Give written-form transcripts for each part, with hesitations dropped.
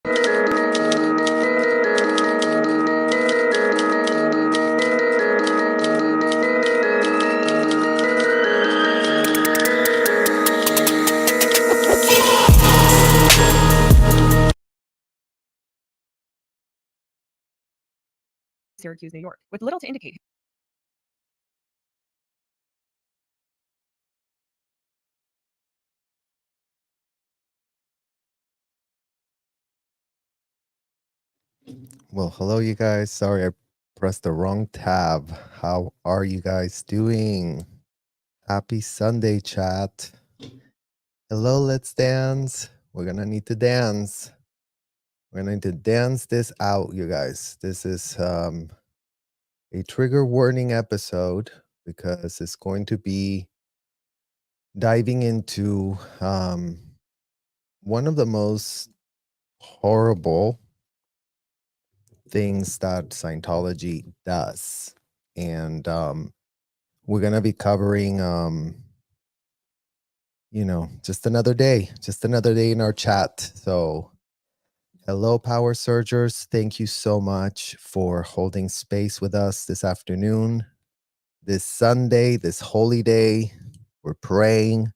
Syracuse, New York, with little to indicate. Well, hello, you guys. Sorry, I pressed the wrong tab. How are you guys doing? Happy Sunday, chat. Hello, let's dance. We're going to need to dance. We're going to need to dance this out, you guys. This is a trigger warning episode because it's going to be diving into one of the most horrible things that Scientology does. And we're going to be covering, just another day in our chat. So hello, Power Surgers. Thank you so much for holding space with us this afternoon, this Sunday, this holy day. We're praying.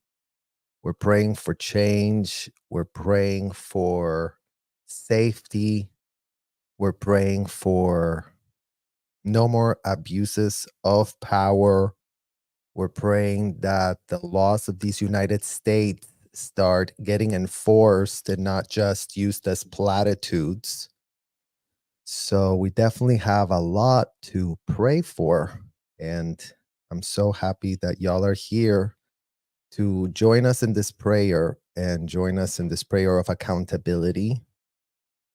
We're praying for change. We're praying for safety. We're praying for no more abuses of power. We're praying that the laws of these United States start getting enforced and not just used as platitudes. So we definitely have a lot to pray for. And I'm so happy that y'all are here to join us in this prayer and join us in this prayer of accountability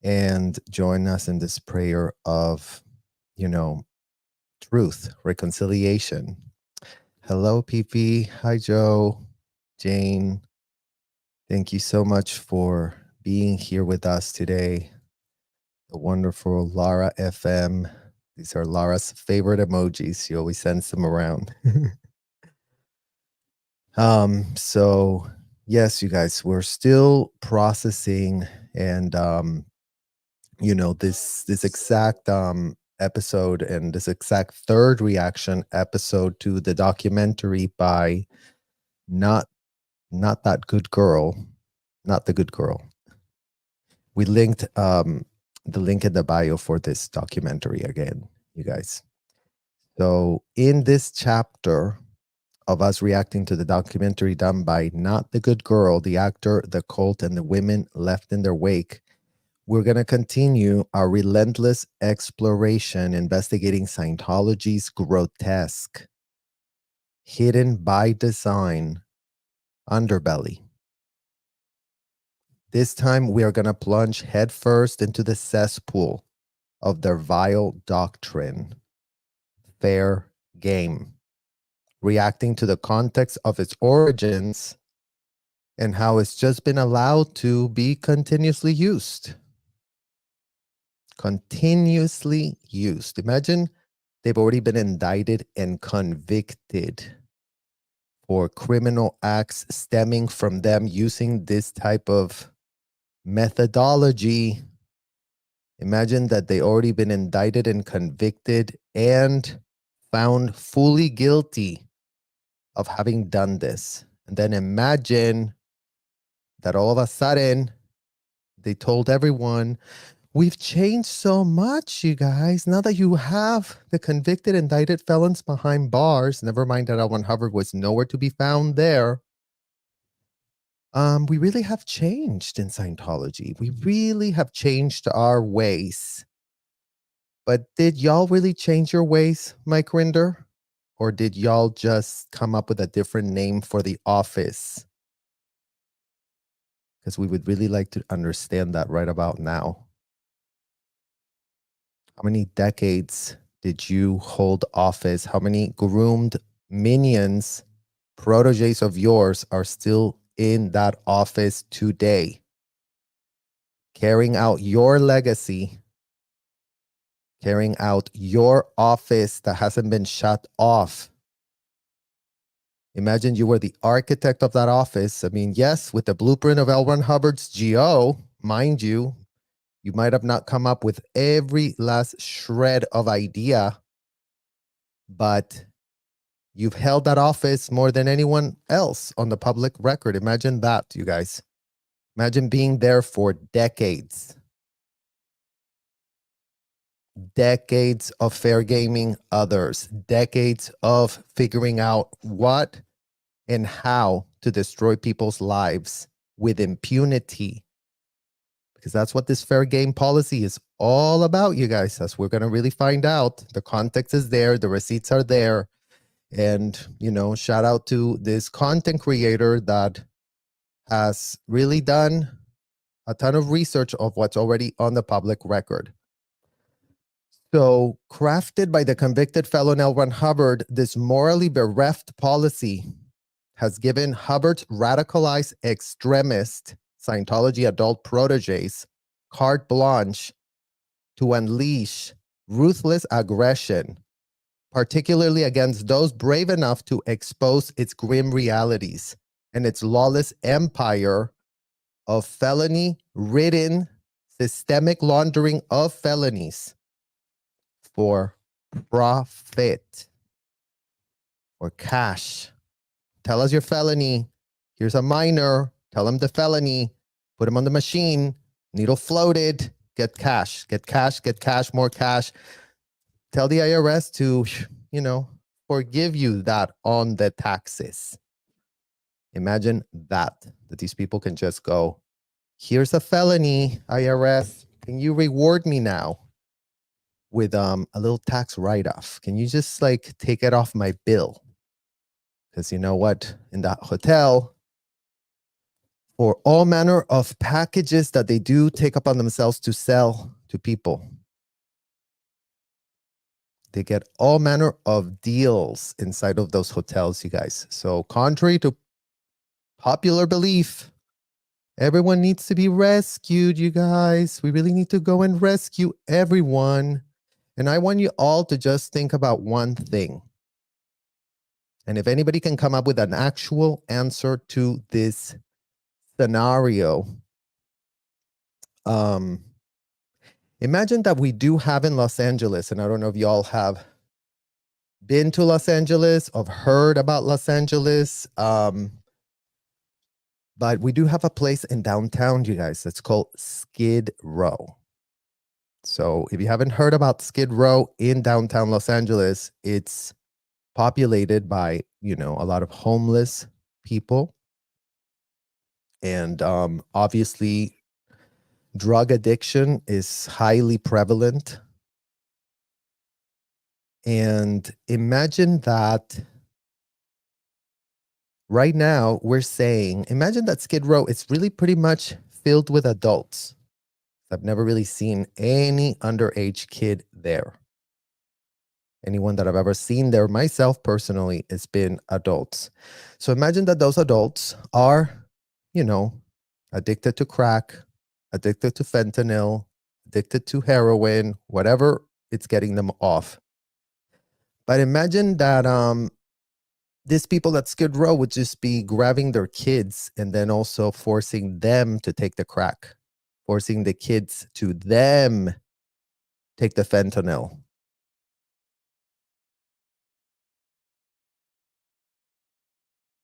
and join us in this prayer of, truth, reconciliation. Hello, PP. Hi, Joe, Jane. Thank you so much for being here with us today. The wonderful Lara FM. These are Lara's favorite emojis. She always sends them around. So yes, you guys, we're still processing and this exact episode and this exact third reaction episode to the documentary by not that good girl, not the good girl. We linked the link in the bio for this documentary again, you guys. So in this chapter of us reacting to the documentary done by Not the Good Girl, the actor, the cult, and the women left in their wake, we're going to continue our relentless exploration investigating Scientology's grotesque, hidden by design, underbelly. This time we are going to plunge headfirst into the cesspool of their vile doctrine, fair game, reacting to the context of its origins and how it's just been allowed to be continuously used. Continuously used. Imagine they've already been indicted and convicted for criminal acts stemming from them using this type of methodology. Imagine that they already been indicted and convicted and found fully guilty of having done this. And then imagine that all of a sudden they told everyone, we've changed so much, you guys. Now that you have the convicted, indicted felons behind bars, never mind that L1 Hubbard was nowhere to be found there. We really have changed in Scientology. We really have changed our ways. But did y'all really change your ways, Mike Rinder? Or did y'all just come up with a different name for the office? Because we would really like to understand that right about now. How many decades did you hold office? How many groomed minions, proteges of yours are still in that office today, carrying out your legacy, carrying out your office that hasn't been shut off? Imagine you were the architect of that office. I mean, yes, with the blueprint of L1 Hubbard's GO, mind you, You might have not come up with every last shred of idea, but you've held that office more than anyone else on the public record. Imagine that, you guys. Imagine being there for decades. Decades of fair gaming others. Decades of figuring out what and how to destroy people's lives with impunity. Because that's what this fair game policy is all about, you guys. As we're going to really find out. The context is there. The receipts are there. And, shout out to this content creator that has really done a ton of research of what's already on the public record. So, crafted by the convicted felon L. Ron Hubbard, this morally bereft policy has given Hubbard's radicalized extremist Scientology adult proteges carte blanche to unleash ruthless aggression, particularly against those brave enough to expose its grim realities and its lawless empire of felony, ridden, systemic laundering of felonies for profit or cash. Tell us your felony. Here's a minor. Tell him the felony. Put him on the machine. Needle floated. Get cash. Get cash. Get cash. More cash. Tell the IRS to, forgive you that on the taxes. Imagine that these people can just go, here's a felony, IRS. Can you reward me now with a little tax write-off? Can you just take it off my bill? Because you know what? In that hotel, for all manner of packages that they do take upon themselves to sell to people, they get all manner of deals inside of those hotels, you guys. So contrary to popular belief, everyone needs to be rescued, you guys. We really need to go and rescue everyone. And I want you all to just think about one thing. And if anybody can come up with an actual answer to this scenario, imagine that we do have in Los Angeles, and I don't know if y'all have been to Los Angeles or heard about Los Angeles, but we do have a place in downtown, you guys, that's called Skid Row. So if you haven't heard about Skid Row in downtown Los Angeles, it's populated by, a lot of homeless people. And obviously, drug addiction is highly prevalent. And imagine that right now we're saying, imagine that Skid Row is really pretty much filled with adults. I've never really seen any underage kid there. Anyone that I've ever seen there myself personally has been adults. So imagine that those adults are, addicted to crack, addicted to fentanyl, addicted to heroin, whatever it's getting them off. But imagine that these people at Skid Row would just be grabbing their kids and then also forcing them to take the crack, forcing the kids to them take the fentanyl.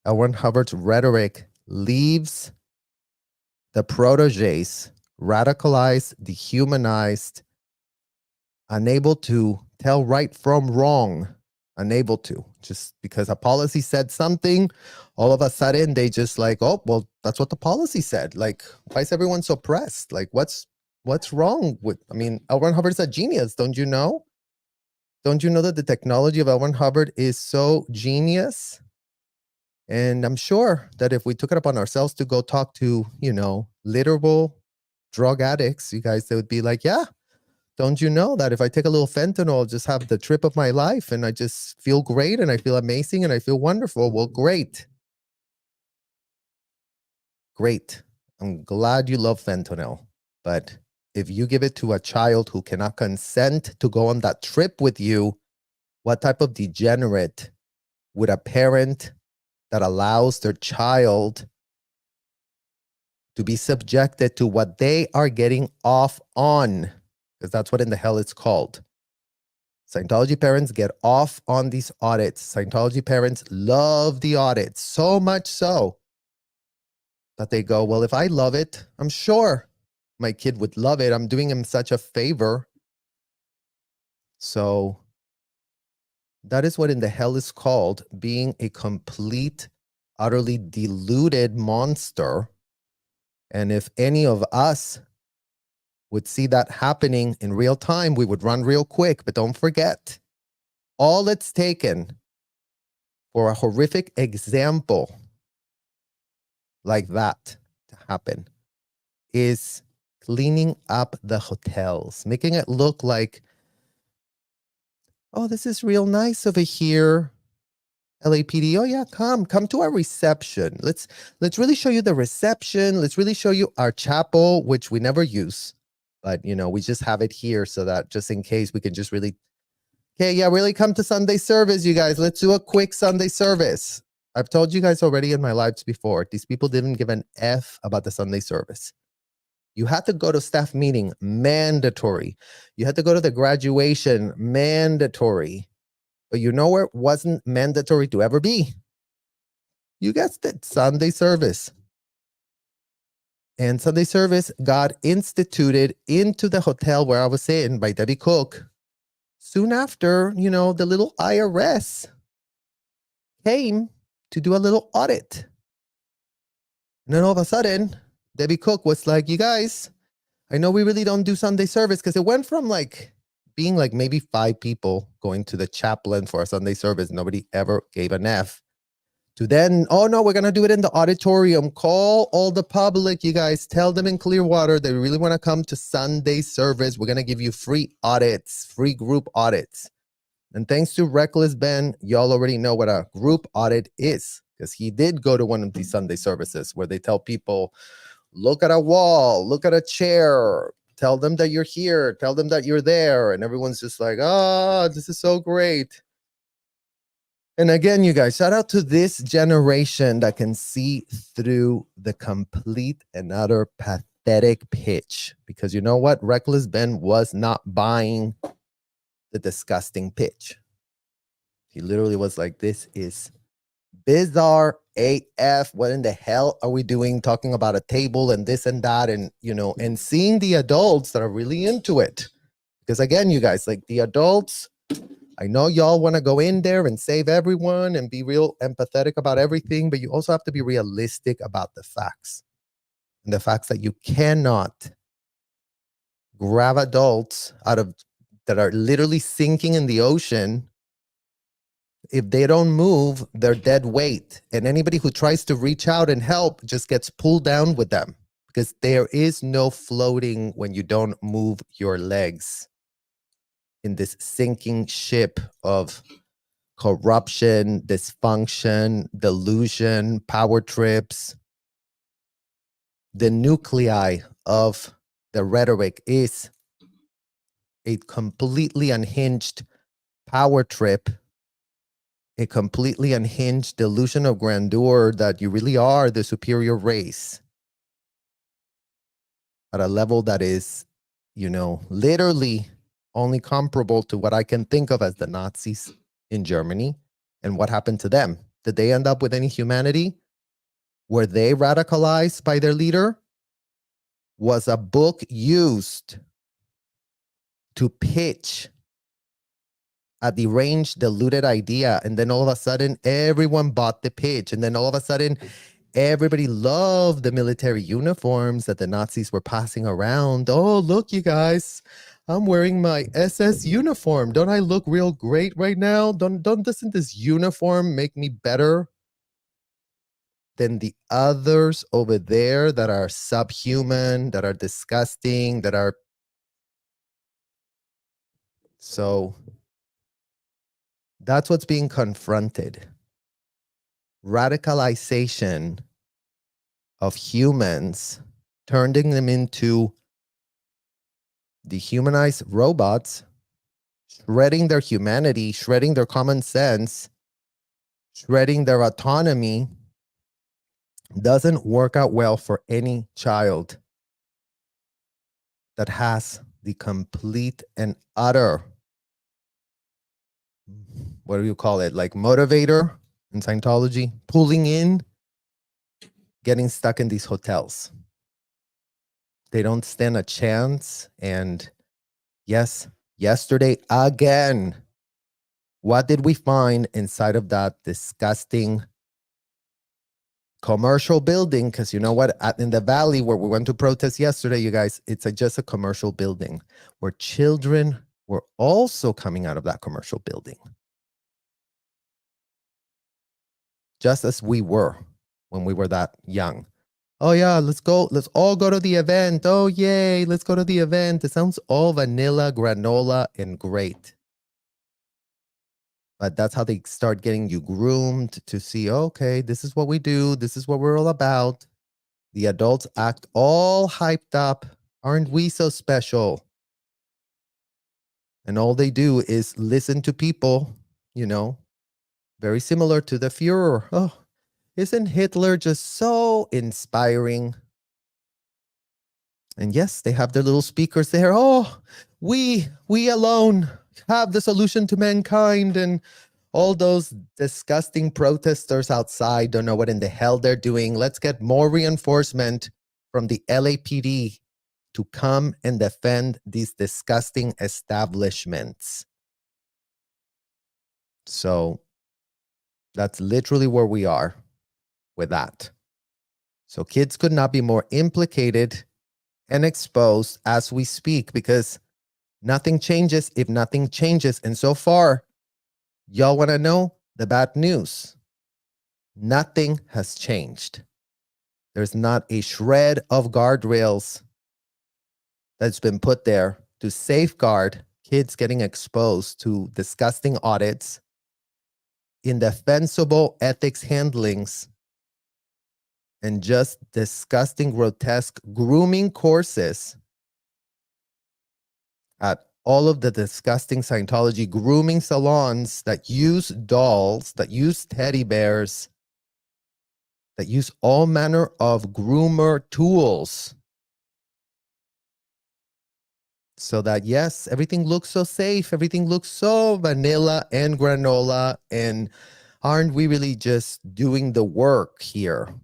L. Ron Hubbard's rhetoric leaves the proteges radicalized, dehumanized, unable to tell right from wrong, unable to. Just because a policy said something, all of a sudden they just oh, well, that's what the policy said. Why is everyone so pressed? What's wrong with, L. Ron Hubbard's a genius, don't you know? Don't you know that the technology of L. Ron Hubbard is so genius? And I'm sure that if we took it upon ourselves to go talk to, literal drug addicts, you guys, they would be like, yeah, don't you know that if I take a little fentanyl, I'll just have the trip of my life and I just feel great and I feel amazing and I feel wonderful. Well, great. Great. I'm glad you love fentanyl. But if you give it to a child who cannot consent to go on that trip with you, what type of degenerate would a parent that allows their child to be subjected to what they are getting off on, because that's what in the hell it's called. Scientology parents get off on these audits. Scientology parents love the audits, so much so that they go, well, if I love it, I'm sure my kid would love it. I'm doing him such a favor. So that is what in the hell is called being a complete, utterly deluded monster. And if any of us would see that happening in real time, we would run real quick. But don't forget, all it's taken for a horrific example like that to happen is cleaning up the hotels, making it look like, oh, this is real nice over here. LAPD, oh yeah, come to our reception. Let's really show you the reception. Let's really show you our chapel, which we never use. But, we just have it here so that just in case we can just really, okay, yeah, really come to Sunday service, you guys. Let's do a quick Sunday service. I've told you guys already in my lives before, these people didn't give an F about the Sunday service. You had to go to staff meeting, mandatory. You had to go to the graduation, mandatory. But you know where it wasn't mandatory to ever be? You guessed it, Sunday service. And Sunday service got instituted into the hotel where I was staying by Debbie Cook. Soon after, the little IRS came to do a little audit. And then all of a sudden, Debbie Cook was like, you guys, I know we really don't do Sunday service, because it went from being maybe 5 people going to the chaplain for a Sunday service. Nobody ever gave an F. To then, oh no, we're going to do it in the auditorium. Call all the public, you guys. Tell them in Clearwater they really want to come to Sunday service. We're going to give you free audits, free group audits. And thanks to Reckless Ben, y'all already know what a group audit is, because he did go to one of these Sunday services where they tell people, look at a wall, look at a chair, tell them that you're here, tell them that you're there. And everyone's just like, oh, this is so great. And again, you guys, shout out to this generation that can see through the complete and utter pathetic pitch. Because you know what? Reckless Ben was not buying the disgusting pitch. He literally was like, this is bizarre AF. What in the hell are we doing talking about a table and this and that? And, and seeing the adults that are really into it. Because again, you guys, the adults, I know y'all want to go in there and save everyone and be real empathetic about everything, but you also have to be realistic about the facts. And the facts that you cannot grab adults that are literally sinking in the ocean. If they don't move, they're dead weight. And anybody who tries to reach out and help just gets pulled down with them, because there is no floating when you don't move your legs in this sinking ship of corruption, dysfunction, delusion, power trips. The nuclei of the rhetoric is a completely unhinged power trip, a completely unhinged delusion of grandeur that you really are the superior race at a level that is, literally only comparable to what I can think of as the Nazis in Germany. And what happened to them? Did they end up with any humanity? Were they radicalized by their leader? Was a book used to pitch a deranged, deluded idea, and then all of a sudden everyone bought the pitch, and then all of a sudden everybody loved the military uniforms that the Nazis were passing around? Oh, look, you guys, I'm wearing my SS uniform. Don't I look real great right now? Doesn't this uniform make me better than the others over there that are subhuman, that are disgusting, that are... So that's what's being confronted. Radicalization of humans, turning them into dehumanized robots, shredding their humanity, shredding their common sense, shredding their autonomy, Doesn't work out well for any child that has the complete and utter, what do you call it, like motivator in Scientology, pulling in, getting stuck in these hotels. They don't stand a chance. And yes, yesterday again, what did we find inside of that disgusting commercial building? Because you know what, in the valley where we went to protest yesterday, you guys, it's just a commercial building where children were also coming out of that commercial building, just as we were when we were that young. Oh yeah, let's all go to the event. Oh yay, let's go to the event. It sounds all vanilla, granola, and great. But that's how they start getting you groomed to see, okay, this is what we do. This is what we're all about. The adults act all hyped up. Aren't we so special? And all they do is listen to people, very similar to the Führer. Oh, isn't Hitler just so inspiring? And yes, they have their little speakers there. Oh, we alone have the solution to mankind. And all those disgusting protesters outside don't know what in the hell they're doing. Let's get more reinforcement from the LAPD to come and defend these disgusting establishments. So that's literally where we are with that. So kids could not be more implicated and exposed as we speak, because nothing changes if nothing changes. And so far, y'all want to know the bad news? Nothing has changed. There's not a shred of guardrails that's been put there to safeguard kids getting exposed to disgusting audits, indefensible ethics handlings, and just disgusting, grotesque grooming courses at all of the disgusting Scientology grooming salons that use dolls, that use teddy bears, that use all manner of groomer tools. So that, yes, everything looks so safe, everything looks so vanilla and granola, and aren't we really just doing the work here?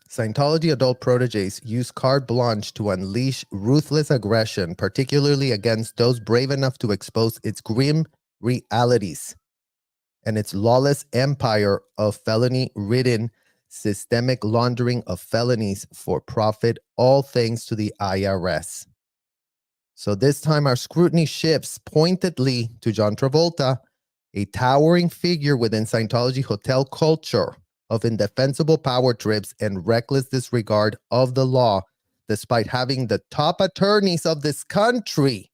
Scientology adult proteges use carte blanche to unleash ruthless aggression, particularly against those brave enough to expose its grim realities and its lawless empire of felony ridden systemic laundering of felonies for profit, all thanks to the IRS. So this time our scrutiny shifts pointedly to John Travolta, a towering figure within Scientology hotel culture of indefensible power trips and reckless disregard of the law, despite having the top attorneys of this country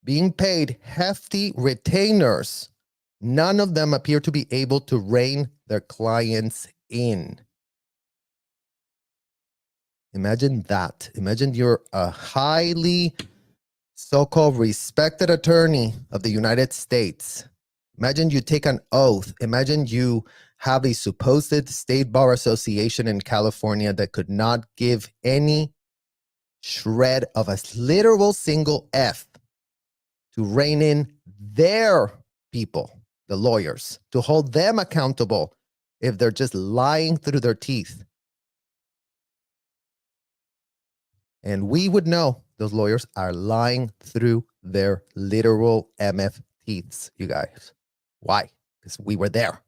being paid hefty retainers. None of them appear to be able to rein their clients in. Imagine that. Imagine you're a highly so-called respected attorney of the United States. Imagine you take an oath. Imagine you have a supposed state bar association in California that could not give any shred of a literal single F to rein in their people, the lawyers, to hold them accountable if they're just lying through their teeth. And we would know those lawyers are lying through their literal MF teeths, you guys. Why? Because we were there.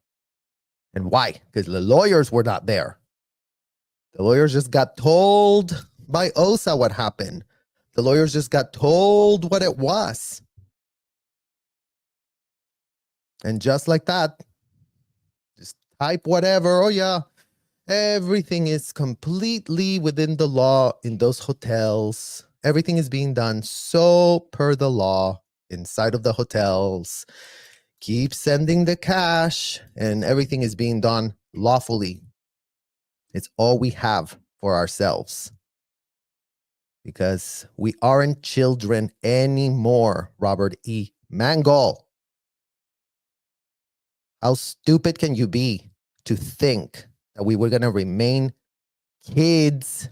And why? Because the lawyers were not there. The lawyers just got told by OSA what happened. The lawyers just got told what it was. And just like that, just type whatever. Oh yeah, everything is completely within the law in those hotels. Everything is being done so per the law inside of the hotels. Keep sending the cash and everything is being done lawfully. It's all we have for ourselves. because we aren't children anymore, Robert E. Mangle. How stupid can you be to think that we were going to remain kids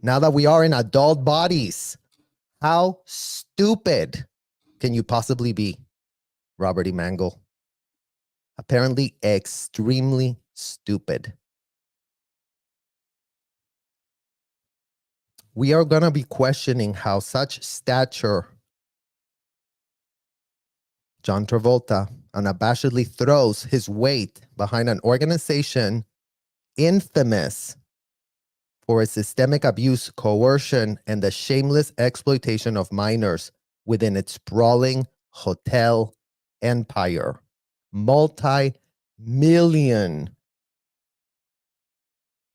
now that we are in adult bodies? How stupid can you possibly be, Robert E. Mangle? Apparently extremely stupid. We are going to be questioning how such stature John Travolta unabashedly throws his weight behind an organization infamous for its systemic abuse, coercion, and the shameless exploitation of minors within its sprawling hotel empire. Multi-million.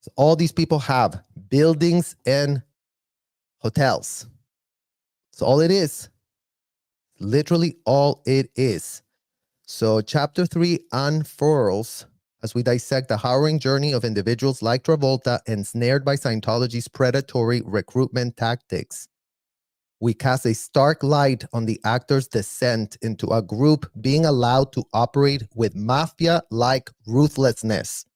So all these people have buildings and hotels. That's all it is. Literally all it is. So chapter 3 unfurls as we dissect the harrowing journey of individuals like Travolta ensnared by Scientology's predatory recruitment tactics. We cast a stark light on the actor's descent into a group being allowed to operate with mafia-like ruthlessness,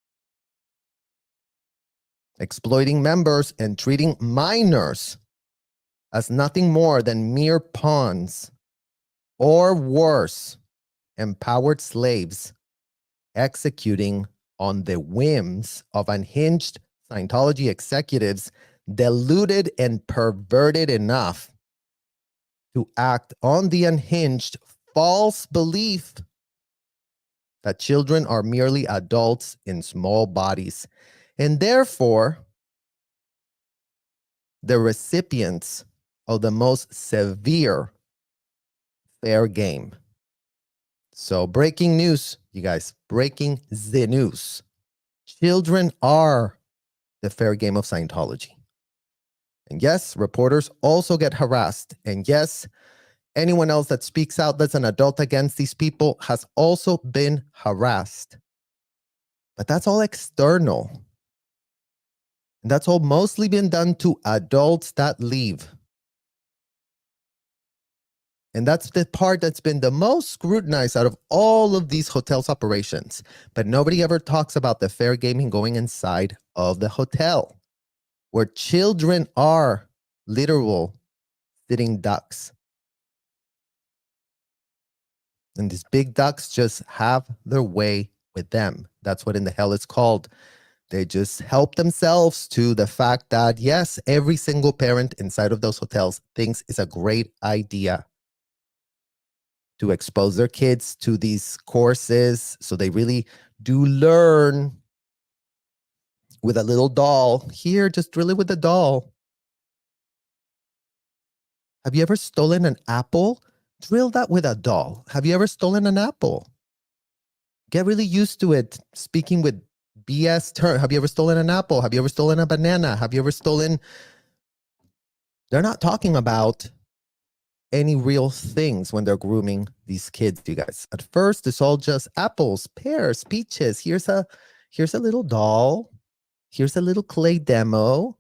exploiting members and treating minors as nothing more than mere pawns, or worse, empowered slaves executing on the whims of unhinged Scientology executives deluded and perverted enough to act on the unhinged false belief that children are merely adults in small bodies, and therefore the recipients of the most severe fair game. So breaking news, you guys, breaking the news. Children are the fair game of Scientology. And yes, reporters also get harassed. And yes, anyone else that speaks out that's an adult against these people has also been harassed. But that's all external. And that's all mostly been done to adults that leave. And that's the part that's been the most scrutinized out of all of these hotels operations. But nobody ever talks about the fair gaming going inside of the hotel, where children are literal sitting ducks. And these big ducks just have their way with them. That's what in the hell it's called. They just help themselves to the fact that, yes, every single parent inside of those hotels thinks it's a great idea to expose their kids to these courses so they really do learn with a little doll. Here, just drill it with a doll. Have you ever stolen an apple? Drill that with a doll. Have you ever stolen an apple? Get really used to it. Speaking with BS term. Have you ever stolen an apple? Have you ever stolen a banana? Have you ever stolen? They're not talking about any real things when they're grooming these kids, you guys. At first, it's all just apples, pears, peaches. Here's a little doll. Here's a little clay demo.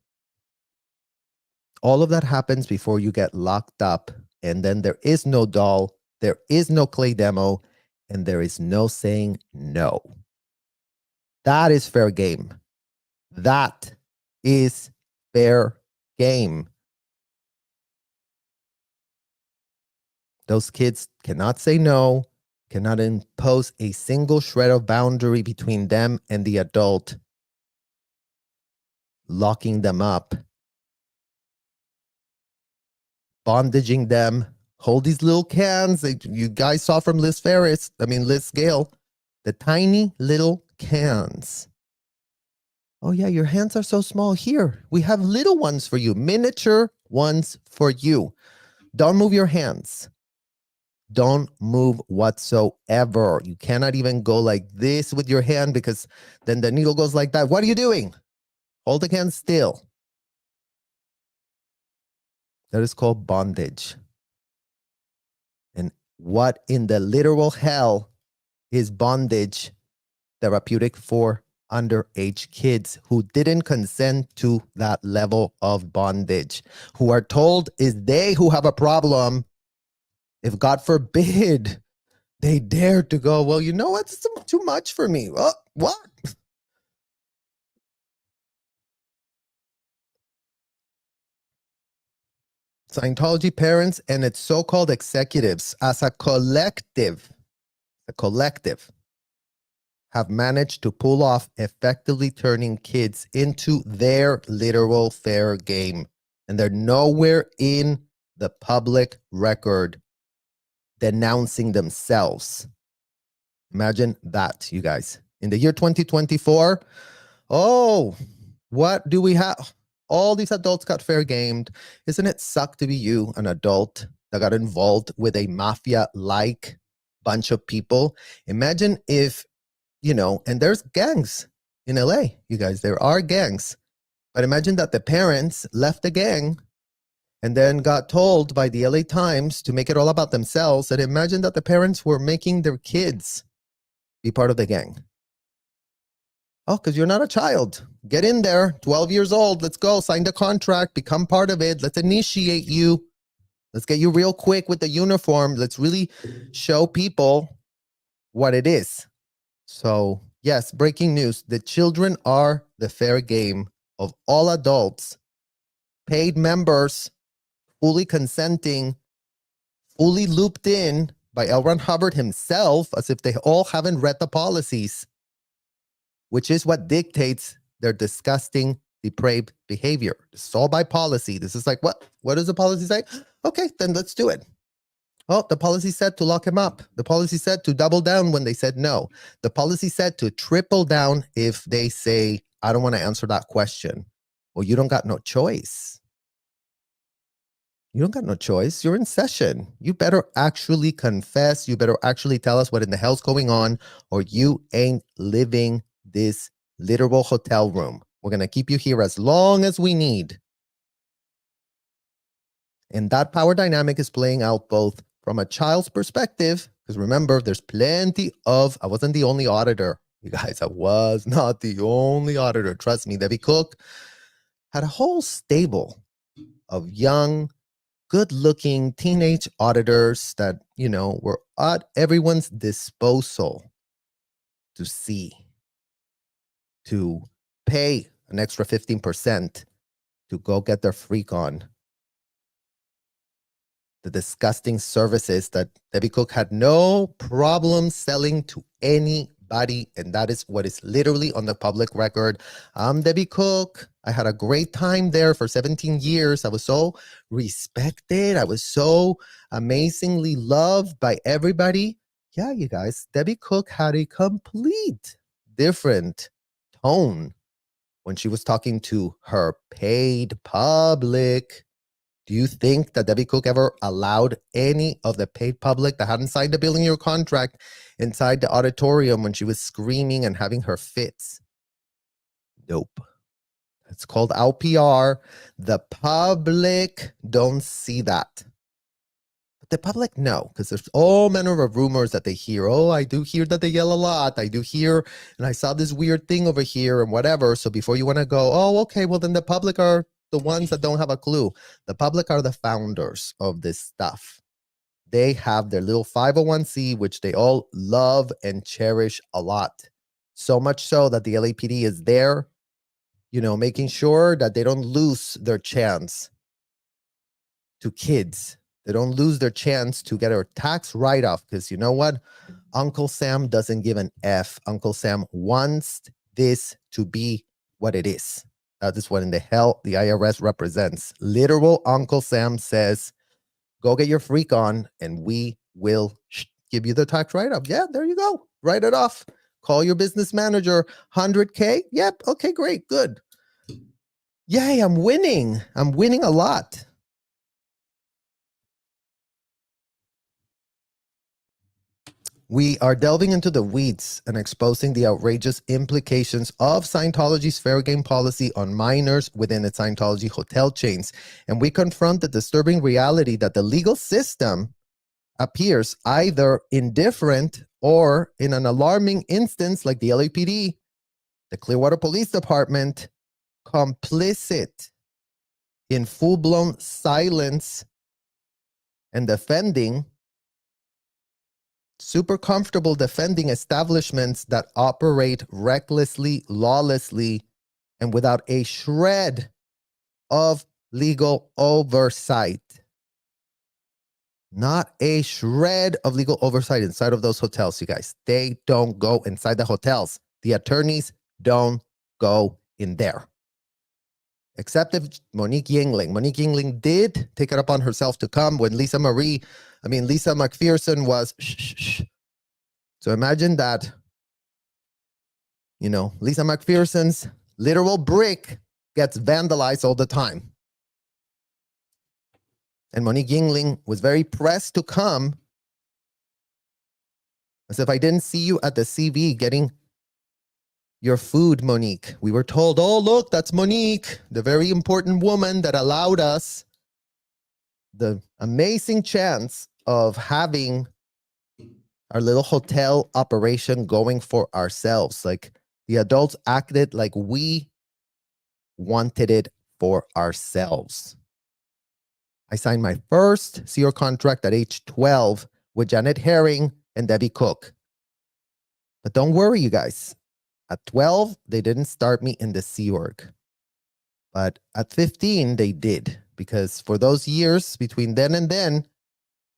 All of that happens before you get locked up. And then there is no doll, there is no clay demo, and there is no saying no. That is fair game. That is fair game. Those kids cannot say no, cannot impose a single shred of boundary between them and the adult, locking them up, bondaging them. Hold these little cans that you guys saw from Liz Gale, the tiny little cans. Oh yeah, your hands are so small. Here, we have little ones for you, miniature ones for you. Don't move your hands. Don't move whatsoever. You cannot even go like this with your hand because then the needle goes like that. What are you doing? Hold the can still. That is called bondage. And what in the literal hell is bondage therapeutic for underage kids who didn't consent to that level of bondage, who are told is they who have a problem if, God forbid, they dare to go, well, you know what, it's too much for me. What? Scientology parents and its so-called executives as a collective have managed to pull off effectively turning kids into their literal fair game. And they're nowhere in the public record denouncing themselves. Imagine that, you guys. In the year 2024, what do we have? All these adults got fair gamed. Isn't it suck to be you, an adult that got involved with a mafia-like bunch of people? Imagine if, and there's gangs in LA, you guys, there are gangs. But imagine that the parents left the gang and then got told by the LA Times to make it all about themselves. And imagine that the parents were making their kids be part of the gang. Oh, because you're not a child. Get in there, 12 years old. Let's go, sign the contract, become part of it. Let's initiate you. Let's get you real quick with the uniform. Let's really show people what it is. So, yes, breaking news. The children are the fair game of all adults, paid members, fully consenting, fully looped in by L. Ron Hubbard himself, as if they all haven't read the policies, which is what dictates their disgusting, depraved behavior. This is all by policy. This is like, what does the policy say? Okay, then let's do it. Oh, the policy said to lock him up. The policy said to double down when they said no. The policy said to triple down if they say, I don't want to answer that question. Well, you don't got no choice. You don't got no choice. You're in session. You better actually confess. You better actually tell us what in the hell's going on, or you ain't living this literal hotel room. We're going to keep you here as long as we need. And that power dynamic is playing out both from a child's perspective, because remember, there's plenty of, I wasn't the only auditor. You guys, I was not the only auditor. Trust me, Debbie Cook had a whole stable of young, good-looking teenage auditors that, were at everyone's disposal to see, to pay an extra 15% to go get their freak on. The disgusting services that Debbie Cook had no problem selling to anybody, and that is what is literally on the public record. I'm Debbie Cook. I had a great time there for 17 years. I was so respected. I was so amazingly loved by everybody. Yeah, you guys, Debbie Cook had a complete different tone when she was talking to her paid public. Do you think that Debbie Cook ever allowed any of the paid public that hadn't signed a billing year contract inside the auditorium when she was screaming and having her fits? Nope. It's called LPR. The public don't see that. But the public know, because there's all manner of rumors that they hear. Oh, I do hear that they yell a lot. I do hear, and I saw this weird thing over here and whatever. So before you want to go, oh, okay, well then the public are the ones that don't have a clue. The public are the founders of this stuff. They have their little 501c, which they all love and cherish a lot. So much so that the LAPD is there, making sure that they don't lose their chance to kids. They don't lose their chance to get a tax write-off, because you know what? Uncle Sam doesn't give an F. Uncle Sam wants this to be what it is. That is what in the hell the IRS represents. Literal Uncle Sam says, go get your freak on and we will give you the tax write-off. Yeah, there you go. Write it off. Call your business manager. 100K? Yep. Okay, great. Good. Yay, I'm winning. I'm winning a lot. We are delving into the weeds and exposing the outrageous implications of Scientology's fair game policy on minors within its Scientology hotel chains. And we confront the disturbing reality that the legal system appears either indifferent or, in an alarming instance like the LAPD, The Clearwater Police Department, complicit in full-blown silence and defending, super comfortable defending establishments that operate recklessly, lawlessly, and without a shred of legal oversight. Not a shred of legal oversight inside of those hotels, you guys. They don't go inside the hotels. The attorneys don't go in there. Except if Monique Yingling did take it upon herself to come when Lisa McPherson was shh. So imagine that, Lisa McPherson's literal brick gets vandalized all the time. And Monique Yingling was very pressed to come, as if I didn't see you at the CV getting your food, Monique. We were told, oh, look, that's Monique, the very important woman that allowed us the amazing chance of having our little hotel operation going for ourselves. Like, the adults acted like we wanted it for ourselves. I signed my first Sea Org contract at age 12 with Janet Herring and Debbie Cook. But don't worry, you guys. At 12, they didn't start me in the Sea Org. But at 15, they did. Because for those years between then and then,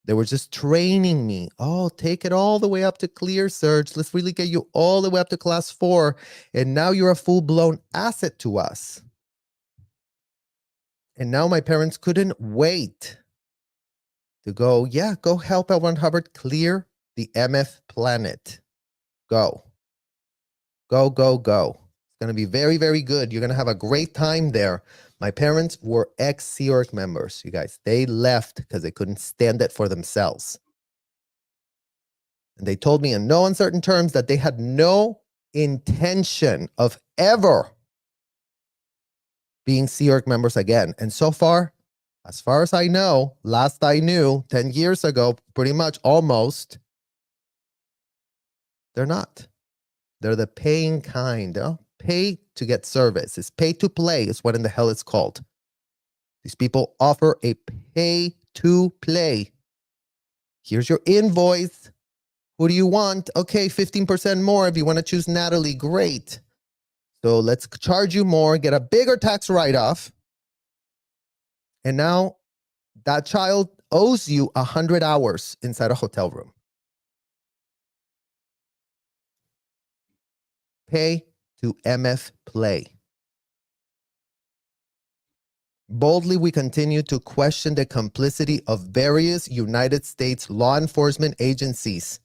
they were just training me. Oh, take it all the way up to clear search. Let's really get you all the way up to class 4. And now you're a full-blown asset to us. And now my parents couldn't wait to go help L. Ron Hubbard clear the MF planet. Go. Go. It's going to be very, very good. You're going to have a great time there. My parents were ex-Sea Org members, you guys. They left because they couldn't stand it for themselves. And they told me in no uncertain terms that they had no intention of ever being Sea Org members again. And so far, as far as I know, last I knew, 10 years ago, pretty much almost, they're not. They're the paying kind. They'll pay to get service. It's pay to play is what in the hell it's called. These people offer a pay to play. Here's your invoice. Who do you want? Okay, 15% more if you want to choose Natalie. Great. So let's charge you more, get a bigger tax write-off. And now that child owes you 100 hours inside a hotel room. Pay to MF play. Boldly, we continue to question the complicity of various United States law enforcement agencies,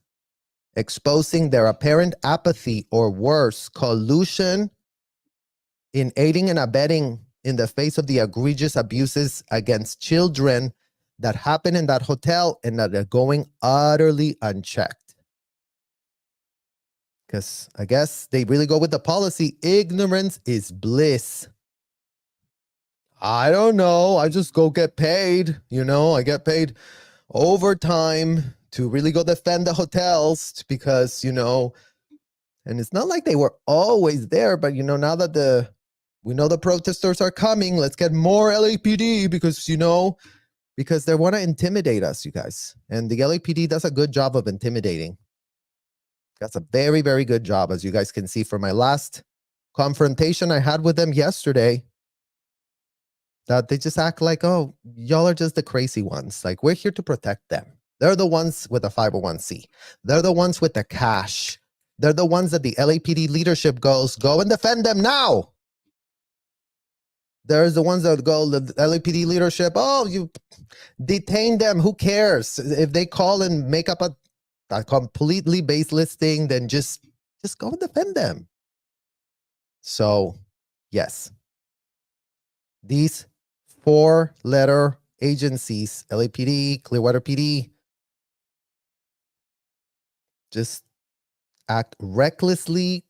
exposing their apparent apathy or worse, collusion in aiding and abetting in the face of the egregious abuses against children that happen in that hotel and that are going utterly unchecked. Because I guess they really go with the policy, ignorance is bliss. I don't know. I just go get paid. I get paid overtime to really go defend the hotels because, and it's not like they were always there, but, now that we know the protesters are coming, let's get more LAPD because, because they want to intimidate us, you guys. And the LAPD does a good job of intimidating. That's a very, very good job, as you guys can see from my last confrontation I had with them yesterday. That they just act like, oh, y'all are just the crazy ones. Like, we're here to protect them. They're the ones with the 501c. They're the ones with the cash. They're the ones that the LAPD leadership goes, go and defend them now. There's the ones that go, the LAPD leadership, oh, you detain them. Who cares? If they call and make up a completely baseless thing, then just go and defend them. So, yes. These 4-letter agencies, LAPD, Clearwater PD, just act recklessly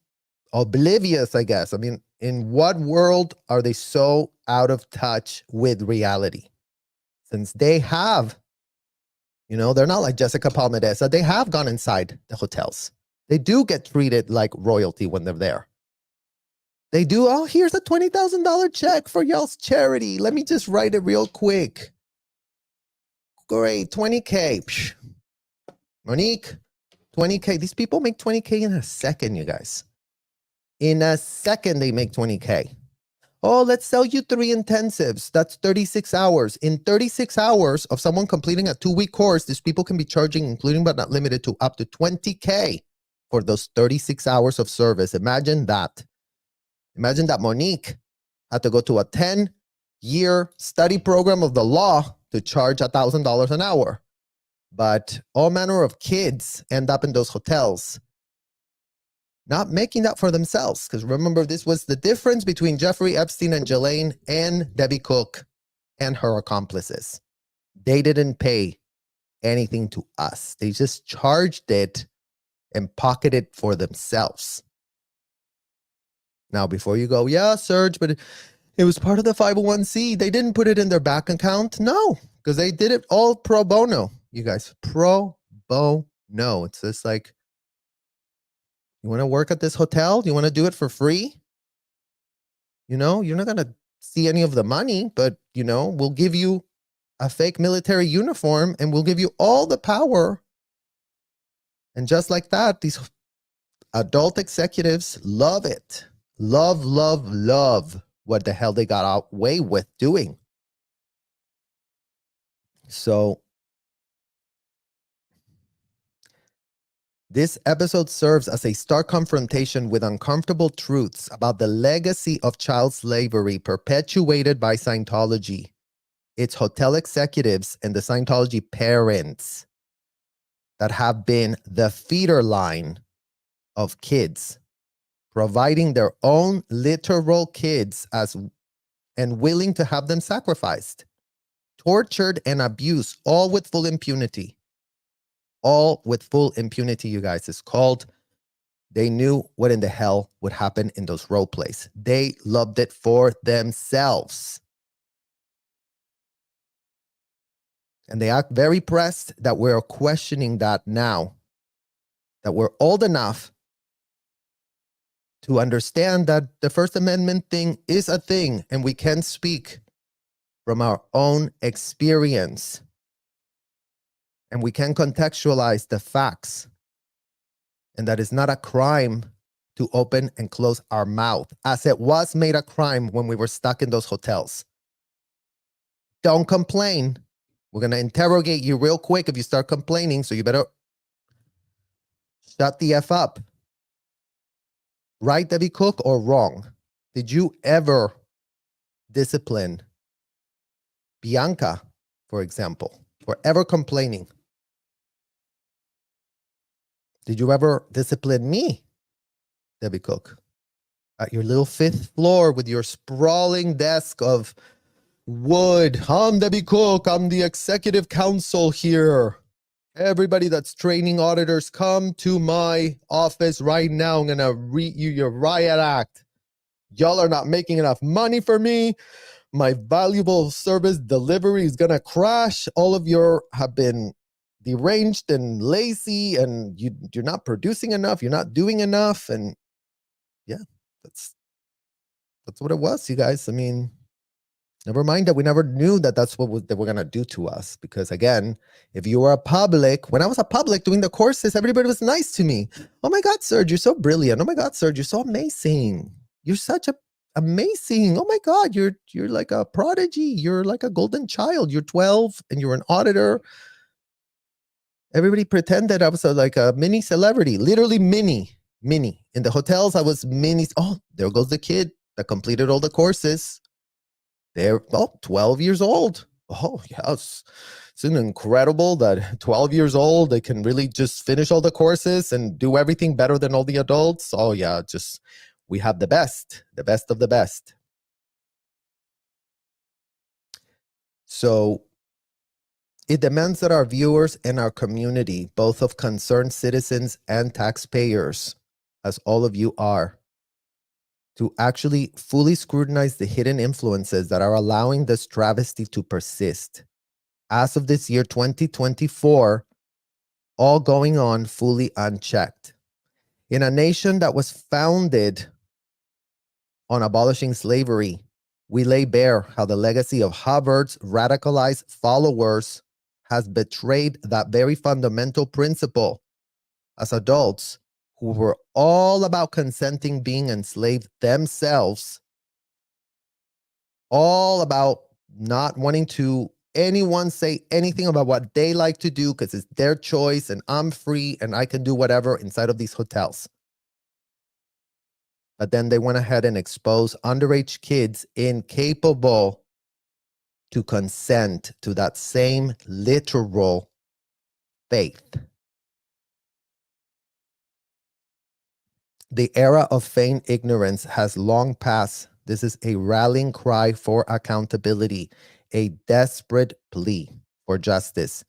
oblivious, I guess. I mean, in what world are they so out of touch with reality? Since they have, they're not like Jessica Palmedesa. They have gone inside the hotels. They do get treated like royalty when they're there. They do, oh, here's a $20,000 check for y'all's charity. Let me just write it real quick. Great, 20K. Psh. Monique, 20K. These people make 20K in a second, you guys. In a second, they make 20K. Oh, let's sell you 3 intensives. That's 36 hours. In 36 hours of someone completing a 2-week course, these people can be charging, including but not limited to, up to 20K for those 36 hours of service. Imagine that. Imagine that Monique had to go to a 10-year study program of the law to charge $1,000 an hour. But all manner of kids end up in those hotels not making that for themselves. Because remember, this was the difference between Jeffrey Epstein and Ghislaine and Debbie Cook and her accomplices. They didn't pay anything to us. They just charged it and pocketed it for themselves. Now, before you go, yeah, Serge, but it was part of the 501c. They didn't put it in their bank account. No, because they did it all pro bono. You guys, pro bono. It's just like, you want to work at this hotel? You want to do it for free? You know, you're not going to see any of the money, but, you know, we'll give you a fake military uniform and we'll give you all the power. And just like that, these adult executives love it. Love what the hell they got away with doing. So this episode serves as a stark confrontation with uncomfortable truths about the legacy of child slavery perpetuated by Scientology, its hotel executives, and the Scientology parents that have been the feeder line of kids, providing their own literal kids and willing to have them sacrificed, tortured, and abused, all with full impunity. All with full impunity, you guys. It's called, they knew what in the hell would happen in those role plays. They loved it for themselves. And they act very pressed that we're questioning that now. That we're old enough to understand that the First Amendment thing is a thing and we can speak from our own experience. And we can contextualize the facts. And that is not a crime to open and close our mouth, as it was made a crime when we were stuck in those hotels. Don't complain. We're going to interrogate you real quick if you start complaining, so you better shut the F up. Right, Debbie Cook, or wrong? Did you ever discipline Bianca, for example, for ever complaining? Did you ever discipline me, Debbie Cook, at your little 5th floor with your sprawling desk of wood? I'm Debbie Cook. I'm the executive counsel here. Everybody that's training auditors, come to my office right now. I'm going to read you your riot act. Y'all are not making enough money for me. My valuable service delivery is going to crash. All of you have been deranged and lazy, and you're not producing enough. You're not doing enough. And yeah, that's what it was, you guys. I mean, never mind that we never knew that that's what they were going to do to us. Because again, if you were a public, when I was a public doing the courses, everybody was nice to me. Oh my God, Serge, you're so brilliant. Oh my God, Serge, you're so amazing. You're such a amazing. Oh my God, you're like a prodigy. You're like a golden child. You're 12 and you're an auditor. Everybody pretended I was like a mini celebrity, literally mini. In the hotels, I was mini. Oh, there goes the kid that completed all the courses. They're 12 years old. Oh, yes. It's incredible that 12 years old, they can really just finish all the courses and do everything better than all the adults. Oh, yeah, we have the best of the best. So it demands that our viewers and our community, both of concerned citizens and taxpayers, as all of you are, to actually fully scrutinize the hidden influences that are allowing this travesty to persist. As of this year, 2024, all going on fully unchecked. In a nation that was founded on abolishing slavery, we lay bare how the legacy of Hubbards' radicalized followers has betrayed that very fundamental principle. As adults who were all about consenting being enslaved themselves, all about not wanting to anyone say anything about what they like to do because it's their choice and I'm free and I can do whatever inside of these hotels. But then they went ahead and exposed underage kids incapable to consent to that same literal faith. The era of feigned ignorance has long passed. This is a rallying cry for accountability, a desperate plea for justice,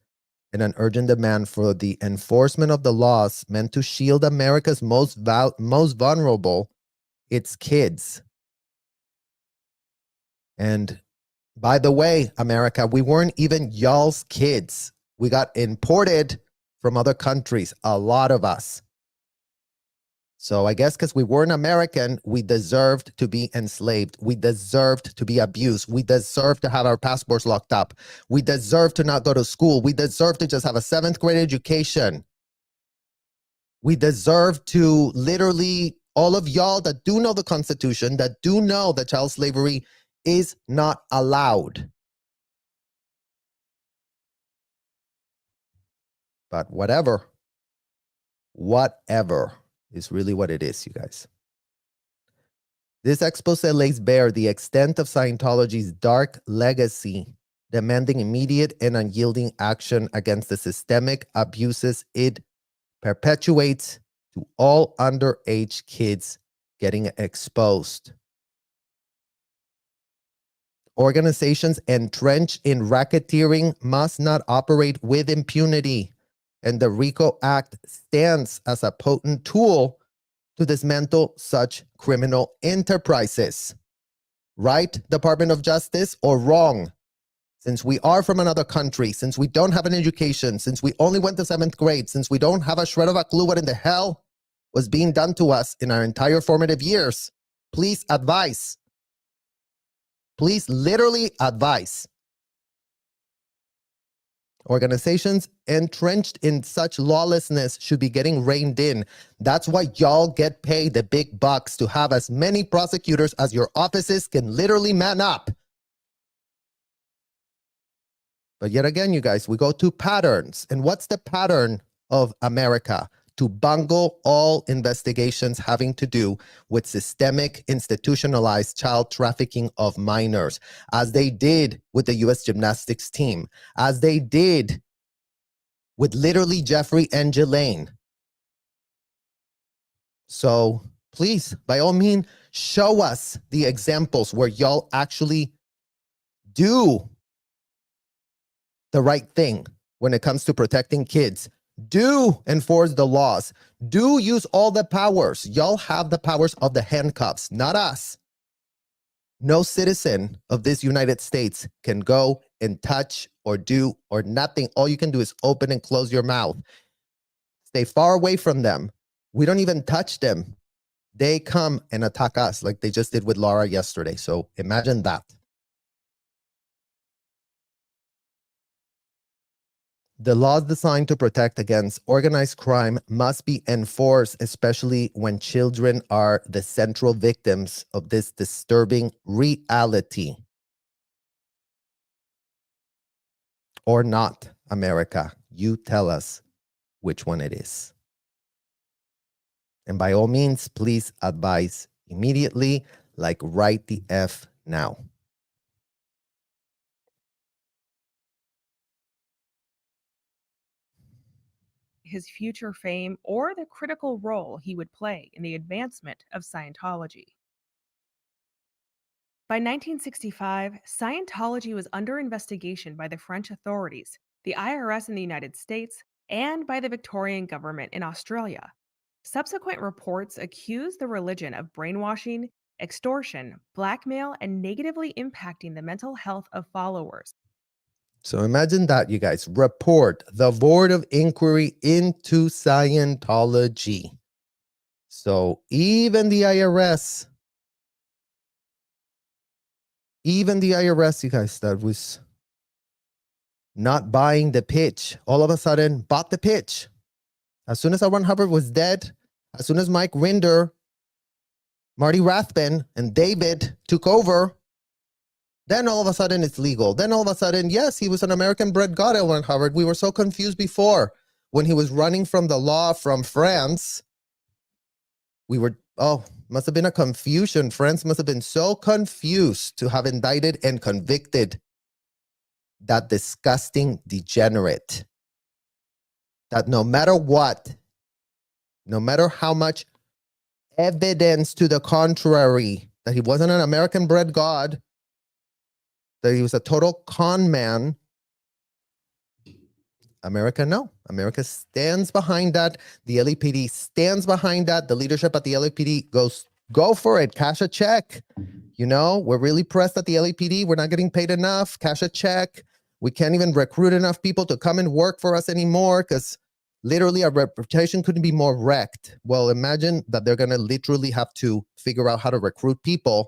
and an urgent demand for the enforcement of the laws meant to shield America's most vulnerable, its kids. And by the way, America, we weren't even y'all's kids. We got imported from other countries, a lot of us. So I guess because we weren't American, we deserved to be enslaved. We deserved to be abused. We deserved to have our passports locked up. We deserved to not go to school. We deserved to just have a 7th grade education. We deserve to literally, all of y'all that do know the Constitution, that do know that child slavery is not allowed. But whatever is really what it is, you guys. This expose lays bare the extent of Scientology's dark legacy, demanding immediate and unyielding action against the systemic abuses it perpetuates to all underage kids getting exposed. Organizations entrenched in racketeering must not operate with impunity, and the RICO Act stands as a potent tool to dismantle such criminal enterprises. Right, Department of Justice, or wrong? Since we are from another country, since we don't have an education, since we only went to 7th grade, since we don't have a shred of a clue what in the hell was being done to us in our entire formative years, please advise. Please literally advise. Organizations entrenched in such lawlessness should be getting reined in. That's why y'all get paid the big bucks to have as many prosecutors as your offices can literally man up. But yet again, you guys, we go to patterns. And what's the pattern of America? To bungle all investigations having to do with systemic, institutionalized child trafficking of minors, as they did with the U.S. gymnastics team, as they did with literally Jeffrey and Ghislaine. So please, by all means, show us the examples where y'all actually do the right thing when it comes to protecting kids. Do enforce the laws. Do use all the powers. Y'all have the powers of the handcuffs, not us. No citizen of this United States can go and touch or do or nothing. All you can do is open and close your mouth. Stay far away from them. We don't even touch them. They come and attack us like they just did with Laura yesterday. So imagine that. The laws designed to protect against organized crime must be enforced, especially when children are the central victims of this disturbing reality. Or not, America. You tell us which one it is. And by all means, please advise immediately, like right the F now. His future fame or the critical role he would play in the advancement of Scientology. By 1965, Scientology was under investigation by the French authorities, the IRS in the United States, and by the Victorian government in Australia. Subsequent reports accused the religion of brainwashing, extortion, blackmail, and negatively impacting the mental health of followers. So imagine that, you guys. Report the Board of Inquiry into Scientology. So even the IRS Even the IRS, you guys, that was not buying the pitch, all of a sudden bought the pitch. As soon as L. Ron Hubbard was dead, as soon as Mike Rinder, Marty Rathbun, and David took over, then all of a sudden it's legal. Then all of a sudden, yes, he was an American-bred god, L. Ron Hubbard. We were so confused before when he was running from the law from France. We were, must have been a confusion. France must have been so confused to have indicted and convicted that disgusting degenerate. That no matter what, no matter how much evidence to the contrary, that he wasn't an American-bred god, that he was a total con man, America, no. America stands behind that. The LAPD stands behind that. The leadership at the LAPD goes, go for it, cash a check. You know, we're really pressed at the LAPD. We're not getting paid enough, cash a check. We can't even recruit enough people to come and work for us anymore because literally our reputation couldn't be more wrecked. Well, imagine that they're going to literally have to figure out how to recruit people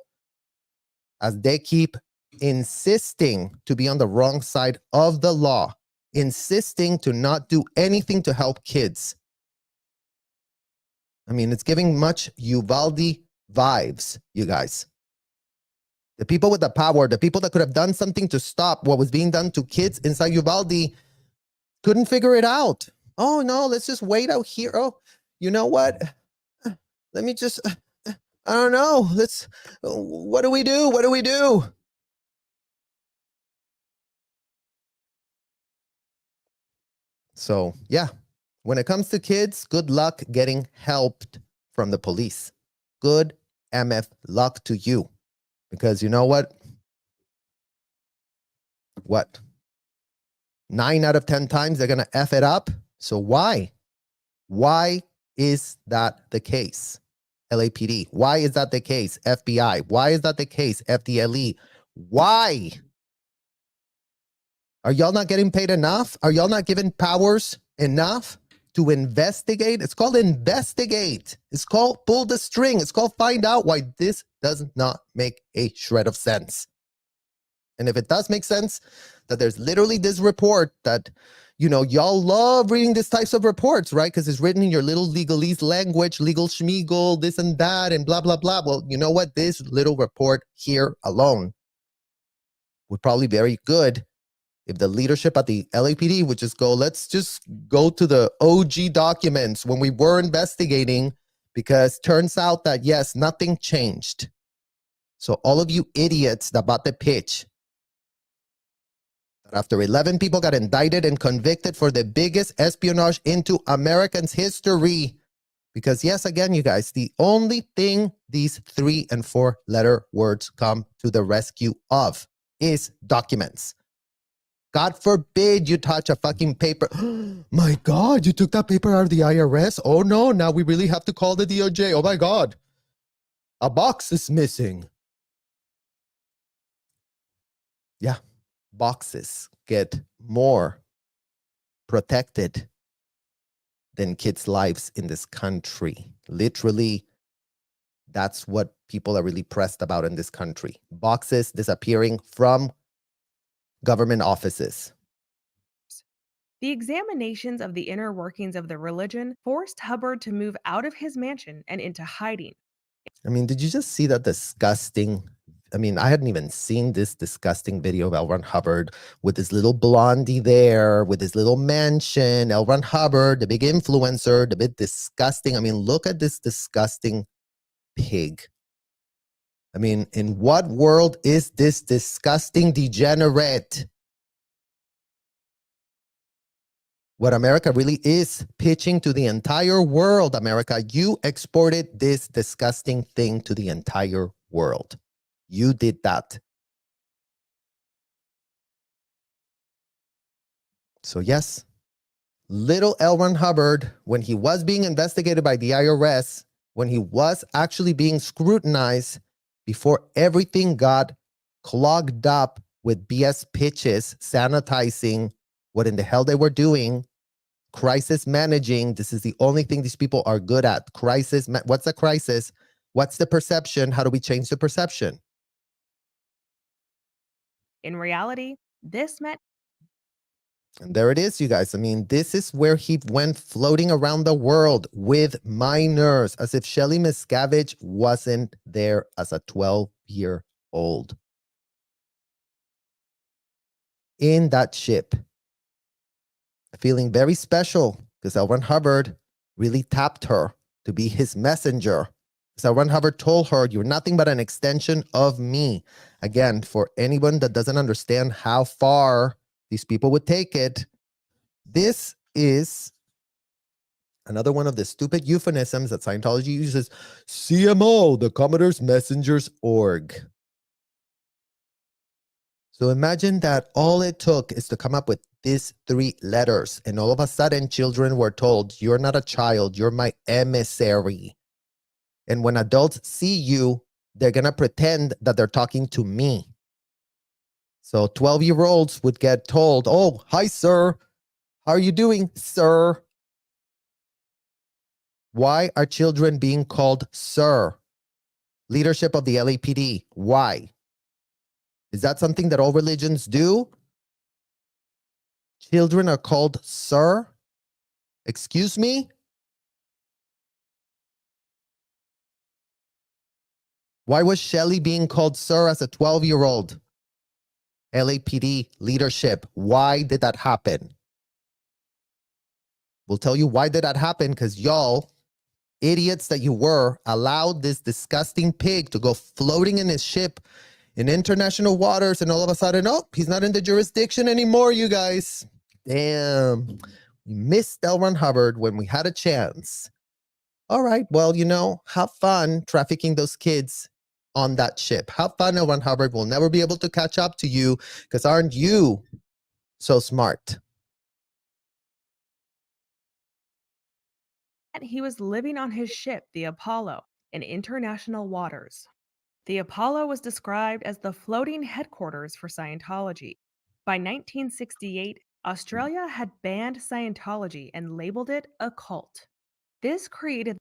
as they keep insisting to be on the wrong side of the law, insisting to not do anything to help kids. I mean, it's giving much Uvalde vibes, you guys. The people with the power, the people that could have done something to stop what was being done to kids inside Uvalde couldn't figure it out. Oh, no, let's just wait out here. Oh, you know what? Let me just, I don't know. What do we do? What do we do? So, yeah, when it comes to kids, good luck getting helped from the police. Good MF luck to you. Because you know what? What? 9 out of 10 times they're going to F it up. So why? Why is that the case? LAPD. Why is that the case? FBI. Why is that the case? FDLE. Why? Are y'all not getting paid enough? Are y'all not given powers enough to investigate? It's called investigate. It's called pull the string. It's called find out why this does not make a shred of sense. And if it does make sense, that there's literally this report that, you know, y'all love reading these types of reports, right? Because it's written in your little legalese language, legal schmeagle, this and that, and blah, blah, blah. Well, you know what? This little report here alone would probably be very good if the leadership at the LAPD would just go, let's just go to the OG documents when we were investigating, because turns out that, yes, nothing changed. So all of you idiots that bought the pitch, after 11 people got indicted and convicted for the biggest espionage into Americans' history. Because yes, again, you guys, the only thing these 3- and 4-letter words come to the rescue of is documents. God forbid you touch a fucking paper. My God, you took that paper out of the IRS? Oh no, now we really have to call the DOJ. Oh my God. A box is missing. Yeah. Boxes get more protected than kids' lives in this country. Literally, that's what people are really pressed about in this country. Boxes disappearing from government offices. The examinations of the inner workings of the religion forced Hubbard to move out of his mansion and into hiding. I mean, did you just see that disgusting? I mean, I hadn't even seen this disgusting video of L. Ron Hubbard with his little blondie there, with his little mansion. L. Ron Hubbard, the big influencer, the bit disgusting. I mean, look at this disgusting pig. I mean, in what world is this disgusting degenerate? What America really is pitching to the entire world, America, you exported this disgusting thing to the entire world. You did that. So yes, little L. Ron Hubbard, when he was being investigated by the IRS, when he was actually being scrutinized, before everything got clogged up with BS pitches, sanitizing what in the hell they were doing, crisis managing. This is the only thing these people are good at. Crisis. What's a crisis? What's the perception? How do we change the perception? In reality, this meant And there it is, you guys. I mean, this is where he went floating around the world with minors, as if Shelley Miscavige wasn't there as a 12-year-old in that ship, feeling very special because L. Ron Hubbard really tapped her to be his messenger. So L. Ron Hubbard told her, "You're nothing but an extension of me." Again, for anyone that doesn't understand how far these people would take it, this is another one of the stupid euphemisms that Scientology uses: CMO, the Commodore's Messengers Org. So imagine that all it took is to come up with these 3 letters, and all of a sudden children were told, "You're not a child, you're my emissary." And when adults see you, they're going to pretend that they're talking to me. So 12-year-olds would get told, "Oh, hi, sir. How are you doing, sir?" Why are children being called sir? Leadership of the LAPD. Why? Is that something that all religions do? Children are called sir? Excuse me? Why was Shelley being called sir as a 12-year-old? LAPD leadership. Why did that happen? We'll tell you why did that happen, because y'all, idiots that you were, allowed this disgusting pig to go floating in his ship in international waters, and all of a sudden, oh, he's not in the jurisdiction anymore, you guys. Damn. We missed L. Ron Hubbard when we had a chance. All right, well, have fun trafficking those kids on that ship. Have fun, L. Ron Hubbard. Will never be able to catch up to you, because aren't you so smart? he was living on his ship, the Apollo, in international waters. The Apollo was described as the floating headquarters for Scientology. By 1968, Australia had banned Scientology and labeled it a cult. This created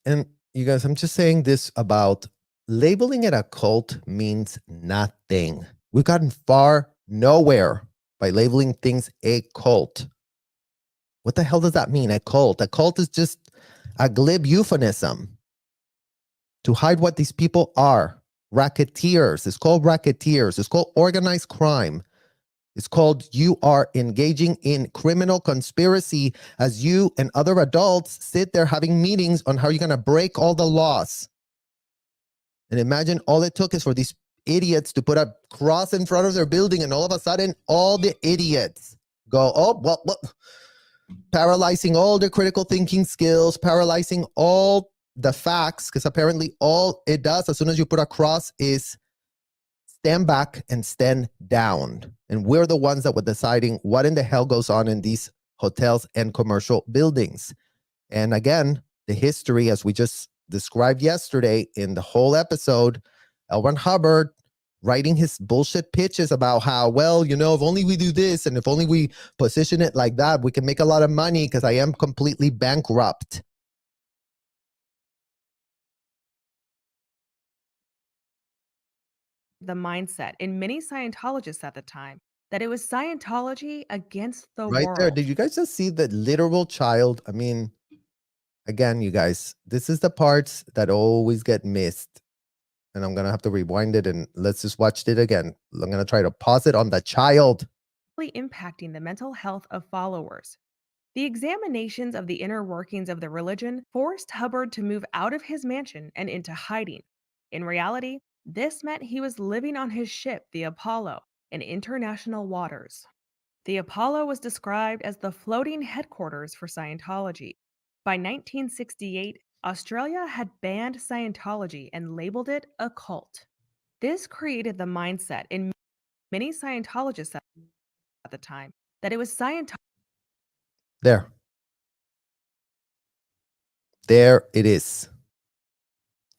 And you guys, I'm just saying this about labeling it a cult means nothing. We've gotten far nowhere by labeling things a cult. What the hell does that mean, a cult? A cult is just a glib euphemism to hide what these people are. Racketeers. It's called racketeers. It's called organized crime. It's called you are engaging in criminal conspiracy as you and other adults sit there having meetings on how you're going to break all the laws. And imagine all it took is for these idiots to put a cross in front of their building, and all of a sudden, all the idiots go, oh, well, paralyzing all their critical thinking skills, paralyzing all the facts, because apparently all it does as soon as you put a cross is stand back and stand down. And we're the ones that were deciding what in the hell goes on in these hotels and commercial buildings. And again, the history, as we just described yesterday in the whole episode, L. Ron Hubbard writing his bullshit pitches about how, well, if only we do this and if only we position it like that, we can make a lot of money because I am completely bankrupt. the mindset in many Scientologists at the time that it was Scientology against the Right there. world. Did you guys just see the literal child? I mean, again, you guys, this is the parts that always get missed. And I'm going to have to rewind it and let's just watch it again. I'm going to try to pause it on the child. Impacting the mental health of followers. The examinations of the inner workings of the religion forced Hubbard to move out of his mansion and into hiding. In reality, this meant he was living on his ship, the Apollo, in international waters. The Apollo was described as the floating headquarters for Scientology. By 1968, Australia had banned Scientology and labeled it a cult. This created the mindset in many Scientologists at the time that it was Scientology. There. There it is.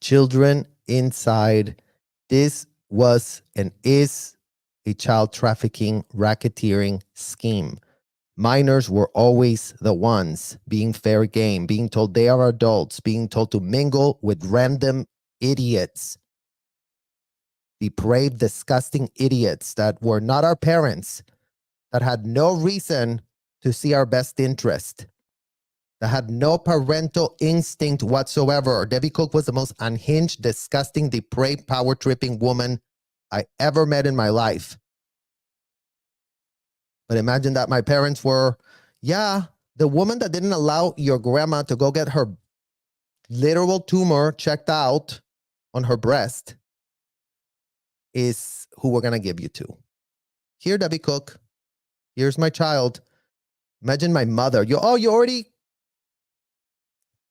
Children inside. This was and is a child trafficking, racketeering scheme. Minors were always the ones being fair game, being told they are adults, being told to mingle with random idiots. depraved, disgusting idiots that were not our parents, that had no reason to see our best interest, that had no parental instinct whatsoever. Debbie Cook was the most unhinged, disgusting, depraved, power-tripping woman I ever met in my life. But imagine that my parents were, the woman that didn't allow your grandma to go get her literal tumor checked out on her breast is who we're going to give you to. Here, Debbie Cook. Here's my child. Imagine my mother. You already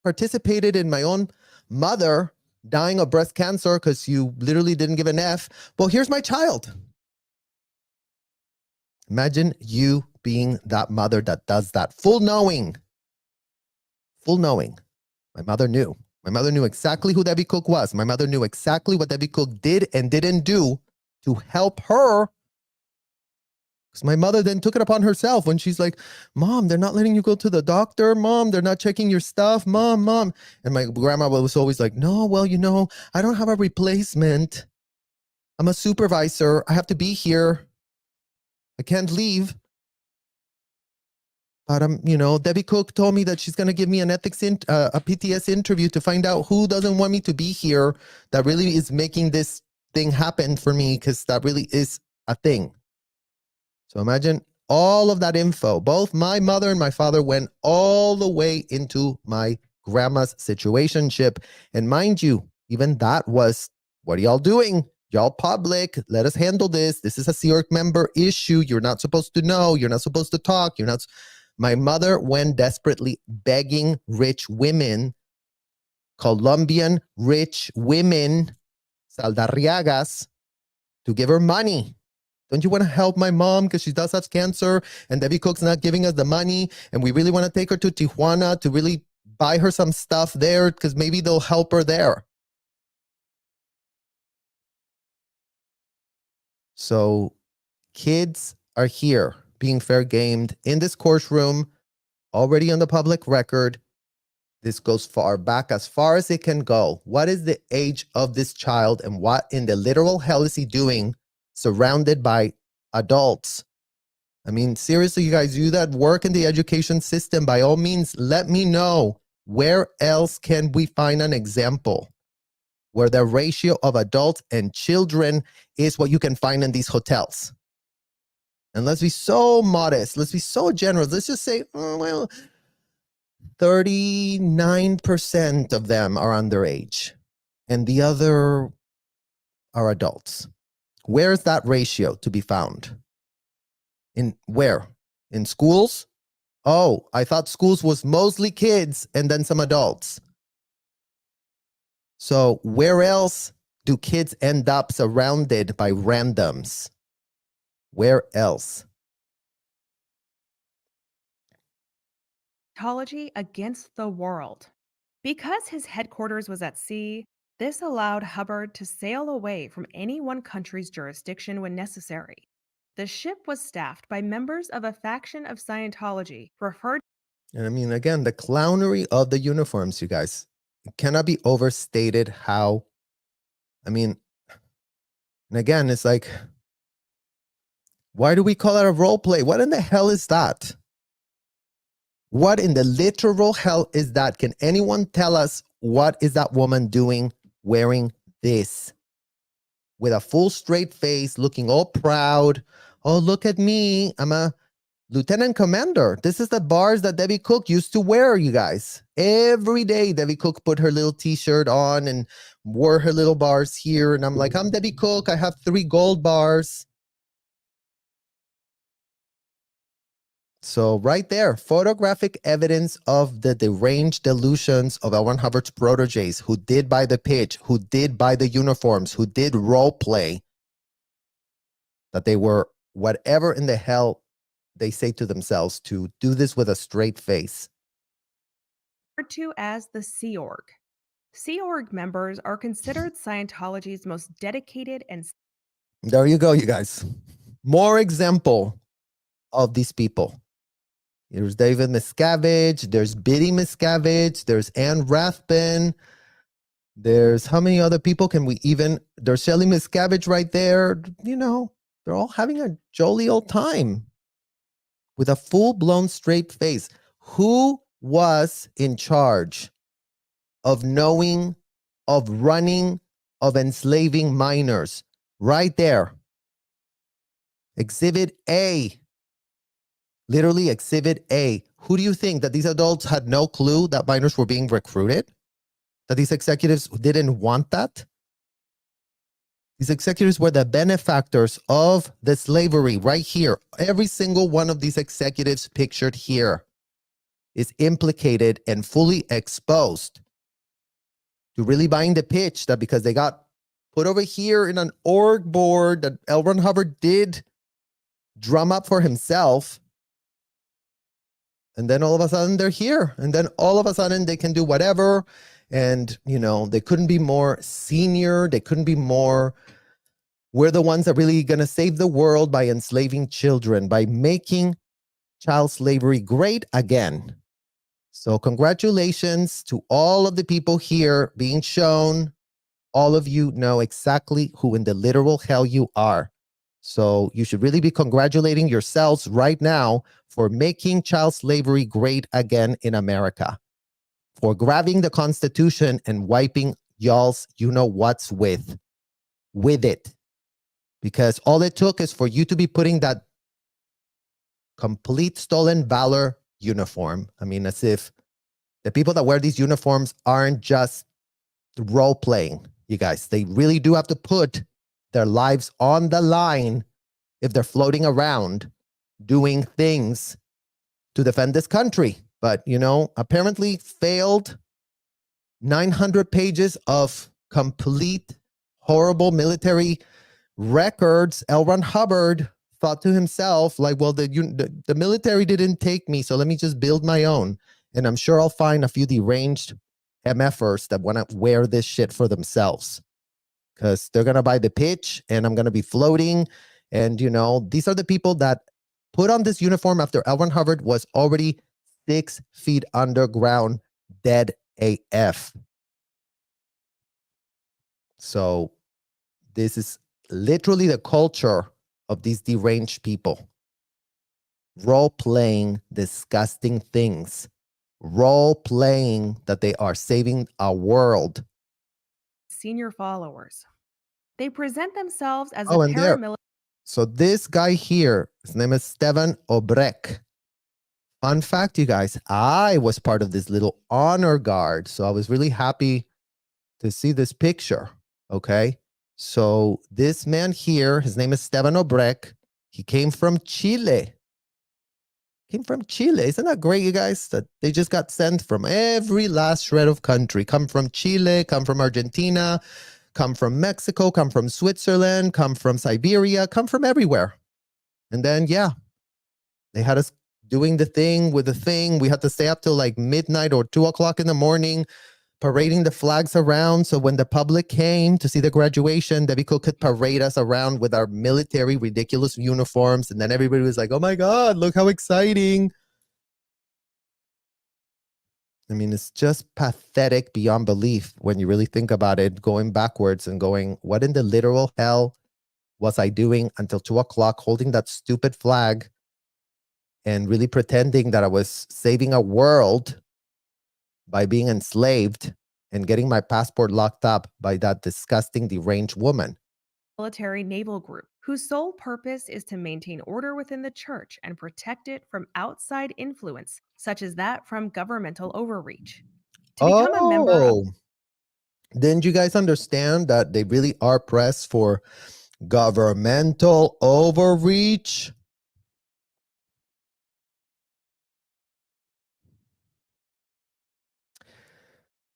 participated in my own mother dying of breast cancer because you literally didn't give an F. Well, here's my child. Imagine you being that mother that does that. Full knowing. Full knowing. My mother knew. My mother knew exactly who Debbie Cook was. My mother knew exactly what Debbie Cook did and didn't do to help her. Because my mother then took it upon herself when she's like, Mom, they're not letting you go to the doctor. Mom, they're not checking your stuff. Mom. And my grandma was always like, no, well, I don't have a replacement. I'm a supervisor. I have to be here. I can't leave. But Debbie Cook told me that she's going to give me an a PTS interview to find out who doesn't want me to be here that really is making this thing happen for me, because that really is a thing. So imagine all of that info. Both my mother and my father went all the way into my grandma's situationship. And mind you, even that was, what are y'all doing? Y'all public, let us handle this. This is a Sea Org member issue. You're not supposed to know. You're not supposed to talk. My mother went desperately begging rich women, Colombian rich women, saldarriagas, to give her money. Don't you want to help my mom because she does have cancer and Debbie Cook's not giving us the money and we really want to take her to Tijuana to really buy her some stuff there because maybe they'll help her there. So kids are here being fair gamed in this courtroom, already on the public record. This goes far back, as far as it can go. What is the age of this child and what in the literal hell is he doing surrounded by adults? I mean, seriously, you guys, you that work in the education system, by all means, let me know, where else can we find an example where the ratio of adults and children is what you can find in these hotels? And let's be so modest. Let's be so generous. Let's just say, 39% of them are underage and the other are adults. Where is that ratio to be found? In where? In schools? Oh, I thought schools was mostly kids and then some adults. So where else do kids end up surrounded by randoms? Where else? Scientology against the world. Because his headquarters was at sea, this allowed Hubbard to sail away from any one country's jurisdiction when necessary. The ship was staffed by members of a faction of Scientology referred. And I mean, again, the clownery of the uniforms, you guys. It cannot be overstated how, and again, it's like, why do we call it a role play? What in the hell is that? What in the literal hell is that? Can anyone tell us what is that woman doing wearing this? With a full straight face, looking all proud. Oh, look at me. I'm a lieutenant commander. This is the bars that Debbie Cook used to wear, you guys. Every day, Debbie Cook put her little t-shirt on and wore her little bars here. And I'm like, I'm Debbie Cook. I have 3 gold bars. So right there, photographic evidence of the deranged delusions of L. Ron Hubbard's proteges, who did buy the pitch, who did buy the uniforms, who did role play, that they were whatever in the hell they say to themselves to do this with a straight face. Referred to as the Sea Org. Sea Org members are considered Scientology's most dedicated and. There you go, you guys. More example of these people. There's David Miscavige, there's Biddy Miscavige, there's Ann Rathbun. There's how many other people can we even, there's Shelly Miscavige right there. You know, they're all having a jolly old time with a full-blown straight face. Who was in charge of knowing, of running, of enslaving minors? Right there. Exhibit A. Literally Exhibit A. Who do you think that these adults had no clue that minors were being recruited? That these executives didn't want that? These executives were the benefactors of the slavery right here. Every single one of these executives pictured here is implicated and fully exposed to really buying the pitch that because they got put over here in an org board that L. Ron Hubbard did drum up for himself. And then all of a sudden they're here. And then all of a sudden they can do whatever. And, you know, they couldn't be more senior. They couldn't be more. We're the ones that really going to save the world by enslaving children, by making child slavery great again. So congratulations to all of the people here being shown. All of you know exactly who in the literal hell you are. So you should really be congratulating yourselves right now for making child slavery great again in America, for grabbing the Constitution and wiping y'all's you-know-what's with it. Because all it took is for you to be putting that complete stolen valor uniform. I mean, as if the people that wear these uniforms aren't just role-playing, you guys. They really do have to put their lives on the line if they're floating around doing things to defend this country. But, you know, apparently failed 900 pages of complete horrible military records. L. Ron Hubbard thought to himself, like, well, the military didn't take me, so let me just build my own. And I'm sure I'll find a few deranged MFers that want to wear this shit for themselves. Because they're going to buy the pitch and I'm going to be floating. And, you know, these are the people that put on this uniform after L. Ron Hubbard was already 6 feet underground, dead AF. So this is literally the culture of these deranged people. Role-playing disgusting things. Role-playing that they are saving our world. Senior followers. They present themselves as a Oh, and there. paramilitary. So this guy here, his name is Steven Obrecht. Fun fact, you guys, I was part of this little honor guard. So I was really happy to see this picture. Okay. So this man here, his name is Steven Obrecht. He came from Chile. Isn't that great, you guys? That they just got sent from every last shred of country. Come from Chile, come from Argentina, come from Mexico, come from Switzerland, come from Siberia, come from everywhere. And then, yeah, they had us doing the thing with the thing. We had to stay up till like midnight or 2 o'clock in the morning, parading the flags around. So when the public came to see the graduation, Devico could parade us around with our military ridiculous uniforms. And then everybody was like, oh my God, look how exciting. I mean, it's just pathetic beyond belief when you really think about it, going backwards and going, what in the literal hell was I doing until 2 o'clock holding that stupid flag and really pretending that I was saving a world by being enslaved and getting my passport locked up by that disgusting deranged woman. Military naval group whose sole purpose is to maintain order within the church and protect it from outside influence, such as that from governmental overreach. To become a member of Didn't you guys understand that they really are pressed for governmental overreach?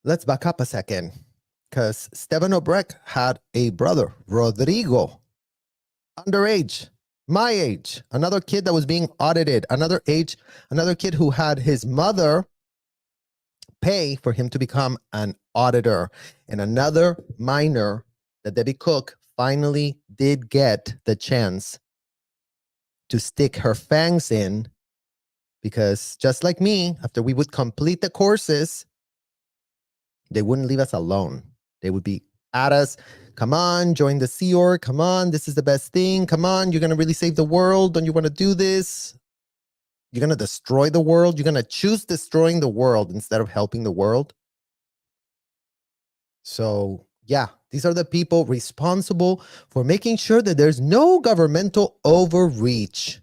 Let's back up a second, because Steven Obrecht had a brother, Rodrigo, underage, my age, another kid that was being audited, another kid who had his mother pay for him to become an auditor, and another minor that Debbie Cook finally did get the chance to stick her fangs in, because just like me, after we would complete the courses, they wouldn't leave us alone. They would be at us. Come on, join the Sea Org. Come on, this is the best thing. Come on, you're going to really save the world. Don't you want to do this? You're going to destroy the world. You're going to choose destroying the world instead of helping the world. So, yeah, these are the people responsible for making sure that there's no governmental overreach.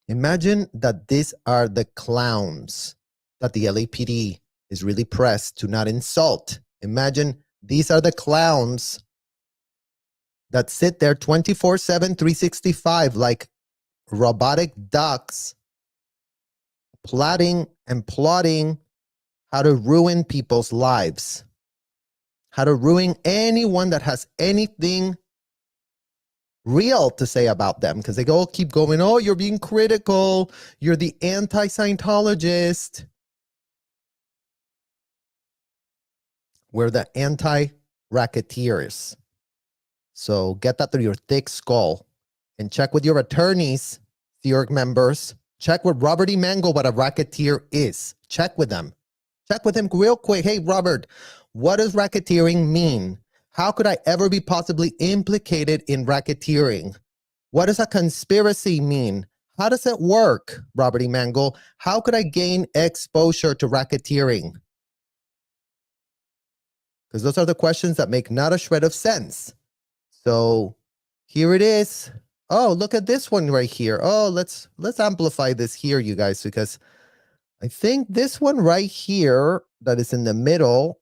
Imagine that these are the clowns that the LAPD is really pressed to not insult. Imagine these are the clowns that sit there 24/7, 365 like robotic ducks, plotting and plotting how to ruin people's lives, how to ruin anyone that has anything real to say about them, because they all keep going, oh, you're being critical, you're the anti-Scientologist. We're the anti-racketeers. So get that through your thick skull and check with your attorneys, the org members. Check with Robert E. Mango what a racketeer is. Check with them. Check with him real quick. Hey, Robert, what does racketeering mean? How could I ever be possibly implicated in racketeering? What does a conspiracy mean? How does it work, Robert E. Mango? How could I gain exposure to racketeering? Because those are the questions that make not a shred of sense. So here it is. Oh, look at this one right here. Oh, let's amplify this here, you guys, because I think this one right here that is in the middle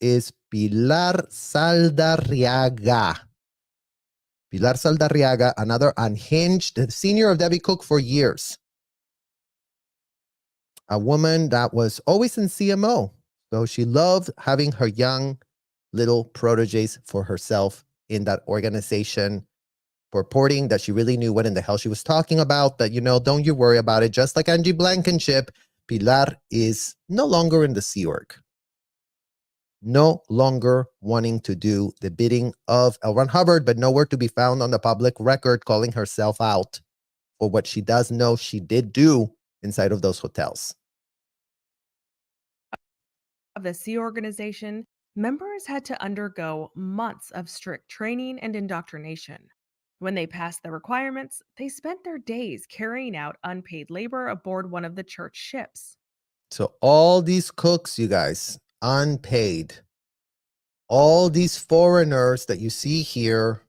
is Pilar Saldarriaga. Pilar Saldarriaga, another unhinged senior of Debbie Cook for years. A woman that was always in CMO. So she loved having her young little proteges for herself in that organization, purporting that she really knew what in the hell she was talking about, that, don't you worry about it. Just like Angie Blankenship, Pilar is no longer in the Sea Org. No longer wanting to do the bidding of L. Ron Hubbard, but nowhere to be found on the public record calling herself out for what she does know she did do inside of those hotels. Of the Sea organization, members had to undergo months of strict training and indoctrination. When they passed the requirements, they spent their days carrying out unpaid labor aboard one of the church ships. So all these cooks, you guys, unpaid. All these foreigners that you see here,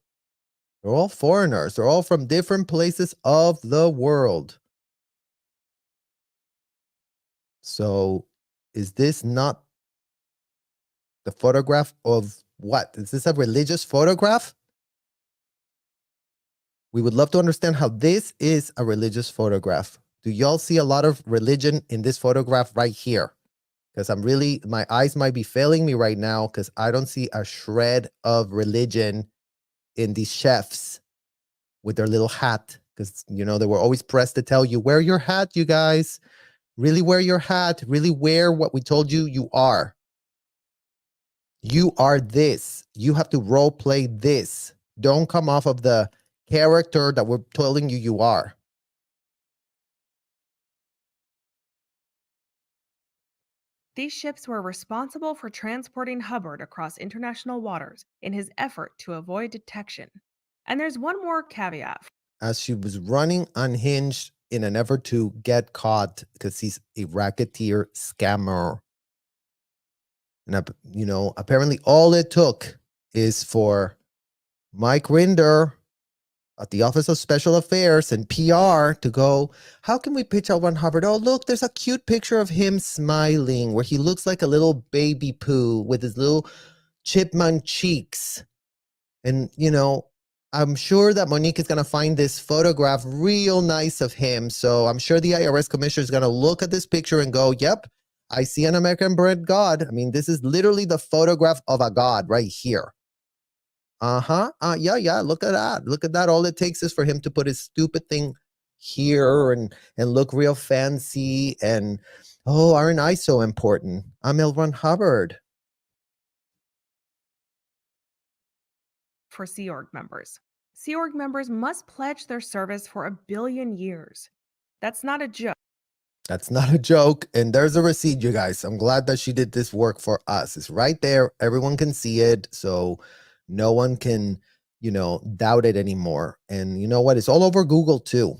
they're all foreigners. They're all from different places of the world. So is this not the photograph of what? Is this a religious photograph? We would love to understand how this is a religious photograph. Do y'all see a lot of religion in this photograph right here? Because my eyes might be failing me right now because I don't see a shred of religion in these chefs with their little hat. Because, they were always pressed to tell you, wear your hat, you guys. Really wear your hat. Really wear what we told you you are. You are this. You have to role play this. Don't come off of the character that we're telling you are. These ships were responsible for transporting Hubbard across international waters in his effort to avoid detection. And there's one more caveat. As she was running unhinged in an effort to get caught because he's a racketeer scammer. And, apparently all it took is for Mike Rinder at the Office of Special Affairs and PR to go, how can we pitch L. Ron Hubbard? Oh, look, there's a cute picture of him smiling where he looks like a little baby poo with his little chipmunk cheeks. And, I'm sure that Monique is going to find this photograph real nice of him. So I'm sure the IRS commissioner is going to look at this picture and go, yep, I see an American-bred God. I mean, this is literally the photograph of a God right here. Yeah, look at that. Look at that. All it takes is for him to put his stupid thing here and look real fancy. And, oh, aren't I so important? I'm L. Ron Hubbard. For Sea Org members. Sea Org members must pledge their service for 1 billion years. That's not a joke. That's not a joke. And there's a receipt, you guys. I'm glad that she did this work for us. It's right there. Everyone can see it. So no one can, doubt it anymore. And you know what? It's all over Google too.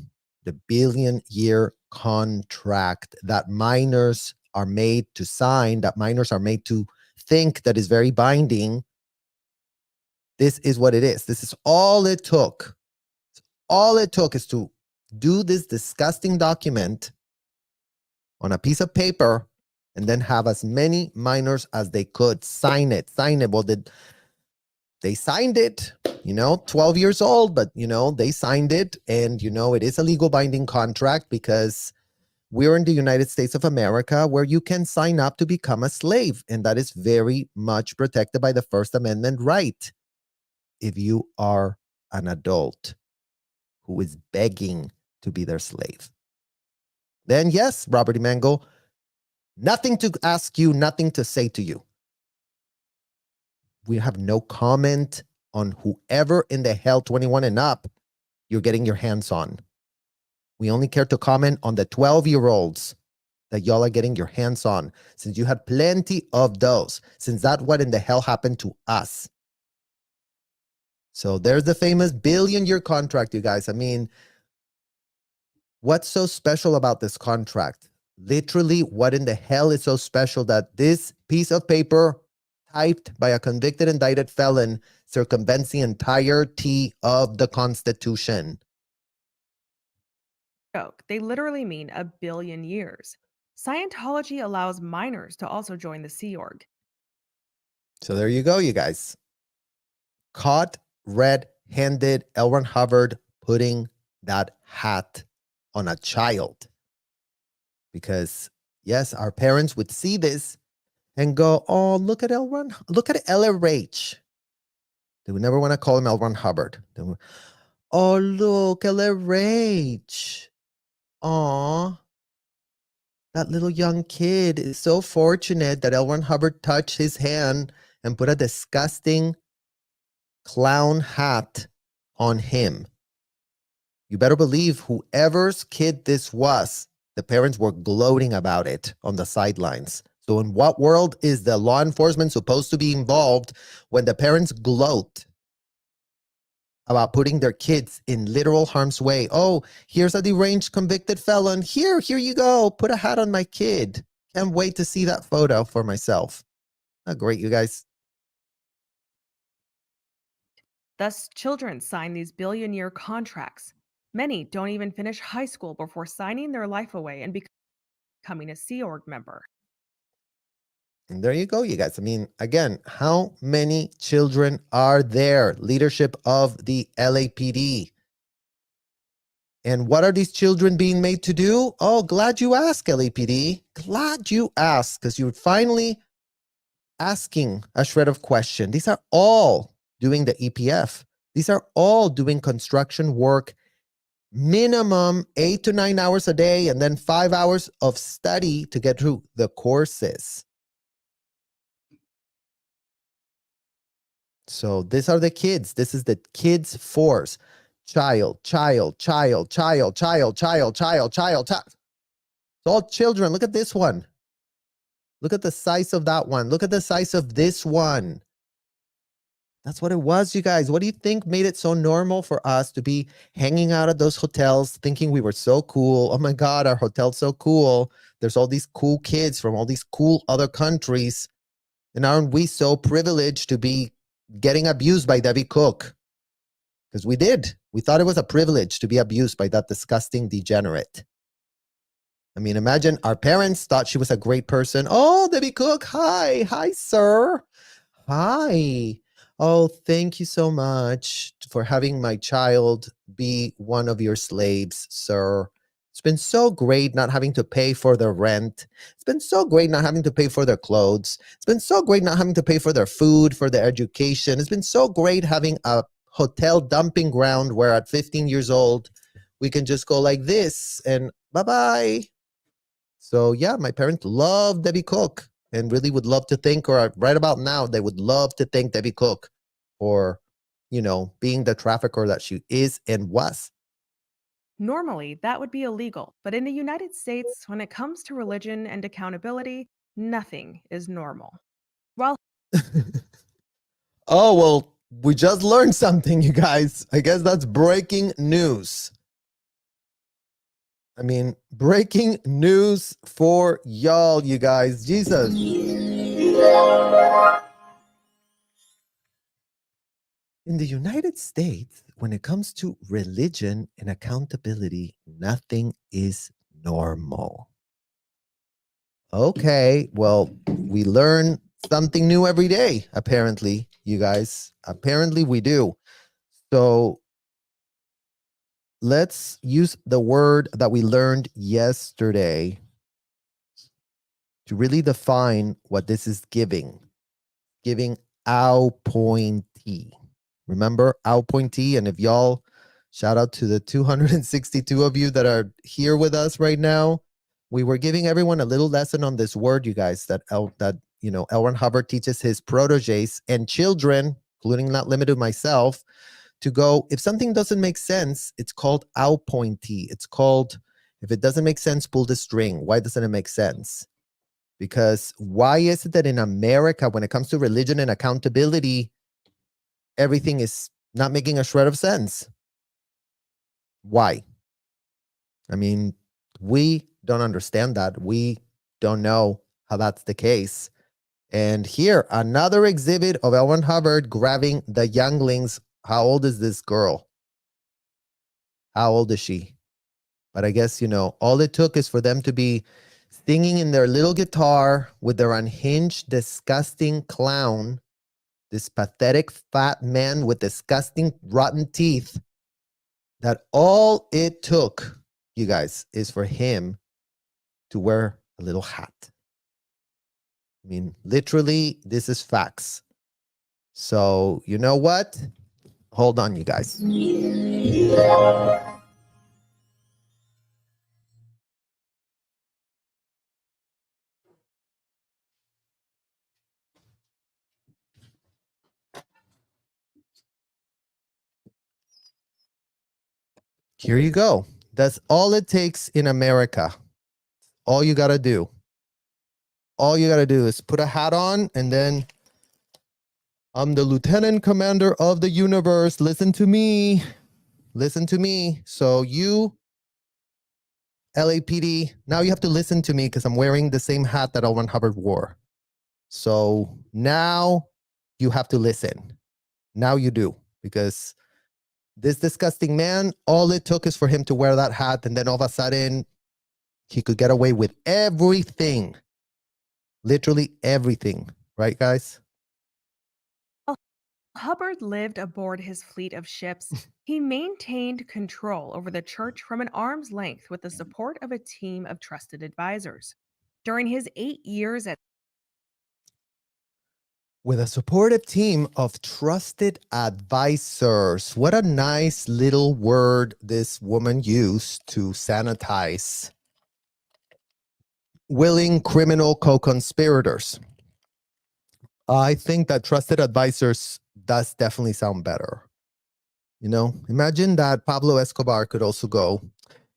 The billion-year contract that minors are made to sign, that minors are made to think that is very binding. This is what it is. This is all it took. All it took is to do this disgusting document on a piece of paper and then have as many minors as they could sign it. Well, they signed it, 12 years old, but, they signed it. And, it is a legal binding contract because we're in the United States of America where you can sign up to become a slave. And that is very much protected by the First Amendment right. If you are an adult who is begging to be their slave, then yes, Robert E. Mango, nothing to ask you, nothing to say to you. We have no comment on whoever in the hell 21 and up you're getting your hands on. We only care to comment on the 12-year-olds that y'all are getting your hands on, since you had plenty of those, since that's what in the hell happened to us. So there's the famous billion-year contract, you guys. I mean, what's so special about this contract? Literally, what in the hell is so special that this piece of paper typed by a convicted indicted felon circumvents the entirety of the Constitution? Joke. They literally mean a billion years. Scientology allows minors to also join the Sea Org. So there you go, you guys. Caught red-handed L. Ron Hubbard putting that hat on a child. Because, yes, our parents would see this and go, oh, look at look at LRH. They would never want to call him L. Ron Hubbard. They would, oh, look, LRH. Aw, that little young kid is so fortunate that L. Ron Hubbard touched his hand and put a disgusting clown hat on him. You better believe whoever's kid this was, the parents were gloating about it on the sidelines. So in what world is the law enforcement supposed to be involved when the parents gloat about putting their kids in literal harm's way? Oh, here's a deranged convicted felon. Here you go. Put a hat on my kid. Can't wait to see that photo for myself. Oh, great, you guys. Thus, children sign these billion-year contracts. Many don't even finish high school before signing their life away and becoming a Sea Org member. And there you go, you guys. I mean, again, how many children are there? Leadership of the LAPD. And what are these children being made to do? Oh, glad you asked, LAPD. Glad you asked, because you're finally asking a shred of question. These are all doing the EPF. These are all doing construction work, minimum 8 to 9 hours a day, and then 5 hours of study to get through the courses. So these are the kids. This is the kids force. Child. It's all children. Look at this one. Look at the size of that one. Look at the size of this one. That's what it was, you guys. What do you think made it so normal for us to be hanging out at those hotels thinking we were so cool? Oh my God, our hotel's so cool. There's all these cool kids from all these cool other countries. And aren't we so privileged to be getting abused by Debbie Cook? Because we did. We thought it was a privilege to be abused by that disgusting degenerate. I mean, imagine our parents thought she was a great person. Oh, Debbie Cook, hi. Hi, sir. Hi. Oh, thank you so much for having my child be one of your slaves, sir. It's been so great not having to pay for their rent. It's been so great not having to pay for their clothes. It's been so great not having to pay for their food, for their education. It's been so great having a hotel dumping ground where at 15 years old, we can just go like this and bye-bye. So yeah, my parents love Debbie Cook and really would love to thank her right about now. They would love to thank Debbie Cook for, being the trafficker that she is and was. Normally, that would be illegal, but in the United States, when it comes to religion and accountability, nothing is normal. While Oh, well, we just learned something, you guys. I guess that's breaking news. I mean, breaking news for y'all, you guys. Jesus. In the United States, when it comes to religion and accountability, nothing is normal. Okay, well, we learn something new every day, apparently, you guys. Apparently, we do. So let's use the word that we learned yesterday to really define what this is giving. Giving appointee. Remember appointee? And if y'all, shout out to the 262 of you that are here with us right now. We were giving everyone a little lesson on this word, you guys, that L Ron Hubbard teaches his proteges and children, including not limited to myself, to go, if something doesn't make sense, it's called appointee. It's called, if it doesn't make sense, pull the string. Why doesn't it make sense? Because why is it that in America, when it comes to religion and accountability, everything is not making a shred of sense? Why? I mean, we don't understand that. We don't know how that's the case. And here, another exhibit of L. Ron Hubbard grabbing the younglings. How old is this girl? How old is she? But I guess, all it took is for them to be singing in their little guitar with their unhinged, disgusting clown, this pathetic fat man with disgusting rotten teeth, that all it took, you guys, is for him to wear a little hat. I mean, literally, this is facts. So, you know what? Hold on, you guys. Here you go. That's all it takes in America. All you got to do. All you got to do is put a hat on, and then I'm the lieutenant commander of the universe. Listen to me. Listen to me. So you, LAPD, now you have to listen to me because I'm wearing the same hat that L. Ron Hubbard wore. So now you have to listen. Now you do, because this disgusting man, all it took is for him to wear that hat, and then all of a sudden he could get away with everything. Literally everything. Right, guys? Hubbard lived aboard his fleet of ships, he maintained control over the church from an arm's length with the support of a team of trusted advisors. During his 8 years at With a supportive team of trusted advisors. What a nice little word this woman used to sanitize willing criminal co-conspirators. I think that trusted advisors does definitely sound better. Imagine that Pablo Escobar could also go,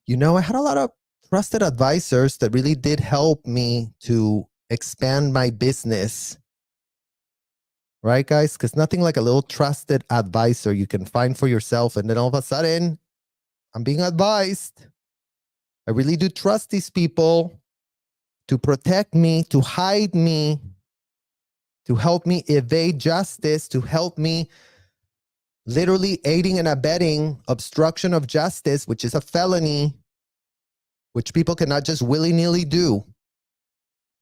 I had a lot of trusted advisors that really did help me to expand my business. Right, guys? Because nothing like a little trusted advisor you can find for yourself. And then all of a sudden, I'm being advised. I really do trust these people to protect me, to hide me, to help me evade justice, to help me literally aiding and abetting obstruction of justice, which is a felony, which people cannot just willy-nilly do.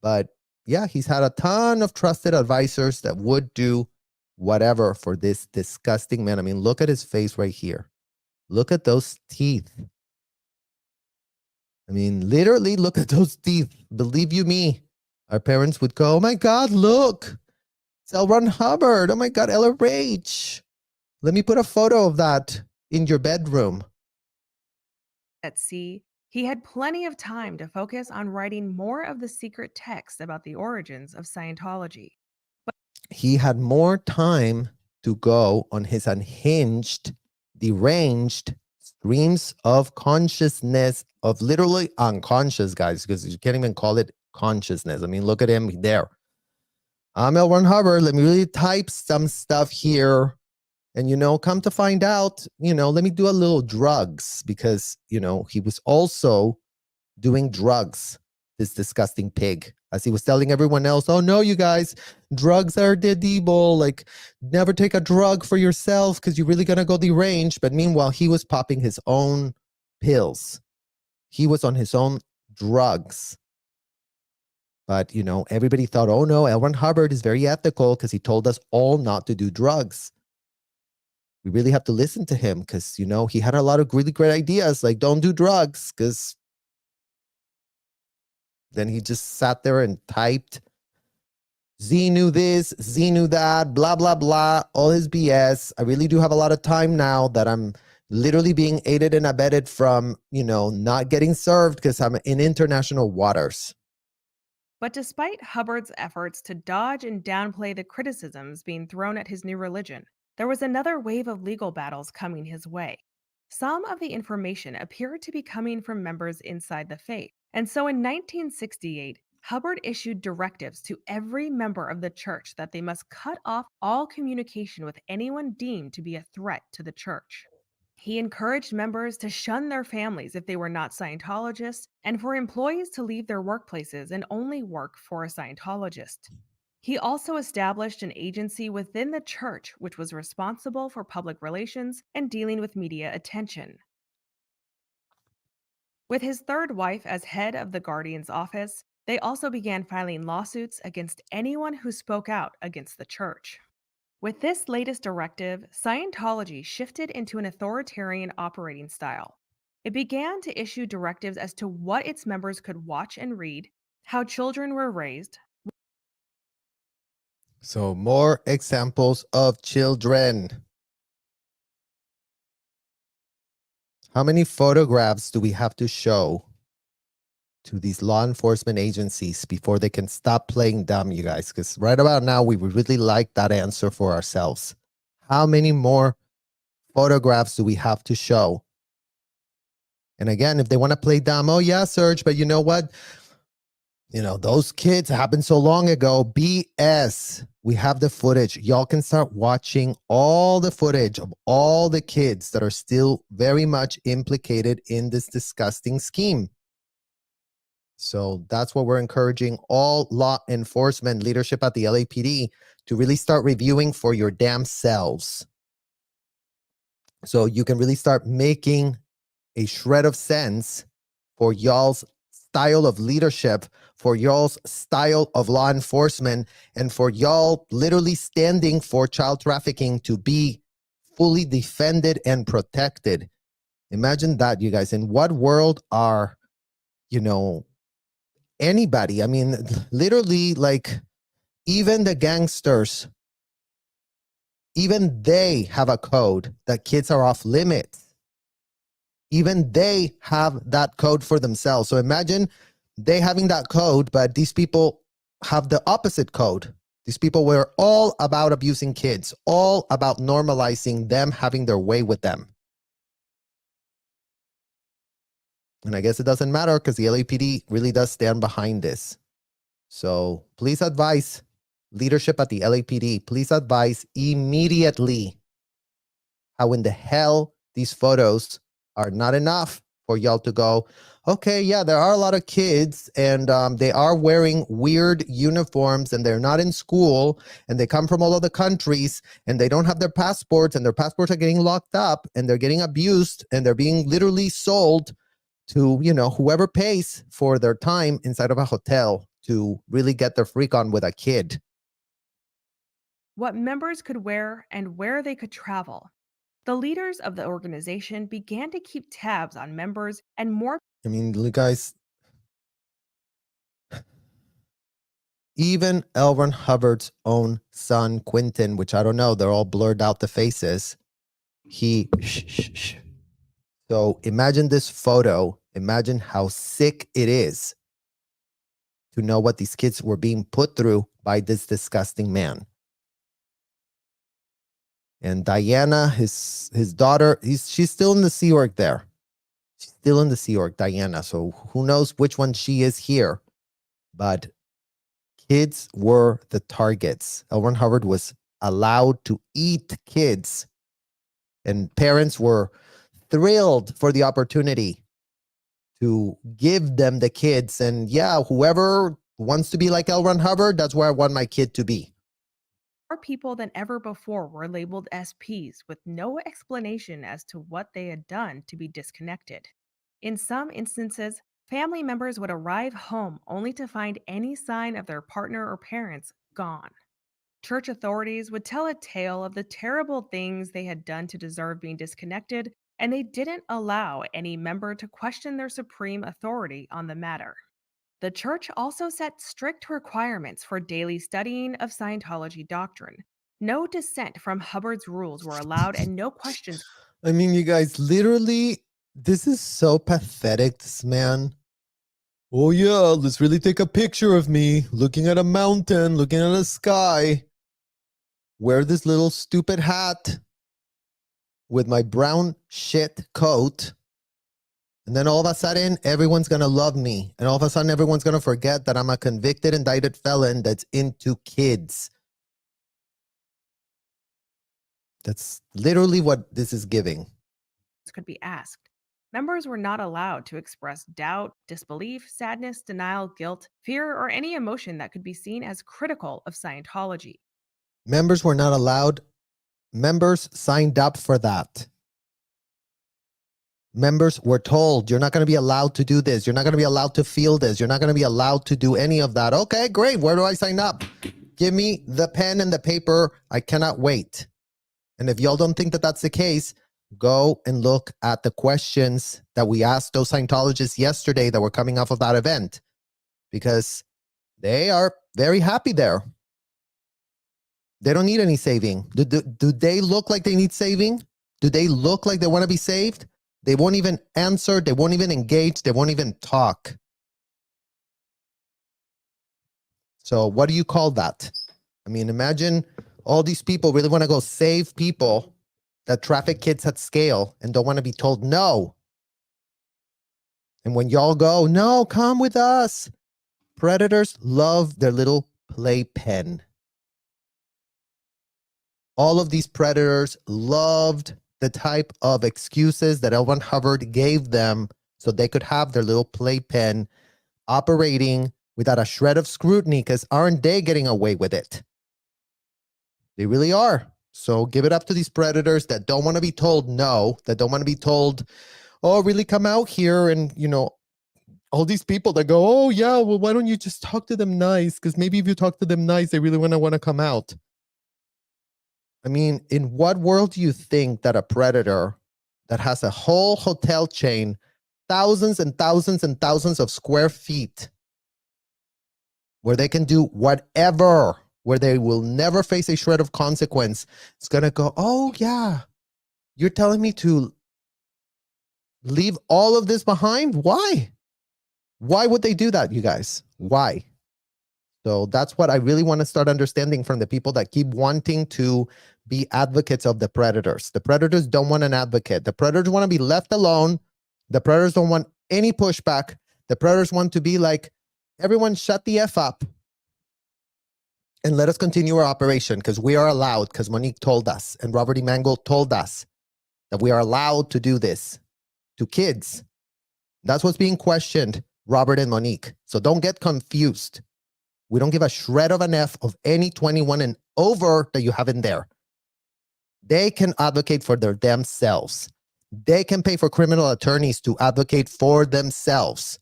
But yeah, he's had a ton of trusted advisors that would do whatever for this disgusting man. I mean, look at his face right here. Look at those teeth. I mean, literally look at those teeth. Believe you me, our parents would go, oh my God, look. It's L. Ron Hubbard. Oh my God, LRH. Let me put a photo of that in your bedroom. sea, he had plenty of time to focus on writing more of the secret texts about the origins of Scientology. He had more time to go on his unhinged, deranged streams of consciousness, of literally unconscious, guys, because you can't even call it consciousness. I mean, look at him there. I'm L. Ron Hubbard. Let me really type some stuff here. And, come to find out, let me do a little drugs because, he was also doing drugs, this disgusting pig, as he was telling everyone else, oh no, you guys, drugs are the devil, like never take a drug for yourself because you're really gonna go deranged. But meanwhile, he was popping his own pills. He was on his own drugs. But, everybody thought, oh no, L. Ron Hubbard is very ethical because he told us all not to do drugs. We really have to listen to him because, he had a lot of really great ideas, like don't do drugs, because then he just sat there and typed, Z knew this, Z knew that, blah, blah, blah, all his BS. I really do have a lot of time now that I'm literally being aided and abetted from, not getting served because I'm in international waters. But despite Hubbard's efforts to dodge and downplay the criticisms being thrown at his new religion, there was another wave of legal battles coming his way. Some of the information appeared to be coming from members inside the faith. And so in 1968, Hubbard issued directives to every member of the church that they must cut off all communication with anyone deemed to be a threat to the church. He encouraged members to shun their families if they were not Scientologists, and for employees to leave their workplaces and only work for a Scientologist. He also established an agency within the church which was responsible for public relations and dealing with media attention. With his third wife as head of the Guardian's office, they also began filing lawsuits against anyone who spoke out against the church. With this latest directive, Scientology shifted into an authoritarian operating style. It began to issue directives as to what its members could watch and read, how children were raised. So more examples of children. How many photographs do we have to show to these law enforcement agencies before they can stop playing dumb, you guys? Because right about now, we would really like that answer for ourselves. How many more photographs do we have to show? And again, if they want to play dumb, oh yeah, Serge, but you know what? Those kids happened so long ago. BS. We have the footage. Y'all can start watching all the footage of all the kids that are still very much implicated in this disgusting scheme. So that's what we're encouraging all law enforcement leadership at the LAPD to really start reviewing for your damn selves. So you can really start making a shred of sense for y'all's style of leadership, for y'all's style of law enforcement, and for y'all literally standing for child trafficking to be fully defended and protected. Imagine that, you guys. In what world are, anybody, I mean, literally, like, even the gangsters, even they have a code that kids are off limits. Even they have that code for themselves. So imagine they having that code, but these people have the opposite code. These people were all about abusing kids, all about normalizing them having their way with them. And I guess it doesn't matter because the LAPD really does stand behind this. So please advise leadership at the LAPD, please advise immediately how in the hell these photos are not enough for y'all to go, okay, yeah, there are a lot of kids and they are wearing weird uniforms and they're not in school and they come from all other countries and they don't have their passports and their passports are getting locked up and they're getting abused and they're being literally sold to, whoever pays for their time inside of a hotel to really get their freak on with a kid. What members could wear and where they could travel. The leaders of the organization began to keep tabs on members and more. I mean, look, guys, even L. Ron Hubbard's own son, Quentin, which I don't know, they're all blurred out the faces. So imagine this photo. Imagine how sick it is to know what these kids were being put through by this disgusting man. And Diana, his daughter, she's still in the Sea Org there. She's still in the Sea Org, Diana. So who knows which one she is here. But kids were the targets. L. Ron Hubbard was allowed to eat kids. And parents were thrilled for the opportunity to give them the kids. And yeah, whoever wants to be like L. Ron Hubbard, that's where I want my kid to be. More people than ever before were labeled SPs with no explanation as to what they had done to be disconnected. In some instances, family members would arrive home only to find any sign of their partner or parents gone. Church authorities would tell a tale of the terrible things they had done to deserve being disconnected, and they didn't allow any member to question their supreme authority on the matter. The church also set strict requirements for daily studying of Scientology doctrine. No dissent from Hubbard's rules were allowed, and no questions. I mean, you guys, literally, this is so pathetic, this man. Oh yeah, let's really take a picture of me looking at a mountain, looking at a sky. Wear this little stupid hat with my brown shit coat. And then all of a sudden, everyone's going to love me. And all of a sudden, everyone's going to forget that I'm a convicted, indicted felon that's into kids. That's literally what this is giving. Could be asked. Members were not allowed to express doubt, disbelief, sadness, denial, guilt, fear, or any emotion that could be seen as critical of Scientology. Members were not allowed. Members signed up for that. Members were told, you're not going to be allowed to do this. You're not going to be allowed to feel this. You're not going to be allowed to do any of that. Okay, great. Where do I sign up? Give me the pen and the paper. I cannot wait. And if y'all don't think that that's the case, go and look at the questions that we asked those Scientologists yesterday that were coming off of that event, because they are very happy there. They don't need any saving. Do they look like they need saving? Do they look like they want to be saved? They won't even answer. They won't even engage. They won't even talk. So what do you call that? I mean, imagine all these people really want to go save people that traffic kids at scale and don't want to be told no. And when y'all go, no, come with us. Predators love their little playpen. All of these predators loved the type of excuses that L. Ron Hubbard gave them so they could have their little playpen operating without a shred of scrutiny, because aren't they getting away with it? They really are. So give it up to these predators that don't want to be told no, that don't want to be told, oh, really come out here. And, you know, all these people that go, oh, yeah, well, why don't you just talk to them nice? Because maybe if you talk to them nice, they really want to come out. I mean, in what world do you think that a predator that has a whole hotel chain, thousands and thousands and thousands of square feet, where they can do whatever, where they will never face a shred of consequence, is going to go, oh, yeah, you're telling me to leave all of this behind? Why? Why would they do that, you guys? Why? So that's what I really want to start understanding from the people that keep wanting to be advocates of the predators. The predators don't want an advocate. The predators want to be left alone. The predators don't want any pushback. The predators want to be like, everyone shut the F up and let us continue our operation, because we are allowed, because Monique told us and Robert E. Mangle told us that we are allowed to do this to kids. That's what's being questioned, Robert and Monique. So don't get confused. We don't give a shred of an F of any 21 and over that you have in there. They can advocate for their themselves. They can pay for criminal attorneys to advocate for themselves.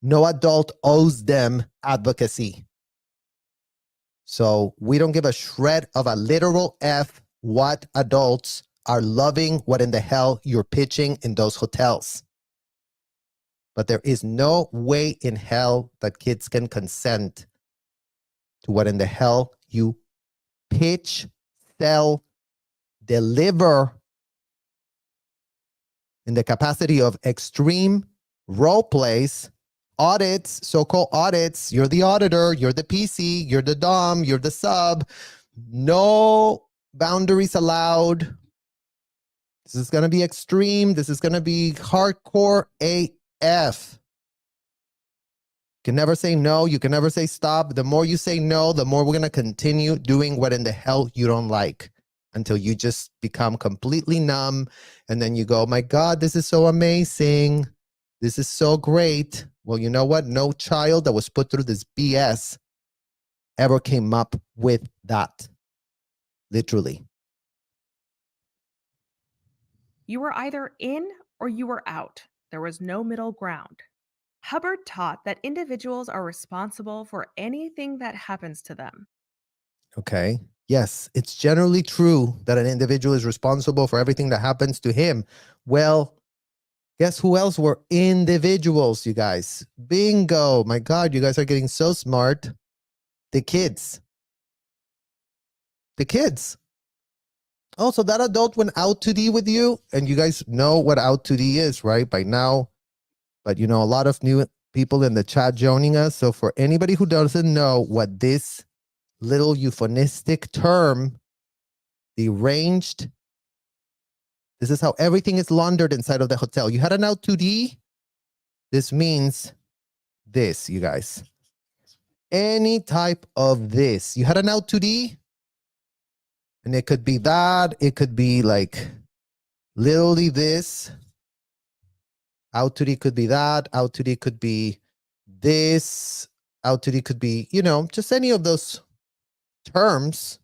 No adult owes them advocacy. So we don't give a shred of a literal F what adults are loving, what in the hell you're pitching in those hotels. But there is no way in hell that kids can consent to what in the hell you pitch, sell, deliver in the capacity of extreme role plays, audits, so-called audits. You're the auditor, you're the PC, you're the Dom, you're the sub. No boundaries allowed. This is going to be extreme. This is going to be hardcore AF. You can never say no. You can never say stop. The more you say no, the more we're going to continue doing what in the hell you don't like until you just become completely numb. And then you go, oh my God, this is so amazing. This is so great. Well, you know what? No child that was put through this BS ever came up with that. Literally. You were either in or you were out. There was no middle ground. Hubbard taught that individuals are responsible for anything that happens to them. Okay. Yes, it's generally true that an individual is responsible for everything that happens to him. Well, guess who else were individuals, you guys? Bingo. My God, you guys are getting so smart. The kids. The kids. Oh, so that adult went out to D with you, and you guys know what out to D is, right? By now. But you know, a lot of new people in the chat joining us. So for anybody who doesn't know what this little euphemistic term, deranged, this is how everything is laundered inside of the hotel. You had an out to D. This means this, you guys. Any type of this. You had an out to D. And it could be that. It could be like literally this. Out to D could be that. Out to D could be this. Out to D could be, you know, just any of those terms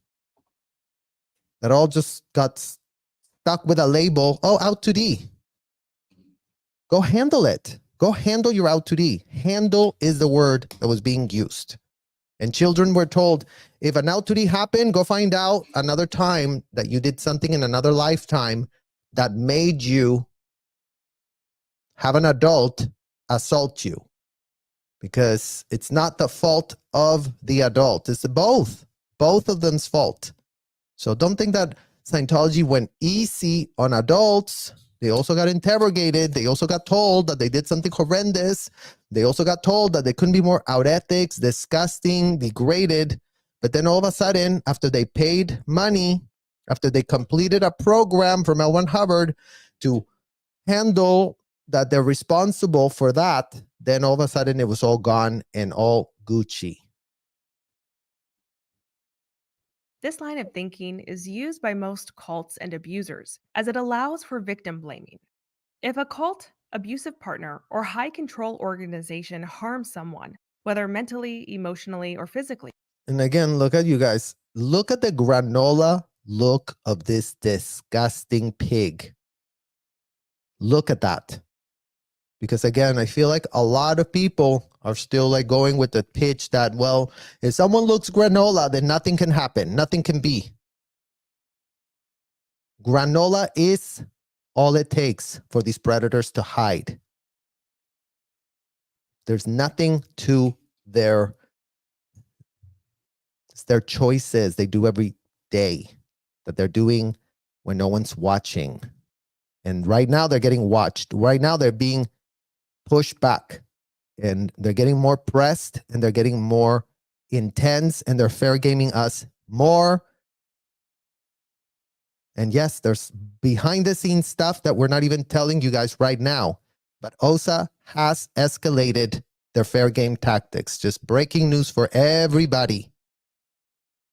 that all just got stuck with a label. Oh, out to D. Go handle it. Go handle your out to D. Handle is the word that was being used. And children were told, if an out to D happened, go find out another time that you did something in another lifetime that made you have an adult assault you. Because it's not the fault of the adult. It's both of them's fault. So don't think that Scientology went easy on adults. They also got interrogated. They also got told that they did something horrendous. They also got told that they couldn't be more out ethics, disgusting, degraded. But then all of a sudden, after they paid money, after they completed a program from L1 Hubbard to handle that they're responsible for that, then all of a sudden it was all gone and all Gucci. This line of thinking is used by most cults and abusers as it allows for victim blaming. If a cult, abusive partner, or high control organization harms someone, whether mentally, emotionally, or physically, And again, look at you guys. Look at the granola look of this disgusting pig. Look at that. Because again, I feel like a lot of people are still like going with the pitch that, well, if someone looks granola, then nothing can happen. Nothing can be. Granola is all it takes for these predators to hide. There's nothing to their choices they do every day that they're doing when no one's watching. And right now they're getting watched. Right now they're being pushed back and they're getting more pressed and they're getting more intense and they're fair gaming us more. And yes, there's behind the scenes stuff that we're not even telling you guys right now. But OSA has escalated their fair game tactics. Just breaking news for everybody.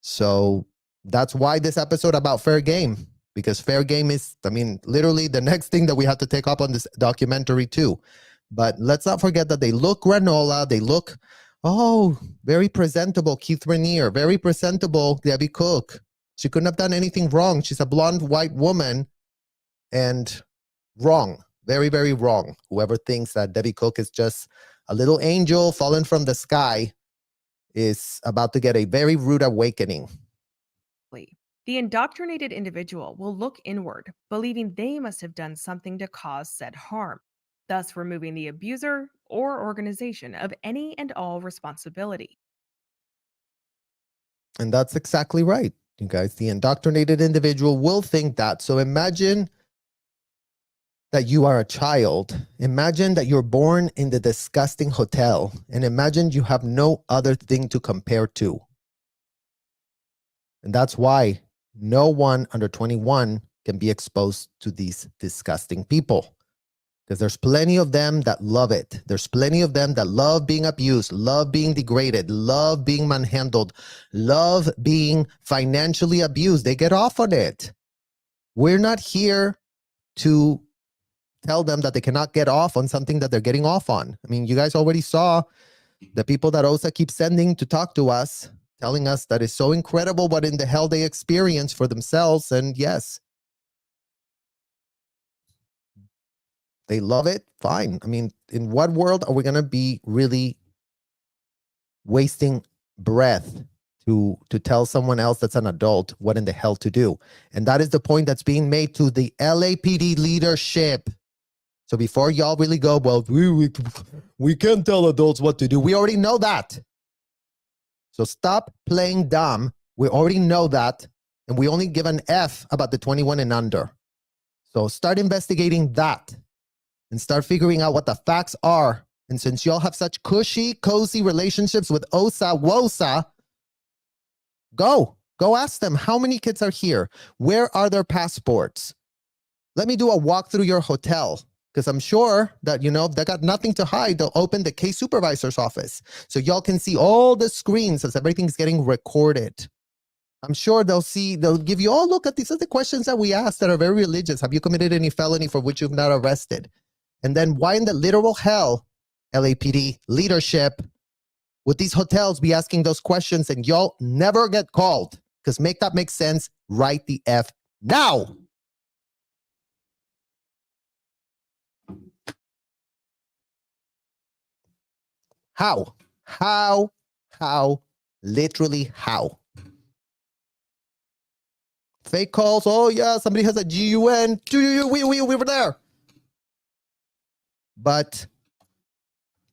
So that's why this episode about fair game. Because fair game is, I mean, literally the next thing that we have to take up on this documentary too. But let's not forget that they look granola. They look, oh, very presentable Keith Raniere. Very presentable Debbie Cook. She couldn't have done anything wrong. She's a blonde white woman and wrong. Very, very wrong. Whoever thinks that Debbie Cook is just a little angel fallen from the sky is about to get a very rude awakening. the indoctrinated individual will look inward, believing they must have done something to cause said harm, thus removing the abuser or organization of any and all responsibility. And that's exactly right, you guys. The indoctrinated individual will think that. So imagine that you are a child. Imagine that you're born in the disgusting hotel. And imagine you have no other thing to compare to. And that's why No one under 21 can be exposed to these disgusting people. Because there's plenty of them that love it. There's plenty of them that love being abused, love being degraded, love being manhandled, love being financially abused. They get off on it. We're not here to tell them that they cannot get off on something that they're getting off on. I mean, you guys already saw the people that OSA keeps sending to talk to us, telling us that it's so incredible what in the hell they experience for themselves. And yes, they love it. Fine. I mean, in what world are we going to be really wasting breath to tell someone else that's an adult what in the hell to do? And that is the point that's being made to the LAPD leadership. So before y'all really go, well, we can't tell adults what to do. We already know that. So stop playing dumb. We already know that. And we only give an F about the 21 and under. So start investigating that and start figuring out what the facts are. And since y'all have such cushy, cozy relationships with OSA, WOSA, go ask them how many kids are here. Where are their passports? Let me do a walk through your hotel. Because I'm sure that, they got nothing to hide. They'll open the case supervisor's office. So y'all can see all the screens as everything's getting recorded. I'm sure they'll give you, look at these are the questions that we asked that are very religious. Have you committed any felony for which you've not arrested? And then why in the literal hell, LAPD leadership, would these hotels be asking those questions and y'all never get called? Because make that make sense right the F now. How? Literally how? Fake calls. Oh yeah, somebody has a GUN. We were there. But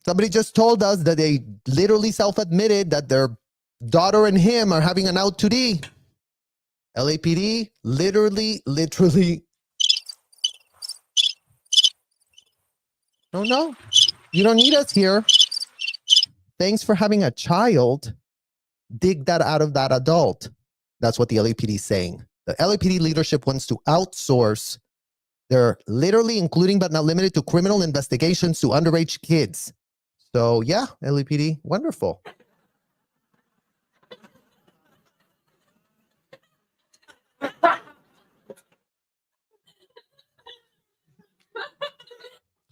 somebody just told us that they literally self-admitted that their daughter and him are having an out 2D. LAPD, literally. No. You don't need us here. Thanks for having a child. Dig that out of that adult. That's what the LAPD is saying. The LAPD leadership wants to outsource. They're literally including but not limited to criminal investigations to underage kids. So yeah, LAPD, wonderful.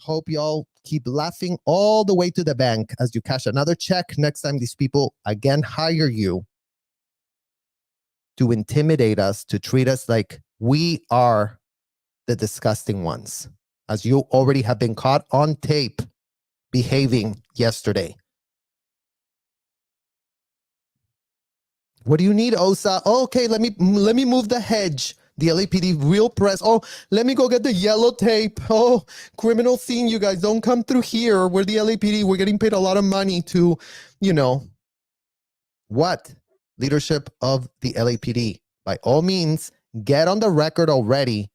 Hope y'all keep laughing all the way to the bank as you cash another check next time these people again hire you to intimidate us, to treat us like we are the disgusting ones, as you already have been caught on tape behaving yesterday. What do you need, OSA? Oh, okay, let me move the hedge. The LAPD real press. Oh, let me go get the yellow tape. Oh, criminal scene, you guys don't come through here. We're the LAPD. We're getting paid a lot of money to, what? Leadership of the LAPD. By all means, get on the record already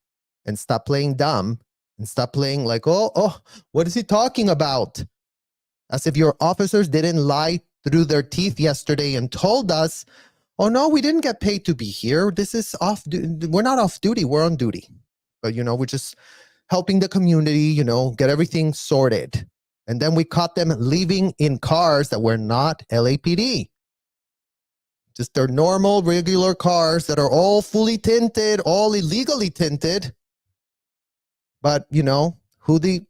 and stop playing dumb and stop playing like, oh, what is he talking about? As if your officers didn't lie through their teeth yesterday and told us, oh no, we didn't get paid to be here. This is we're not off duty, we're on duty. But we're just helping the community, get everything sorted. And then we caught them leaving in cars that were not LAPD. Just their normal, regular cars that are all fully tinted, all illegally tinted. But, who the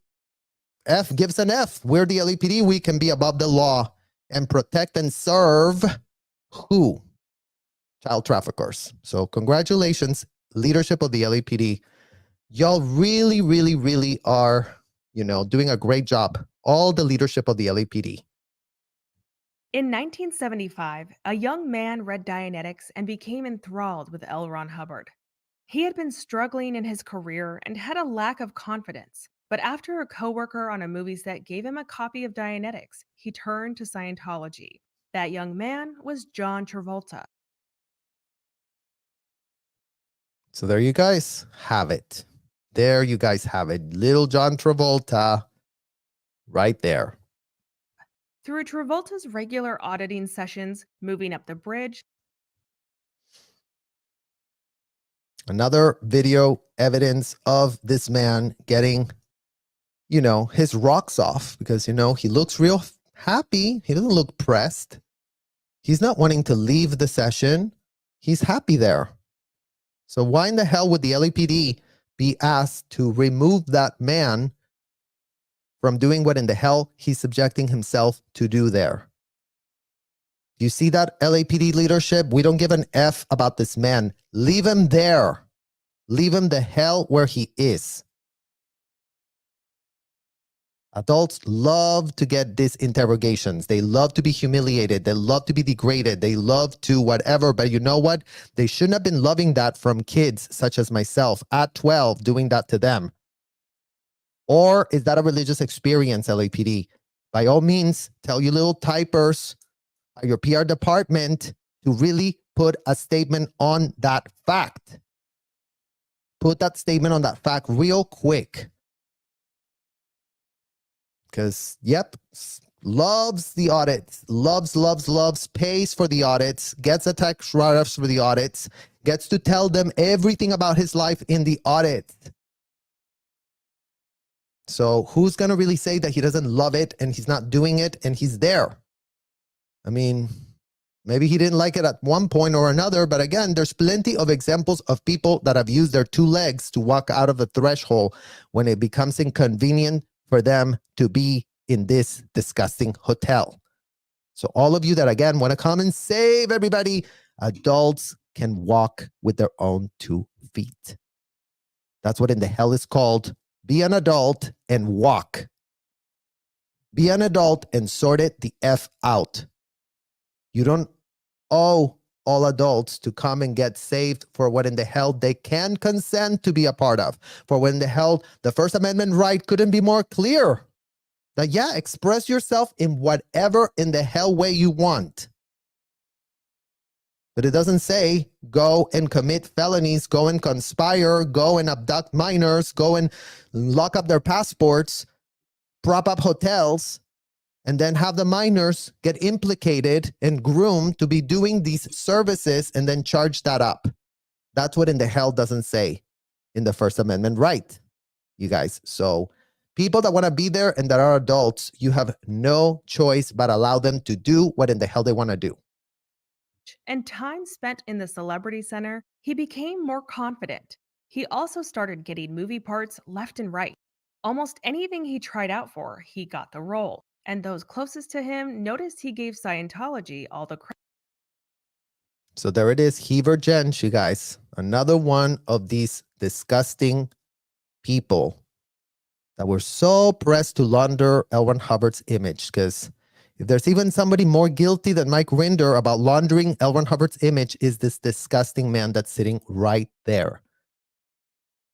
F gives an F? We're the LAPD. We can be above the law and protect and serve who? Child traffickers. So congratulations, leadership of the LAPD. Y'all really are, doing a great job. All the leadership of the LAPD. In 1975, a young man read Dianetics and became enthralled with L. Ron Hubbard. He had been struggling in his career and had a lack of confidence, but after a coworker on a movie set gave him a copy of Dianetics, he turned to Scientology. That young man was John Travolta. So there you guys have it. There you guys have it. Little John Travolta right there. Through Travolta's regular auditing sessions, moving up the bridge, Another video evidence of this man getting, his rocks off because, he looks real happy. He doesn't look pressed. He's not wanting to leave the session. He's happy there. So why in the hell would the LAPD be asked to remove that man from doing what in the hell he's subjecting himself to do there? You see that, LAPD leadership? We don't give an F about this man. Leave him there. Leave him the hell where he is. Adults love to get these interrogations. They love to be humiliated. They love to be degraded. They love to whatever. But you know what? They shouldn't have been loving that from kids such as myself at 12, doing that to them. Or is that a religious experience, LAPD? By all means, tell your little typers, your PR department, to really put a statement on that fact. Put that statement on that fact real quick. Because, loves the audits, loves, pays for the audits, gets a tax write-offs for the audits, gets to tell them everything about his life in the audit. So who's going to really say that he doesn't love it and he's not doing it and he's there? I mean, maybe he didn't like it at one point or another, but again, there's plenty of examples of people that have used their two legs to walk out of the threshold when it becomes inconvenient for them to be in this disgusting hotel. So all of you that, again, want to come and save everybody, adults can walk with their own 2 feet. That's what in the hell is called be an adult and walk. Be an adult and sort it the F out. You don't owe all adults to come and get saved for what in the hell they can consent to be a part of. For when the hell the First Amendment right couldn't be more clear. That, express yourself in whatever in the hell way you want. But it doesn't say go and commit felonies, go and conspire, go and abduct minors, go and lock up their passports, prop up hotels, and then have the minors get implicated and groomed to be doing these services and then charge that up. That's what in the hell doesn't say in the First Amendment right, you guys. So people that want to be there and that are adults, you have no choice but allow them to do what in the hell they want to do. And time spent in the celebrity center, he became more confident. He also started getting movie parts left and right. Almost anything he tried out for, he got the role. And those closest to him noticed he gave Scientology all the credit. So there it is, Hubbards, you guys. Another one of these disgusting people that were so pressed to launder L. Ron Hubbard's image. Because if there's even somebody more guilty than Mike Rinder about laundering L. Ron Hubbard's image, is this disgusting man that's sitting right there.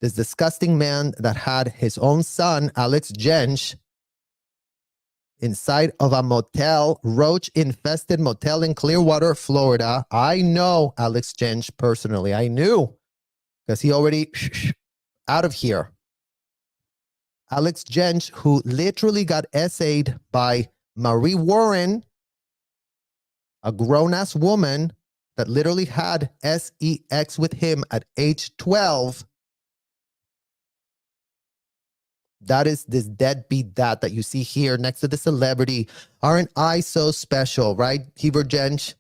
This disgusting man that had his own son, Alex Jensch, inside of a motel, roach-infested motel in Clearwater, Florida. I know Alex Jensch personally. I knew because he already out of here. Alex Jensch, who literally got essayed by Marie Warren, a grown-ass woman that literally had sex with him at age 12. That is this deadbeat that you see here next to the celebrity. Aren't I so special, right, Hubbards?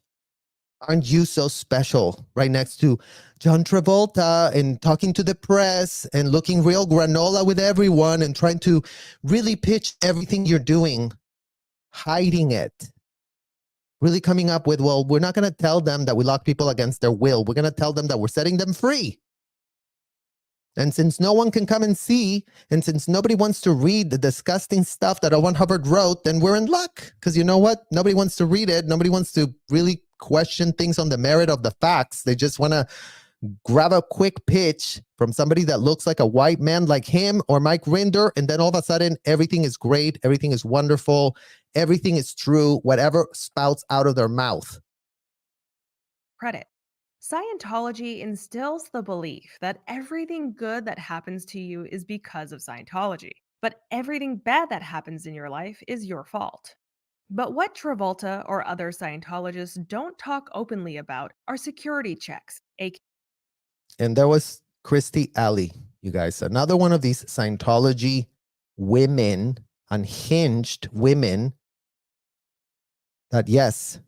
Aren't you so special? Right next to John Travolta and talking to the press and looking real granola with everyone and trying to really pitch everything you're doing, hiding it. Really coming up with, well, we're not going to tell them that we lock people against their will. We're going to tell them that we're setting them free. And since no one can come and see, and since nobody wants to read the disgusting stuff that Owen Hubbard wrote, then we're in luck. Because you know what? Nobody wants to read it. Nobody wants to really question things on the merit of the facts. They just want to grab a quick pitch from somebody that looks like a white man like him or Mike Rinder, and then all of a sudden, everything is great. Everything is wonderful. Everything is true. Whatever spouts out of their mouth. Credit. Scientology instills the belief that everything good that happens to you is because of Scientology, but everything bad that happens in your life is your fault. But what Travolta or other Scientologists don't talk openly about are security checks, aka And there was Christy Alley, you guys. Another one of these Scientology women, unhinged women that, yes,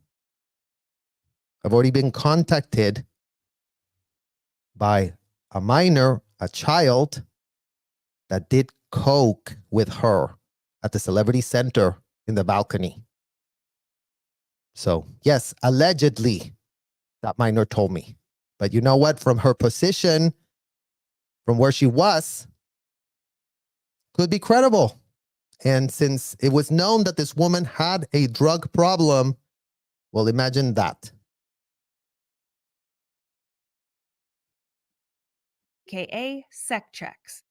I've already been contacted by a minor, a child, that did coke with her at the Celebrity Center in the balcony. So, yes, allegedly, that minor told me. But you know what? From her position, from where she was, could be credible. And since it was known that this woman had a drug problem, well, imagine that. AKA sec checks.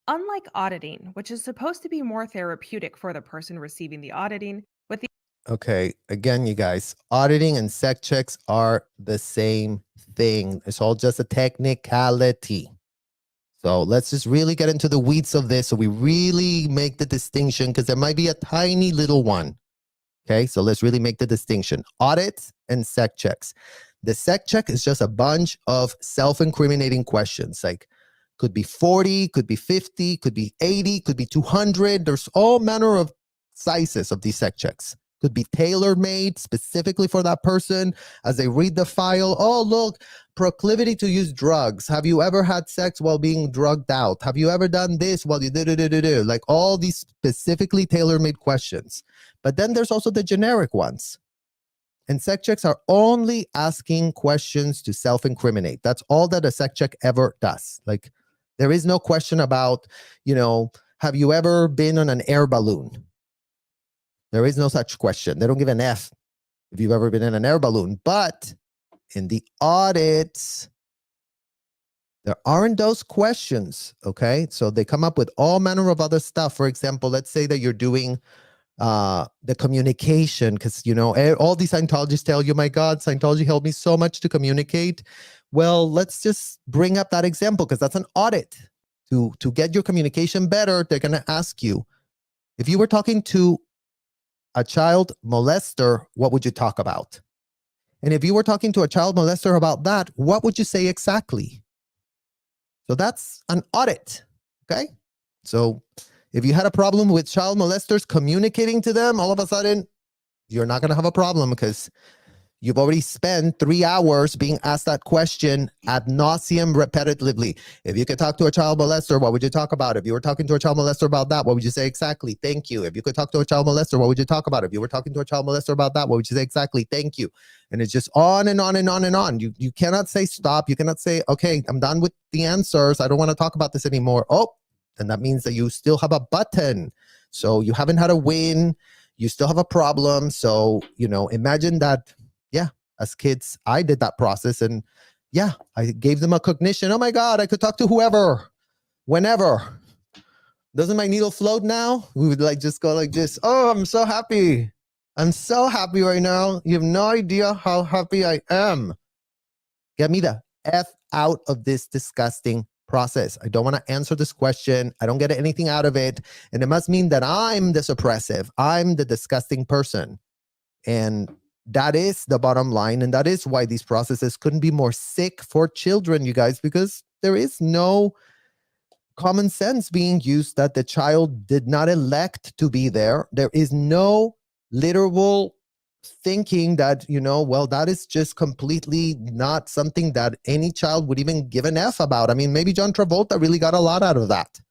Unlike auditing, which is supposed to be more therapeutic for the person receiving the auditing, with the Okay, again, you guys, auditing and sec checks are the same thing. It's all just a technicality. So let's just really get into the weeds of this so we really make the distinction, because there might be a tiny little one. Okay, so let's really make the distinction. Audits and sec checks. The sec check is just a bunch of self-incriminating questions, like could be 40, could be 50, could be 80, could be 200. There's all manner of sizes of these sec checks. Could be tailor-made specifically for that person as they read the file. Oh, look, proclivity to use drugs. Have you ever had sex while being drugged out? Have you ever done this while you do? Like all these specifically tailor-made questions. But then there's also the generic ones. And sec checks are only asking questions to self-incriminate. That's all that a sec check ever does. Like there is no question about, have you ever been on an air balloon? There is no such question. They don't give an F if you've ever been in an air balloon. But in the audits, there aren't those questions, okay? So they come up with all manner of other stuff. For example, let's say that you're doing the communication, because, all these Scientologists tell you, my God, Scientology helped me so much to communicate. Well, let's just bring up that example because that's an audit. To get your communication better, they're going to ask you, if you were talking to a child molester, what would you talk about? And if you were talking to a child molester about that, what would you say exactly? So that's an audit, okay? So if you had a problem with child molesters communicating to them, all of a sudden, you're not going to have a problem because you've already spent 3 hours being asked that question ad nauseum repetitively. If you could talk to a child molester, what would you talk about? If you were talking to a child molester about that, what would you say exactly? Thank you. If you could talk to a child molester, what would you talk about? If you were talking to a child molester about that, what would you say exactly? Thank you. And it's just on and on and on and on. You cannot say stop. You cannot say, okay, I'm done with the answers. I don't want to talk about this anymore. Oh, and that means that you still have a button. So you haven't had a win. You still have a problem. So, imagine that. Yeah, as kids, I did that process, and yeah, I gave them a cognition. Oh my God, I could talk to whoever, whenever. Doesn't my needle float now? We would just go like this. Oh, I'm so happy. I'm so happy right now. You have no idea how happy I am. Get me the F out of this disgusting process. I don't want to answer this question. I don't get anything out of it. And it must mean that I'm the suppressive. I'm the disgusting person. And that is the bottom line. And that is why these processes couldn't be more sick for children, you guys, because there is no common sense being used that the child did not elect to be there. There is no literal thinking that, well, that is just completely not something that any child would even give an F about. I mean, maybe John Travolta really got a lot out of that.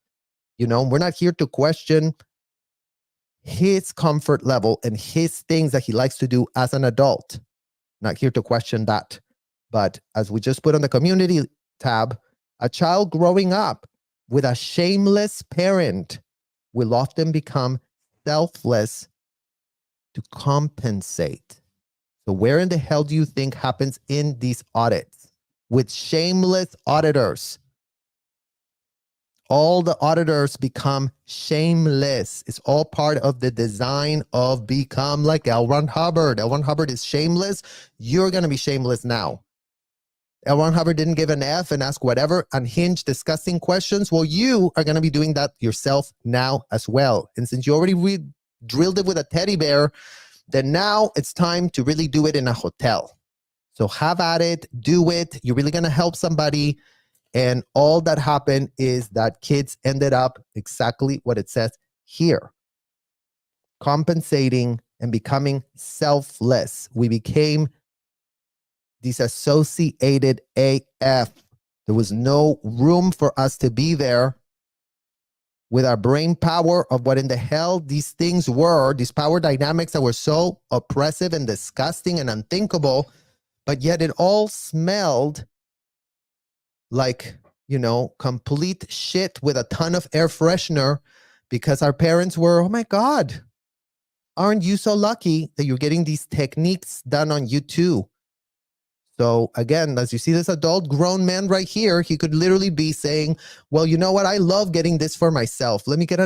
We're not here to question his comfort level and his things that he likes to do as an adult. Not here to question that. But as we just put on the community tab, a child growing up with a shameless parent will often become selfless to compensate. So where in the hell do you think happens in these audits with shameless auditors? All the auditors become shameless. It's all part of the design of become like L. Ron Hubbard. L. Ron Hubbard is shameless. You're going to be shameless now. L. Ron Hubbard didn't give an F and ask whatever unhinged, disgusting questions. Well, you are going to be doing that yourself now as well. And since you already drilled it with a teddy bear, then now it's time to really do it in a hotel. So have at it, do it. You're really going to help somebody. And all that happened is that kids ended up exactly what it says here, compensating and becoming selfless. We became disassociated AF. There was no room for us to be there with our brain power of what in the hell these things were, these power dynamics that were so oppressive and disgusting and unthinkable, but yet it all smelled like, complete shit with a ton of air freshener because our parents were, oh my God, aren't you so lucky that you're getting these techniques done on you too? So again, as you see this adult grown man right here, he could literally be saying, well, you know what? I love getting this for myself. Let me get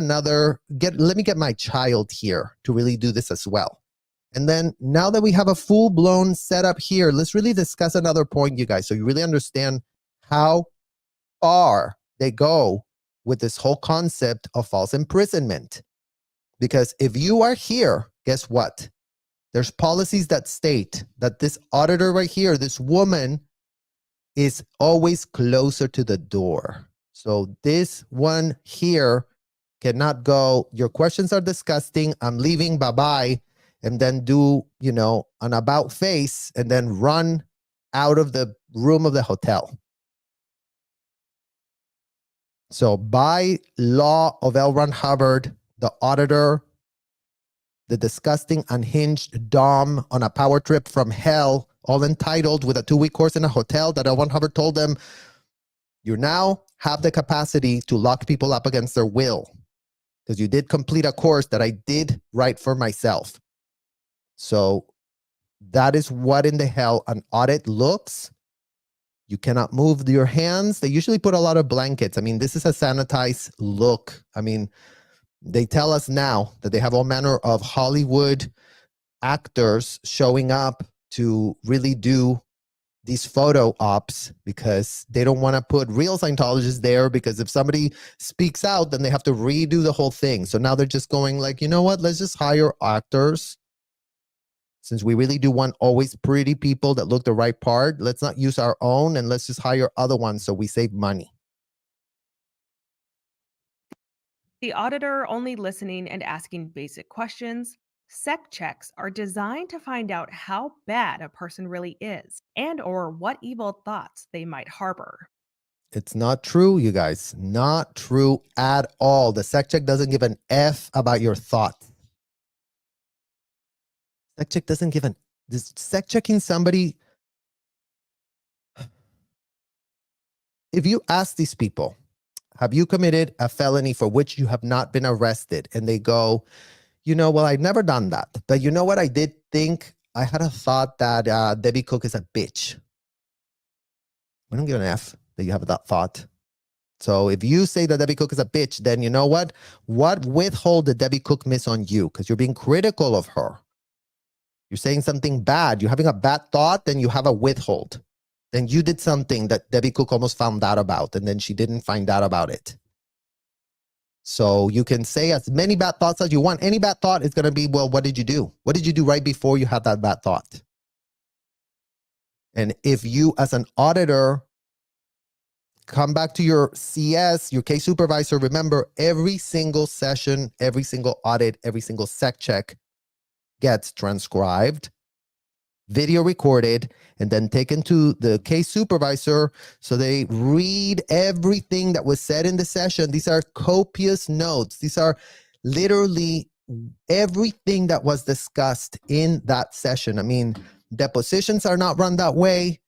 my child here to really do this as well. And then now that we have a full-blown setup here, let's really discuss another point, you guys, so you really understand how far they go with this whole concept of false imprisonment. Because if you are here, guess what? There's policies that state that this auditor right here, this woman, is always closer to the door. So this one here cannot go, your questions are disgusting, I'm leaving, bye-bye, and then do, an about face and then run out of the room of the hotel. So by law of L. Ron Hubbard, the auditor, the disgusting, unhinged dom on a power trip from hell, all entitled with a 2-week course in a hotel that L. Ron Hubbard told them, you now have the capacity to lock people up against their will because you did complete a course that I did write for myself. So that is what in the hell an audit looks. You cannot move your hands. They usually put a lot of blankets. I mean, this is a sanitized look. I mean, they tell us now that they have all manner of Hollywood actors showing up to really do these photo ops because they don't want to put real Scientologists there, because if somebody speaks out, then they have to redo the whole thing. So now they're just going like, you know what, let's just hire actors. Since we really do want always pretty people that look the right part, let's not use our own and let's just hire other ones so we save money. The auditor only listening and asking basic questions. Sec checks are designed to find out how bad a person really is and or what evil thoughts they might harbor. It's not true, you guys. Not true at all. The sec check doesn't give an F about your thoughts. Sec check doesn't give this sec checking somebody. If you ask these people, have you committed a felony for which you have not been arrested? And they go, well, I've never done that. But you know what? I did think, I had a thought that Debbie Cook is a bitch. We don't give an F that you have that thought. So if you say that Debbie Cook is a bitch, then you know what? What withhold did Debbie Cook miss on you? Because you're being critical of her. You're saying something bad. You're having a bad thought, then you have a withhold. Then you did something that Debbie Cook almost found out about, and then she didn't find out about it. So you can say as many bad thoughts as you want. Any bad thought is going to be, well, what did you do? What did you do right before you had that bad thought? And if you, as an auditor, come back to your CS, your case supervisor, remember every single session, every single audit, every single sec check gets transcribed, video recorded, and then taken to the case supervisor so they read everything that was said in the session. These are copious notes. These are literally everything that was discussed in that session. I mean, depositions are not run that way.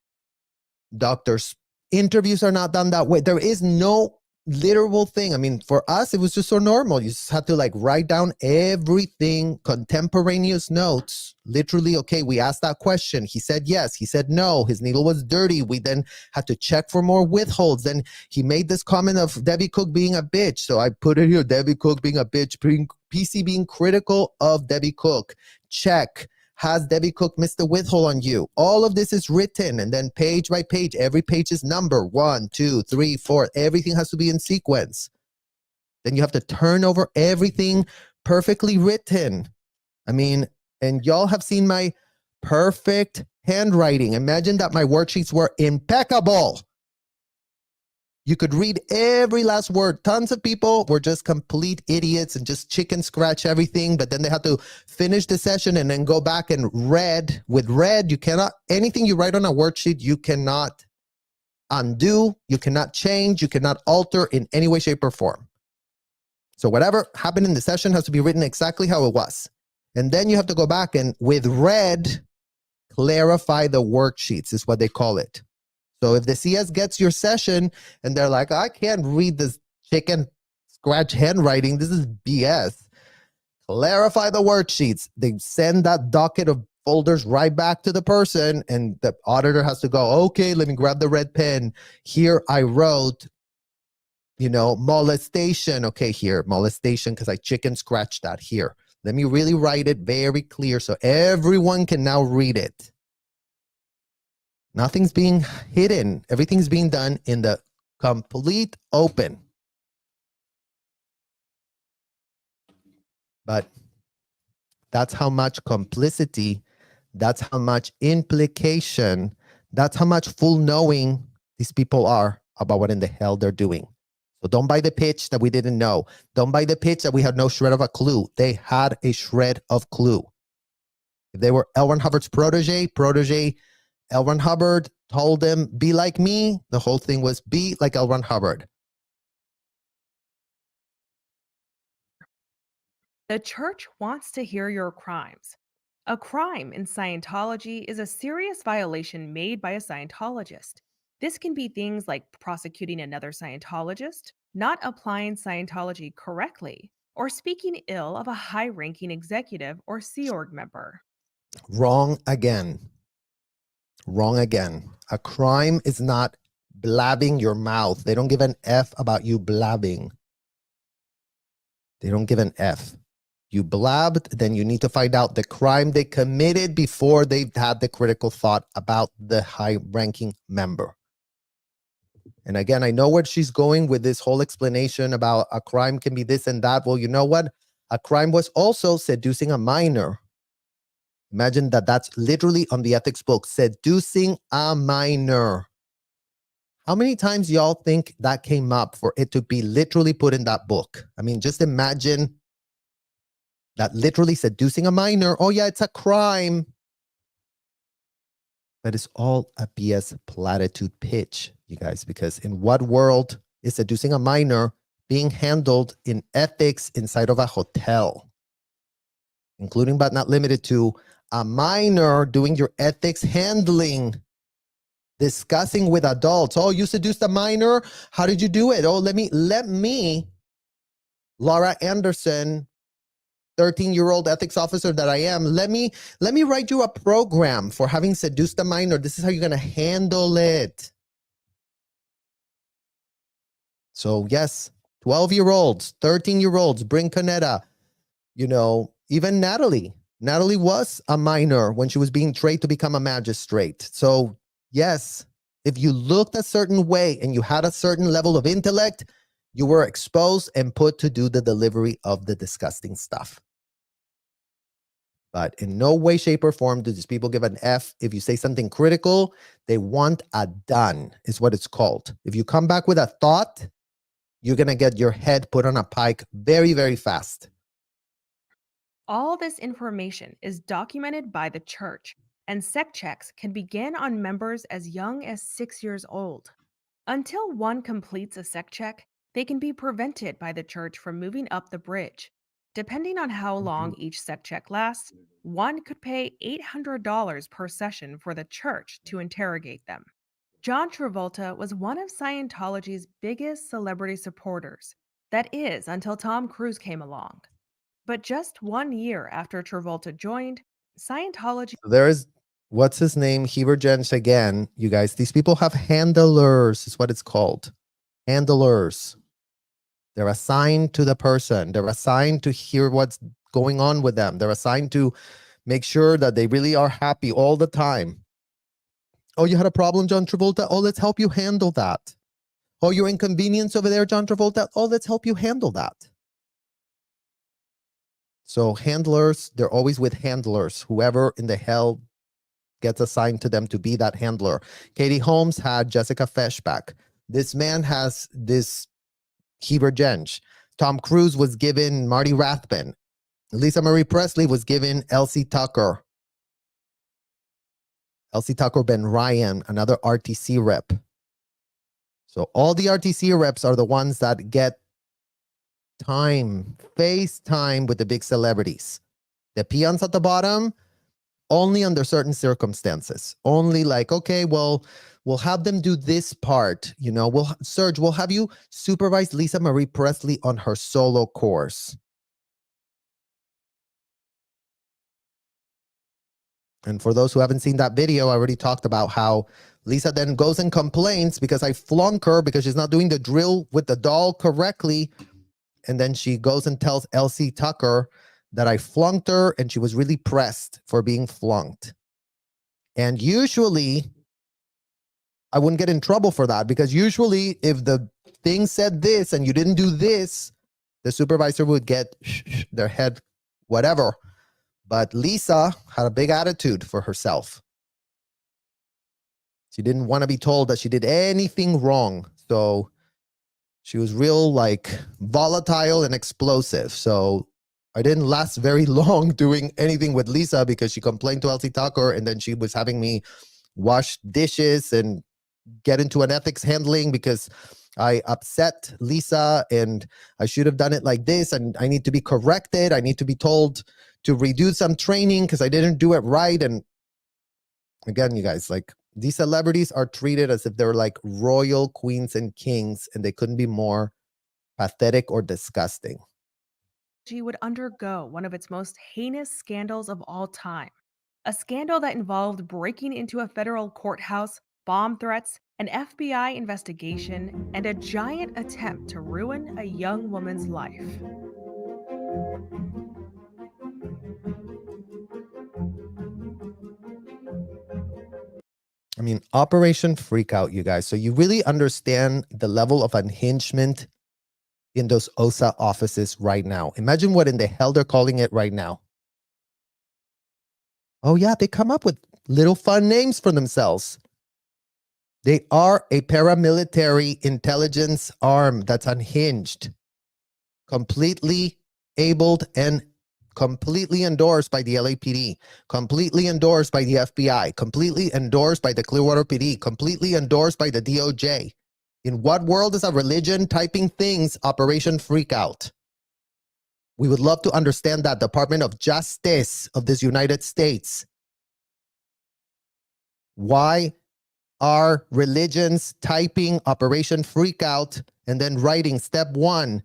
Doctors' interviews are not done that way. There is no literal thing. I mean, for us, it was just so normal. You just had to like write down everything, contemporaneous notes. Literally, okay, we asked that question. He said yes. He said no. His needle was dirty. We then had to check for more withholds. Then he made this comment of Debbie Cook being a bitch. So I put it here, Debbie Cook being a bitch, PC being critical of Debbie Cook. Check. Has Debbie Cook missed a withhold on you? All of this is written, and then page by page, every page is number 1, 2, 3, 4. Everything has to be in sequence. Then you have to turn over everything perfectly written. I mean, and y'all have seen my perfect handwriting. Imagine that my worksheets were impeccable. You could read every last word. Tons of people were just complete idiots and just chicken scratch everything, but then they had to finish the session and then go back and read. With read, you cannot, anything you write on a worksheet, you cannot undo, you cannot change, you cannot alter in any way, shape, or form. So whatever happened in the session has to be written exactly how it was. And then you have to go back and with read, clarify the worksheets is what they call it. So if the CS gets your session and they're like, I can't read this chicken scratch handwriting, this is BS. Clarify the worksheets. They send that docket of folders right back to the person, and the auditor has to go, okay, let me grab the red pen. Here I wrote, molestation. Okay, here, molestation, because I chicken scratched that here. Let me really write it very clear so everyone can now read it. Nothing's being hidden. Everything's being done in the complete open. But that's how much complicity, that's how much implication, that's how much full knowing these people are about what in the hell they're doing. So don't buy the pitch that we didn't know. Don't buy the pitch that we had no shred of a clue. They had a shred of clue. If they were L. Ron Hubbard's protege, L. Ron Hubbard told them, be like me. The whole thing was be like L. Ron Hubbard. The church wants to hear your crimes. A crime in Scientology is a serious violation made by a Scientologist. This can be things like prosecuting another Scientologist, not applying Scientology correctly, or speaking ill of a high ranking executive or Sea Org member. Wrong again. Wrong again. A crime is not blabbing your mouth. They don't give an F about you blabbing. They don't give an F. You blabbed, then you need to find out the crime they committed before they've had the critical thought about the high-ranking member. And again, I know where she's going with this whole explanation about a crime can be this and that. Well, you know what? A crime was also seducing a minor. Imagine that that's literally on the ethics book, seducing a minor. How many times y'all think that came up for it to be literally put in that book? I mean, just imagine that literally seducing a minor. Oh yeah, it's a crime. But it's all a BS platitude pitch, you guys, because in what world is seducing a minor being handled in ethics inside of a hotel? Including but not limited to a minor doing your ethics handling, discussing with adults. Oh, you seduced a minor? How did you do it? Oh, let me, Laura Anderson, 13-year-old ethics officer that I am, let me write you a program for having seduced a minor. This is how you're going to handle it. So yes, 12-year-olds, 13-year-olds, bring Canetta, even Natalie. Natalie was a minor when she was being trained to become a magistrate. So yes, if you looked a certain way and you had a certain level of intellect, you were exposed and put to do the delivery of the disgusting stuff. But in no way, shape, or form do these people give an F. If you say something critical, they want a done, is what it's called. If you come back with a thought, you're going to get your head put on a pike very, very fast. All this information is documented by the church, and sec checks can begin on members as young as 6 years old. Until one completes a sec check, they can be prevented by the church from moving up the bridge. Depending on how long each sec check lasts, one could pay $800 per session for the church to interrogate them. John Travolta was one of Scientology's biggest celebrity supporters. That is, until Tom Cruise came along. But just 1 year after Travolta joined, Scientology. There is, what's his name? Hubbards again. You guys, these people have handlers, is what it's called. Handlers. They're assigned to the person. They're assigned to hear what's going on with them. They're assigned to make sure that they really are happy all the time. Oh, you had a problem, John Travolta? Oh, let's help you handle that. Oh, you're inconvenienced over there, John Travolta? Oh, let's help you handle that. So handlers, they're always with handlers. Whoever in the hell gets assigned to them to be that handler. Katie Holmes had Jessica Feshbach. This man has this Heber Jensch. Tom Cruise was given Marty Rathbun. Lisa Marie Presley was given Elsie Tucker. Elsie Tucker Ben Ryan, another RTC rep. So all the RTC reps are the ones that get time, face time with the big celebrities. The peons at the bottom, only under certain circumstances. Only like, okay, well, we'll have them do this part. You know, Serge, we'll have you supervise Lisa Marie Presley on her solo course. And for those who haven't seen that video, I already talked about how Lisa then goes and complains because I flunk her because she's not doing the drill with the doll correctly. And then she goes and tells Elsie Tucker that I flunked her and she was really pressed for being flunked. And usually I wouldn't get in trouble for that because usually if the thing said this and you didn't do this, the supervisor would get their head, whatever. But Lisa had a big attitude for herself. She didn't want to be told that she did anything wrong. So she was real like volatile and explosive. So I didn't last very long doing anything with Lisa because she complained to Elsie Tucker and then she was having me wash dishes and get into an ethics handling because I upset Lisa and I should have done it like this and I need to be corrected. I need to be told to redo some training because I didn't do it right. And again, you guys, like these celebrities are treated as if they're like royal queens and kings and they couldn't be more pathetic or disgusting. She would undergo one of its most heinous scandals of all time. A scandal that involved breaking into a federal courthouse, bomb threats, an FBI investigation, and a giant attempt to ruin a young woman's life. I mean, Operation Freakout, you guys. So you really understand the level of unhingement in those OSA offices right now. Imagine what in the hell they're calling it right now. Oh yeah, they come up with little fun names for themselves. They are a paramilitary intelligence arm that's unhinged, completely abled and completely endorsed by the LAPD, completely endorsed by the FBI, completely endorsed by the Clearwater PD, completely endorsed by the DOJ. In what world is a religion typing things Operation Freakout? We would love to understand that. Department of Justice of this United States. Why are religions typing Operation Freakout and then writing step 1,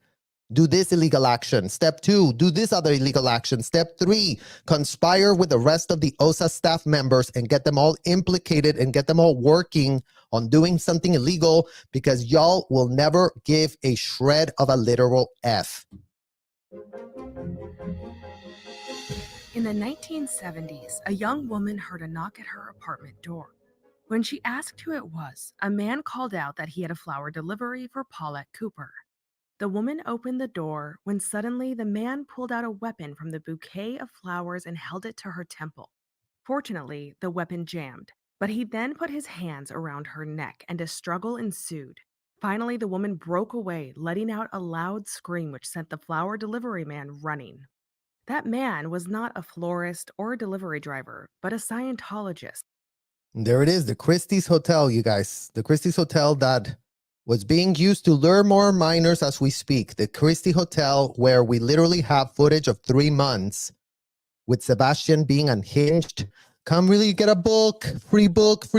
do this illegal action. Step 2, do this other illegal action. Step 3, conspire with the rest of the OSA staff members and get them all implicated and get them all working on doing something illegal because y'all will never give a shred of a literal F. In the 1970s, a young woman heard a knock at her apartment door. When she asked who it was, a man called out that he had a flower delivery for Paulette Cooper. The woman opened the door when suddenly the man pulled out a weapon from the bouquet of flowers and held it to her temple. Fortunately, the weapon jammed, but he then put his hands around her neck and a struggle ensued. Finally, the woman broke away, letting out a loud scream which sent the flower delivery man running. That man was not a florist or a delivery driver, but a Scientologist. There it is, the Christie's Hotel, you guys. The Christie's Hotel that was being used to lure more minors as we speak. The Christie Hotel, where we literally have footage of 3 months with Sebastian being unhinged. Come really get a book, free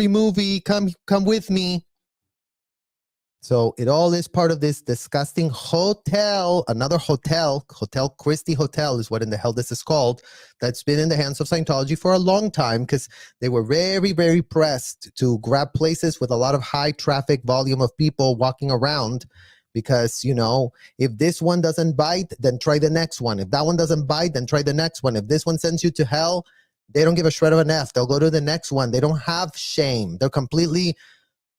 movie, come with me. So it all is part of this disgusting hotel, another hotel, Hotel Christie Hotel is what in the hell this is called, that's been in the hands of Scientology for a long time because they were very, very pressed to grab places with a lot of high traffic volume of people walking around because, you know, if this one doesn't bite, then try the next one. If that one doesn't bite, then try the next one. If this one sends you to hell, they don't give a shred of an F. They'll go to the next one. They don't have shame. They're completely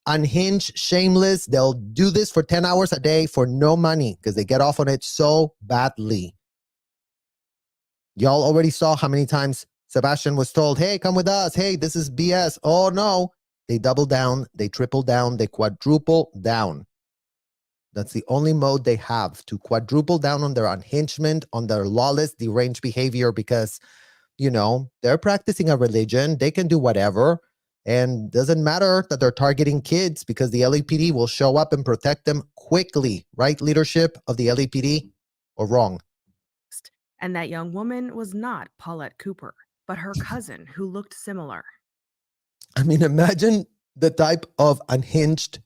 unhinged, shameless. They'll do this for 10 hours a day for no money because they get off on it so badly. Y'all already saw how many times Sebastian was told, hey, come with us. Hey, this is BS. Oh, no. They double down, they triple down, they quadruple down. That's the only mode they have, to quadruple down on their unhingement, on their lawless, deranged behavior, because, they're practicing a religion. They can do whatever. And doesn't matter that they're targeting kids, because the LAPD will show up and protect them quickly. Right, leadership of the LAPD? Or wrong? And that young woman was not Paulette Cooper, but her cousin who looked similar. I mean, imagine the type of unhinged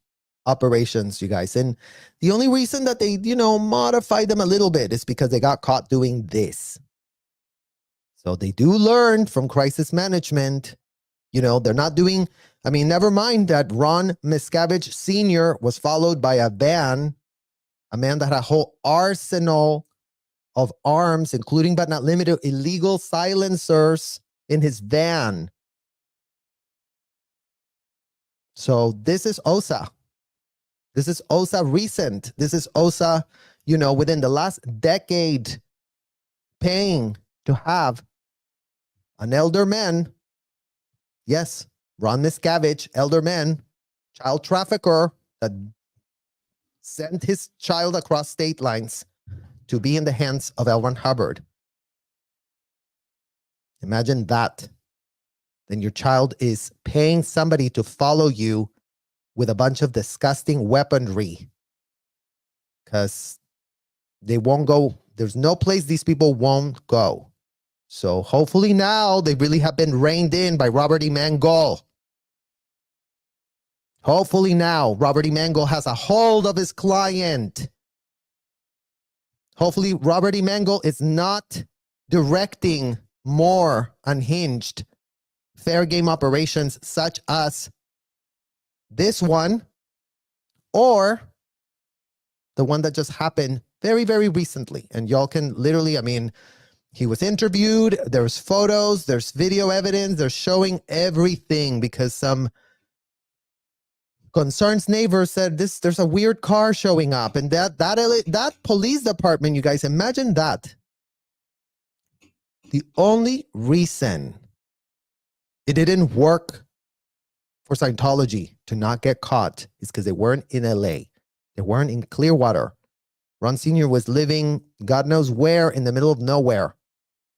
operations, you guys. And the only reason that they, modify them a little bit is because they got caught doing this. So they do learn from crisis management. They're not doing, never mind that Ron Miscavige Sr. was followed by a man that had a whole arsenal of arms, including but not limited to illegal silencers in his van. So this is OSA. This is OSA recent. This is OSA, within the last decade, paying to have an elder man. Yes, Ron Miscavige, elder man, child trafficker that sent his child across state lines to be in the hands of L. Ron Hubbard. Imagine that. Then your child is paying somebody to follow you with a bunch of disgusting weaponry, because they won't go. There's no place these people won't go. So hopefully now they really have been reined in by Robert E. Mangold. Hopefully now Robert E. Mangold has a hold of his client. Hopefully Robert E. Mangold is not directing more unhinged fair game operations such as this one, or the one that just happened very, very recently. And y'all can literally, he was interviewed, there's photos, there's video evidence, they're showing everything, because some concerned neighbor said there's a weird car showing up, and that police department, you guys, imagine that. The only reason it didn't work for Scientology to not get caught is because they weren't in LA. They weren't in Clearwater. Ron Sr. was living God knows where, in the middle of nowhere,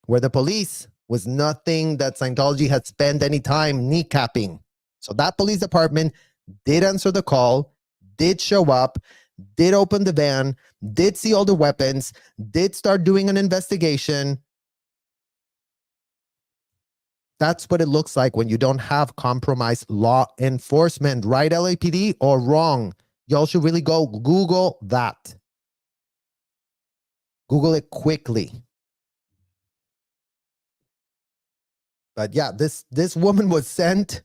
where the police was nothing that Scientology had spent any time kneecapping. So that police department did answer the call, did show up, did open the van, did see all the weapons, did start doing an investigation. That's what it looks like when you don't have compromised law enforcement. Right, LAPD, or wrong? Y'all should really go Google that. Google it quickly. But yeah, this woman was sent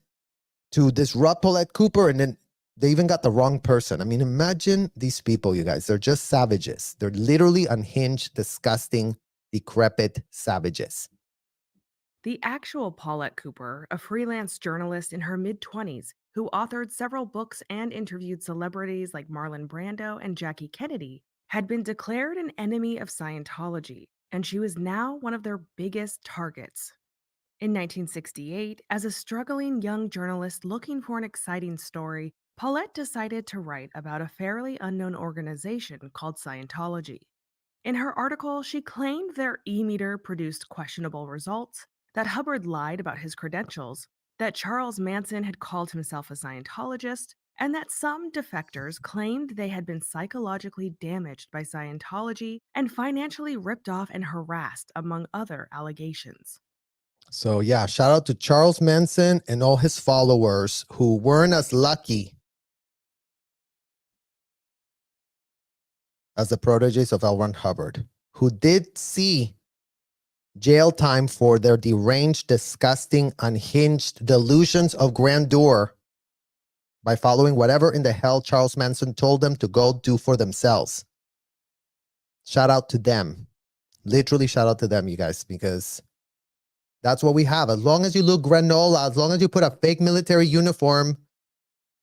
to disrupt Paulette Cooper, and then they even got the wrong person. Imagine these people, you guys. They're just savages. They're literally unhinged, disgusting, decrepit savages. The actual Paulette Cooper, a freelance journalist in her mid-20s who authored several books and interviewed celebrities like Marlon Brando and Jackie Kennedy, had been declared an enemy of Scientology, and she was now one of their biggest targets. In 1968, as a struggling young journalist looking for an exciting story, Paulette decided to write about a fairly unknown organization called Scientology. In her article, she claimed their e-meter produced questionable results, that Hubbard lied about his credentials, that Charles Manson had called himself a Scientologist, and that some defectors claimed they had been psychologically damaged by Scientology and financially ripped off and harassed, among other allegations. So yeah, shout out to Charles Manson and all his followers who weren't as lucky as the proteges of L. Ron Hubbard, who did see jail time for their deranged, disgusting, unhinged delusions of grandeur by following whatever in the hell Charles Manson told them to go do for themselves. Shout out to them. Literally shout out to them, you guys, because that's what we have. As long as you look granola, as long as you put a fake military uniform,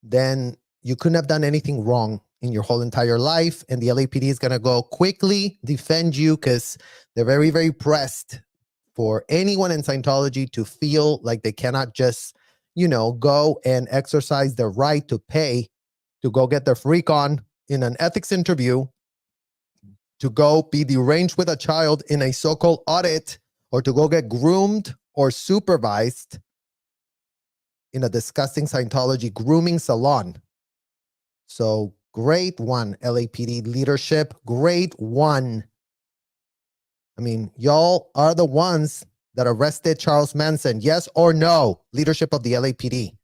then you couldn't have done anything wrong in your whole entire life. And the LAPD is going to go quickly defend you, because they're very, very pressed for anyone in Scientology to feel like they cannot just, go and exercise their right to pay to go get their freak on in an ethics interview, to go be deranged with a child in a so-called audit, or to go get groomed or supervised in a disgusting Scientology grooming salon. So great one, LAPD leadership. Great one. I mean, y'all are the ones that arrested Charles Manson. Yes or no, leadership of the LAPD?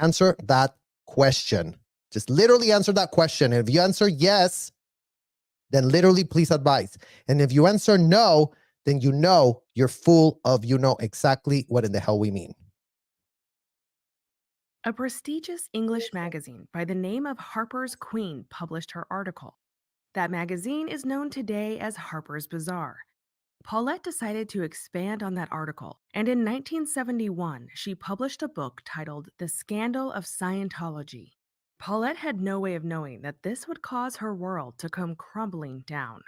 Answer that question. Just literally answer that question. And if you answer yes, then literally please advise. And if you answer no, then you're full of exactly what in the hell we mean. A prestigious English magazine by the name of Harper's Queen published her article. That magazine is known today as Harper's Bazaar. Paulette decided to expand on that article, and in 1971, she published a book titled The Scandal of Scientology. Paulette had no way of knowing that this would cause her world to come crumbling down.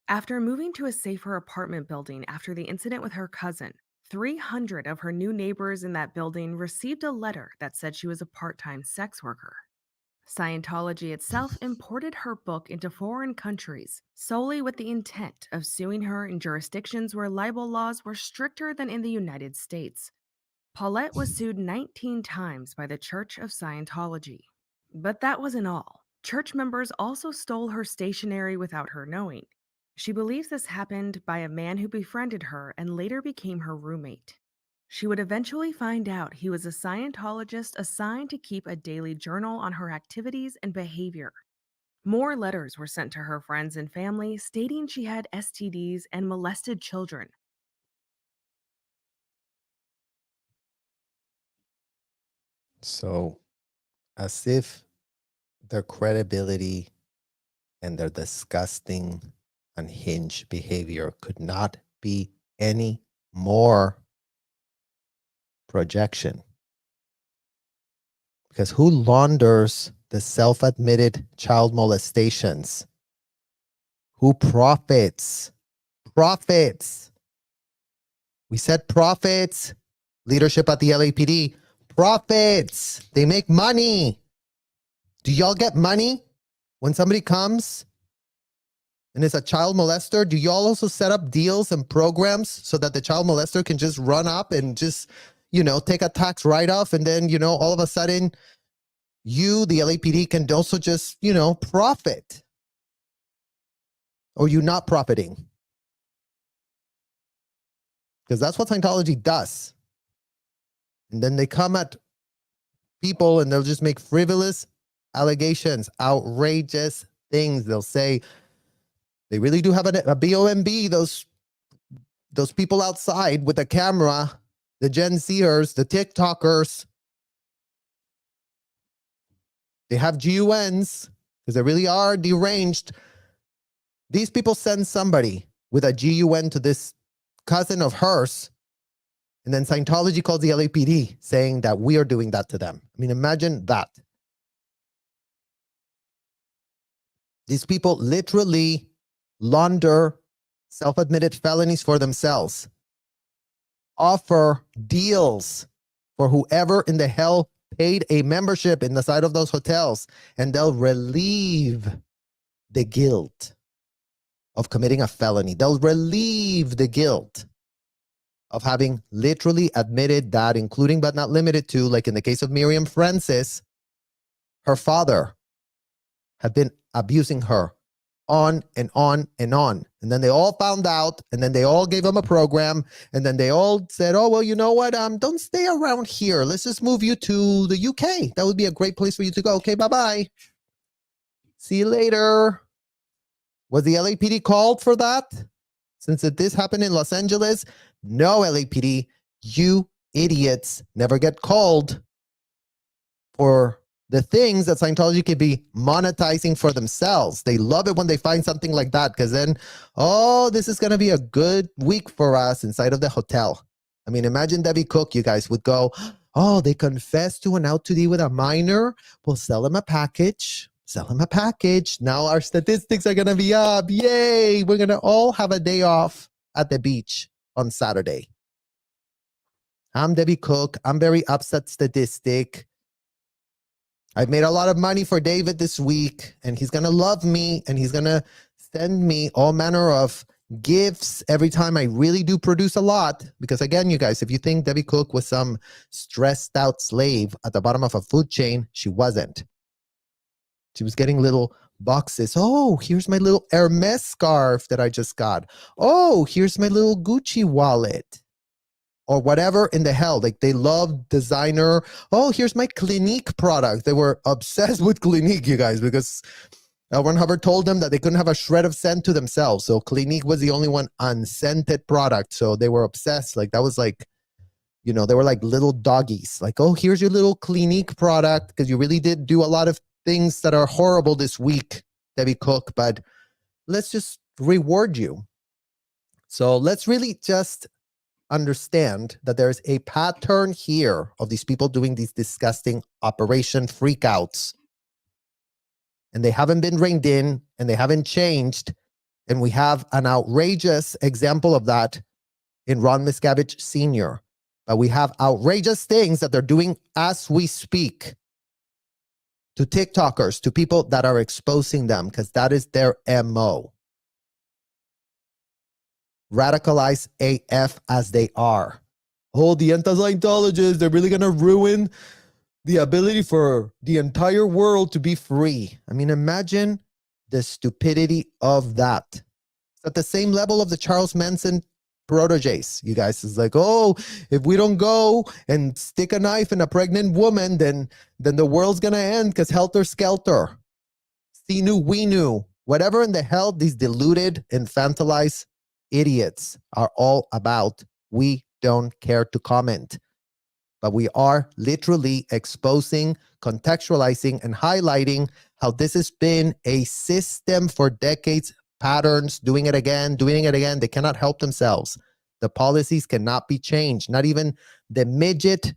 After moving to a safer apartment building after the incident with her cousin, 300 of her new neighbors in that building received a letter that said she was a part-time sex worker. Scientology itself imported her book into foreign countries solely with the intent of suing her in jurisdictions where libel laws were stricter than in the United States. Paulette was sued 19 times by the Church of Scientology. But that wasn't all. Church members also stole her stationery without her knowing. She believes this happened by a man who befriended her and later became her roommate. She would eventually find out he was a Scientologist assigned to keep a daily journal on her activities and behavior. More letters were sent to her friends and family stating she had STDs and molested children. So, as if their credibility and their disgusting, unhinged behavior could not be any more projection. Because who launders the self-admitted child molestations? Who profits? Profits. We said profits. Leadership at the LAPD. Profits. They make money. Do y'all get money when somebody comes and is a child molester? Do y'all also set up deals and programs so that the child molester can just run up and just, take a tax write-off, and then, all of a sudden you, the LAPD, can also just, profit? Or you not profiting? Because that's what Scientology does. And then they come at people and they'll just make frivolous allegations, outrageous things. They'll say they really do have a BOMB, those people outside with a camera, the Gen Zers, the TikTokers. They have GUNs because they really are deranged. These people send somebody with a GUN to this cousin of hers, and then Scientology calls the LAPD saying that we are doing that to them. I mean, imagine that. These people literally launder self-admitted felonies for themselves, offer deals for whoever in the hell paid a membership in the side of those hotels, and they'll relieve the guilt of committing a felony. They'll relieve the guilt of having literally admitted that, including but not limited to, like in the case of Miriam Francis, her father had been abusing her on and on and on. And then they all found out, and then they all gave him a program, and then they all said, oh, well, you know what? Don't stay around here. Let's just move you to the UK. That would be a great place for you to go. Okay, bye-bye. See you later. Was the LAPD called for that? Since this happened in Los Angeles? No, LAPD, you idiots never get called for the things that Scientology could be monetizing for themselves. They love it when they find something like that, because then, oh, this is going to be a good week for us inside of the hotel. I mean, imagine Debbie Cook, you guys would go, oh, they confessed to an out-to-D with a minor. We'll sell them a package. Sell them a package. Now our statistics are going to be up. Yay. We're going to all have a day off at the beach on Saturday. I'm Debbie Cook. I'm very upset statistic. I've made a lot of money for David this week, and he's going to love me, and he's going to send me all manner of gifts every time I really do produce a lot. Because again, you guys, if you think Debbie Cook was some stressed out slave at the bottom of a food chain, she wasn't. She was getting little boxes. Oh, here's my little Hermes scarf that I just got. Oh, here's my little Gucci wallet. Or whatever in the hell. Like, they love designer. Oh, here's my Clinique product. They were obsessed with Clinique, you guys, because L. Ron Hubbard told them that they couldn't have a shred of scent to themselves. So Clinique was the only one unscented product. So they were obsessed. Like, that was like, you know, they were like little doggies. Like, oh, here's your little Clinique product because you really did do a lot of things that are horrible this week, Debbie Cook, but let's just reward you. So let's really just understand that there's a pattern here of these people doing these disgusting operation freakouts. And they haven't been reined in and they haven't changed. And we have an outrageous example of that in Ron Miscavige Sr. But we have outrageous things that they're doing as we speak to TikTokers, to people that are exposing them, because that is their MO. Radicalized AF as they are. Oh, the anti-Scientologists, they're really going to ruin the ability for the entire world to be free. I mean, imagine the stupidity of that. It's at the same level of the Charles Manson proteges, you guys. It's like, oh, if we don't go and stick a knife in a pregnant woman, then the world's going to end because helter skelter. See knew, we knew. Whatever in the hell these deluded, infantilized idiots are all about, we don't care to comment. But we are literally exposing, contextualizing, and highlighting how this has been a system for decades, patterns, doing it again. They cannot help themselves. The policies cannot be changed. Not even the midget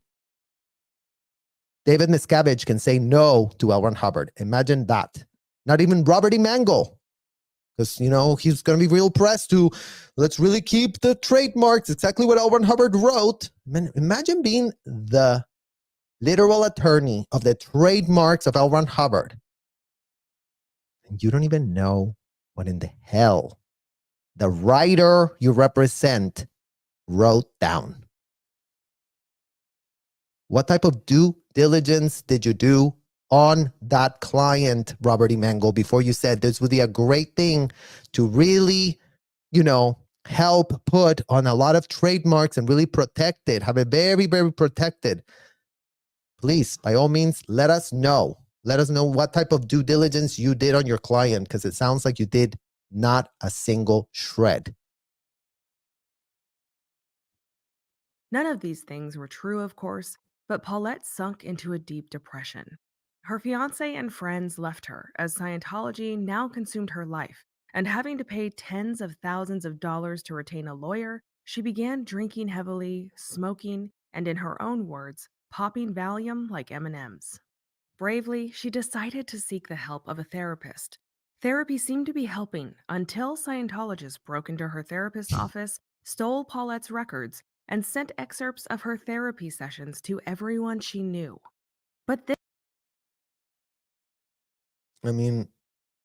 David Miscavige can say no to L. Ron Hubbard. Imagine that. Not even Robert E. Mangle. Because, you know, he's going to be real pressed to, let's really keep the trademarks. Exactly what L. Ron Hubbard wrote. Man, imagine being the literal attorney of the trademarks of L. Ron Hubbard. And you don't even know what in the hell the writer you represent wrote down. What type of due diligence did you do on that client, Robert E. Mangle, before you said this would be a great thing to really, you know, help put on a lot of trademarks and really protect it, have it very, very protected? Please, by all means, let us know. Let us know what type of due diligence you did on your client, because it sounds like you did not a single shred. None of these things were true, of course, but Paulette sunk into a deep depression. Her fiancé and friends left her as Scientology now consumed her life, and having to pay tens of thousands of dollars to retain a lawyer, she began drinking heavily, smoking, and in her own words, popping Valium like M&Ms. Bravely, she decided to seek the help of a therapist. Therapy seemed to be helping until Scientologists broke into her therapist's office, stole Paulette's records, and sent excerpts of her therapy sessions to everyone she knew. But this I mean,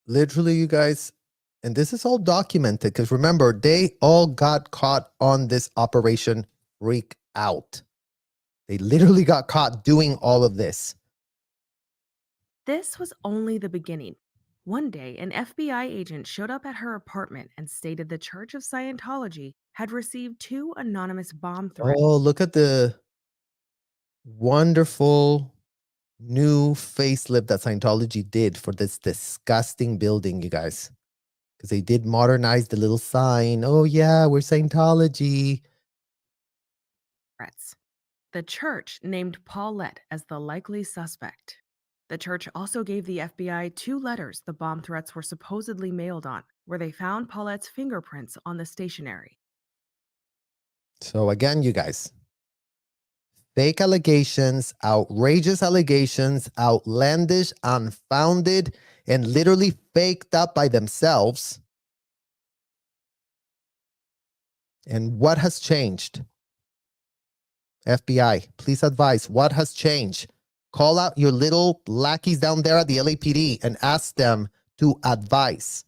literally, you guys, and this is all documented because remember, they all got caught on this Operation Freak Out. They literally got caught doing all of this. was only the beginning. One day, an FBI agent showed up at her apartment and stated the Church of Scientology had received 2 anonymous bomb threats. Oh, look at the wonderful new facelift that Scientology did for this disgusting building, you guys. Because they did modernize the little sign. Oh, yeah, we're Scientology. The church named Paulette as the likely suspect. The church also gave the FBI 2 letters the bomb threats were supposedly mailed on, where they found Paulette's fingerprints on the stationery. So again, you guys, fake allegations, outrageous allegations, outlandish, unfounded, and literally faked up by themselves. And what has changed? FBI, please advise what has changed. Call out your little lackeys down there at the LAPD and ask them to advise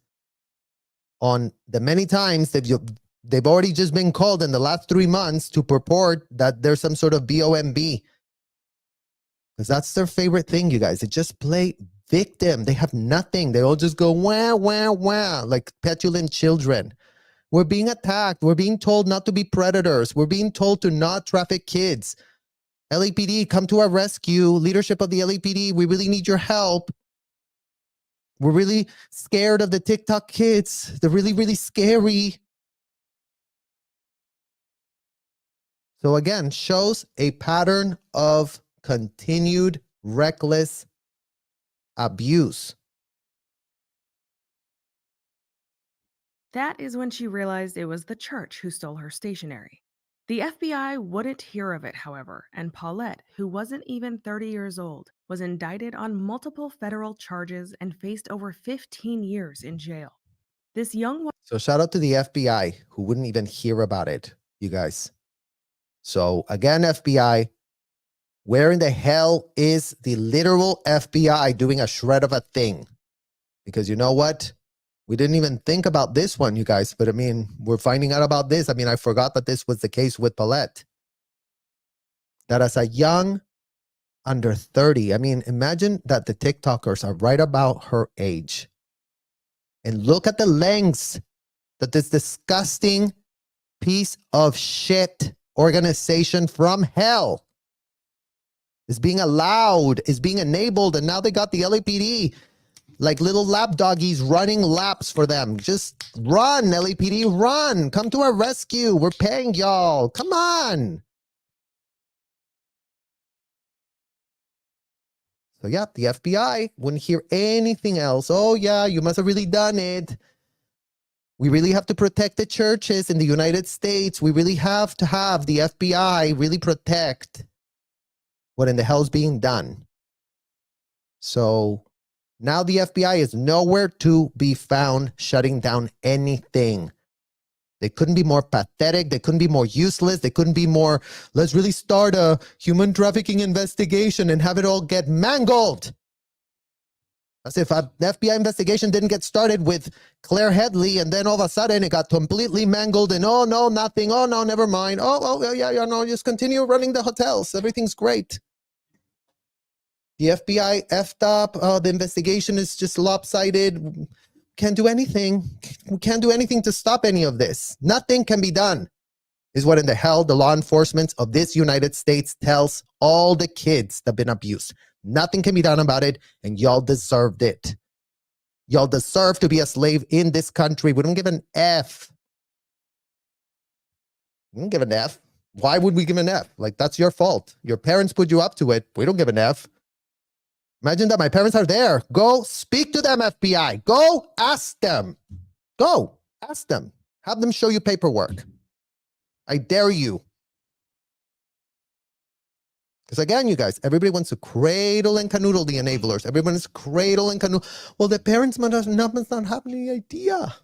on the many times they've already just been called in the last 3 months to purport that there's some sort of BOMB. Because that's their favorite thing, you guys. They just play victim. They have nothing. They all just go, wah, wah, wah, like petulant children. We're being attacked. We're being told not to be predators. We're being told to not traffic kids. LAPD, come to our rescue. Leadership of the LAPD, we really need your help. We're really scared of the TikTok kids. They're really, really scary. So again, shows a pattern of continued reckless abuse. That is when she realized it was the church who stole her stationery. The FBI wouldn't hear of it, however, and Paulette, who wasn't even 30 years old, was indicted on multiple federal charges and faced over 15 years in jail. This young woman. So shout out to the FBI who wouldn't even hear about it, you guys. So again, FBI, where in the hell is the literal FBI doing a shred of a thing? Because you know what? We didn't even think about this one, you guys. But I mean, we're finding out about this. I mean, I forgot that this was the case with Paulette. That as a young, under 30, I mean, imagine that the TikTokers are right about her age. And look at the lengths that this disgusting piece of shit organization from hell is being allowed, is being enabled, and now they got the LAPD like little lap doggies running laps for them. Just run, LAPD, run. Come to our rescue. We're paying y'all. Come on. So yeah, the FBI wouldn't hear anything else. Oh yeah, you must have really done it. We really have to protect the churches in the United States. We really have to have the FBI really protect what in the hell is being done. So now the FBI is nowhere to be found shutting down anything. They couldn't be more pathetic. They couldn't be more useless. They couldn't be more, let's really start a human trafficking investigation and have it all get mangled. As if the FBI investigation didn't get started with Claire Headley and then all of a sudden it got completely mangled and oh no, nothing. Oh no, never mind. Oh yeah, no, just continue running the hotels. Everything's great. The FBI effed up. Oh, the investigation is just lopsided. Can't do anything. We can't do anything to stop any of this. Nothing can be done, is what in the hell the law enforcement of this United States tells all the kids that have been abused. Nothing can be done about it, and y'all deserved it. Y'all deserve to be a slave in this country. We don't give an F. We don't give an F. Why would we give an F? Like, that's your fault. Your parents put you up to it. We don't give an F. Imagine that my parents are there. Go speak to them, FBI. Go ask them. Go ask them. Have them show you paperwork. I dare you. Because again, you guys, everybody wants to cradle and canoodle the enablers. Everyone is cradle and canoodle. Well, the parents must not have any idea.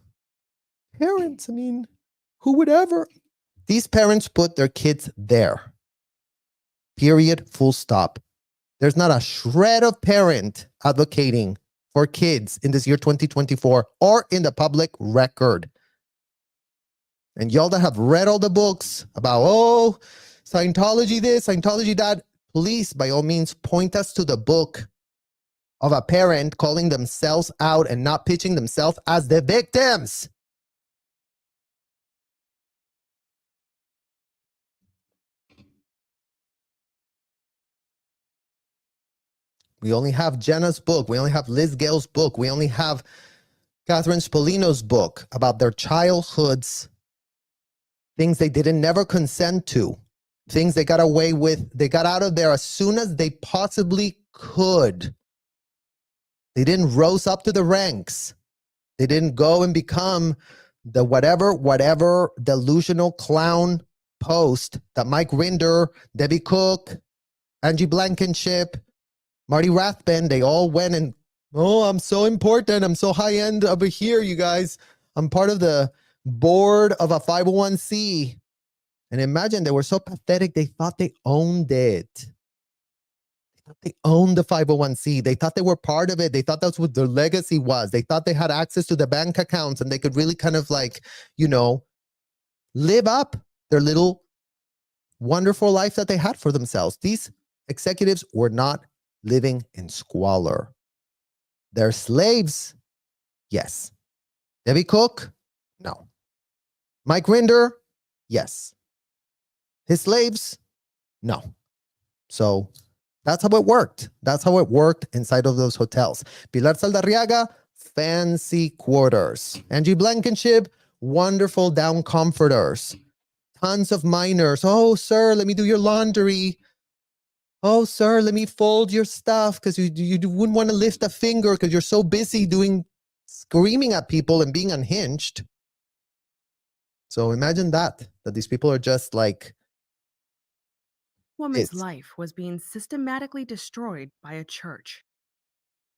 Parents, I mean, who would ever? These parents put their kids there. Period. Full stop. There's not a shred of parent advocating for kids in this year 2024 or in the public record. And y'all that have read all the books about, oh, Scientology this, Scientology that, please, by all means, point us to the book of a parent calling themselves out and not pitching themselves as the victims. We only have Jenna's book. We only have Liz Gale's book. We only have Catherine Spolino's book about their childhoods, things they didn't never consent to, things they got away with. They got out of there as soon as they possibly could. They didn't rose up to the ranks. They didn't go and become the whatever delusional clown post that Mike Rinder, Debbie Cook, Angie Blankenship, Marty Rathbun, they all went and, oh, I'm so important. I'm so high end over here, you guys. I'm part of the board of a 501c. And imagine, they were so pathetic, they thought they owned it. They owned the 501c. They thought they were part of it. They thought that's what their legacy was. They thought they had access to the bank accounts and they could really kind of like, live up their little wonderful life that they had for themselves. These executives were not living in squalor. They're slaves. Yes. Debbie Cook? No. Mike Rinder? Yes. His slaves? No. So that's how it worked. That's how it worked inside of those hotels. Pilar Saldarriaga, fancy quarters. Angie Blankenship, wonderful down comforters. Tons of minors. Oh, sir, let me do your laundry. Oh, sir, let me fold your stuff because you wouldn't want to lift a finger because you're so busy screaming at people and being unhinged. So imagine that these people are just like, Woman's life was being systematically destroyed by a church.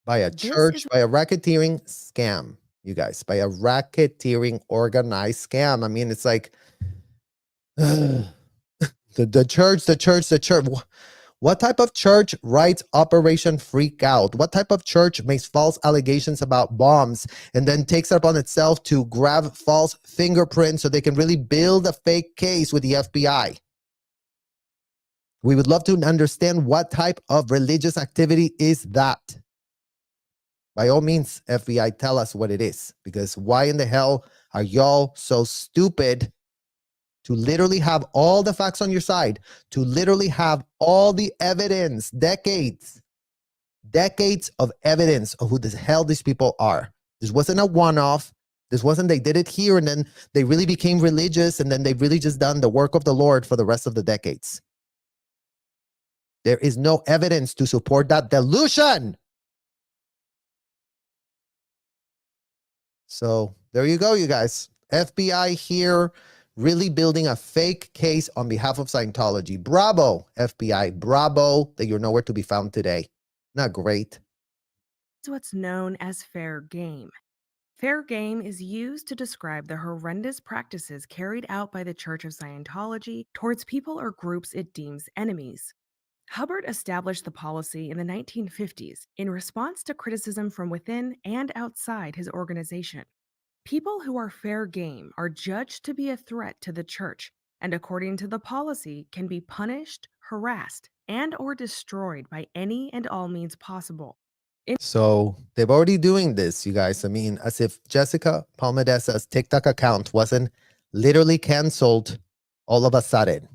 By a church, by a racketeering scam, you guys, by a racketeering organized scam. I mean, it's like the church. What type of church writes Operation Freak Out? What type of church makes false allegations about bombs and then takes it upon itself to grab false fingerprints so they can really build a fake case with the FBI? We would love to understand what type of religious activity is that. By all means, FBI, tell us what it is. Because why in the hell are y'all so stupid to literally have all the facts on your side, to literally have all the evidence, decades of evidence of who the hell these people are? This wasn't a one-off. This wasn't they did it here and then they really became religious and then they've really just done the work of the Lord for the rest of the decades. There is no evidence to support that delusion. So there you go, you guys. FBI here really building a fake case on behalf of Scientology. Bravo, FBI. Bravo that you're nowhere to be found today. Not great. It's what's known as fair game. Fair game is used to describe the horrendous practices carried out by the Church of Scientology towards people or groups it deems enemies. Hubbard established the policy in the 1950s in response to criticism from within and outside his organization. People who are fair game are judged to be a threat to the church, and according to the policy, can be punished, harassed, and or destroyed by any and all means possible. So they've already doing this, you guys. I mean, as if Jessica Palmadesa's TikTok account wasn't literally canceled all of a sudden.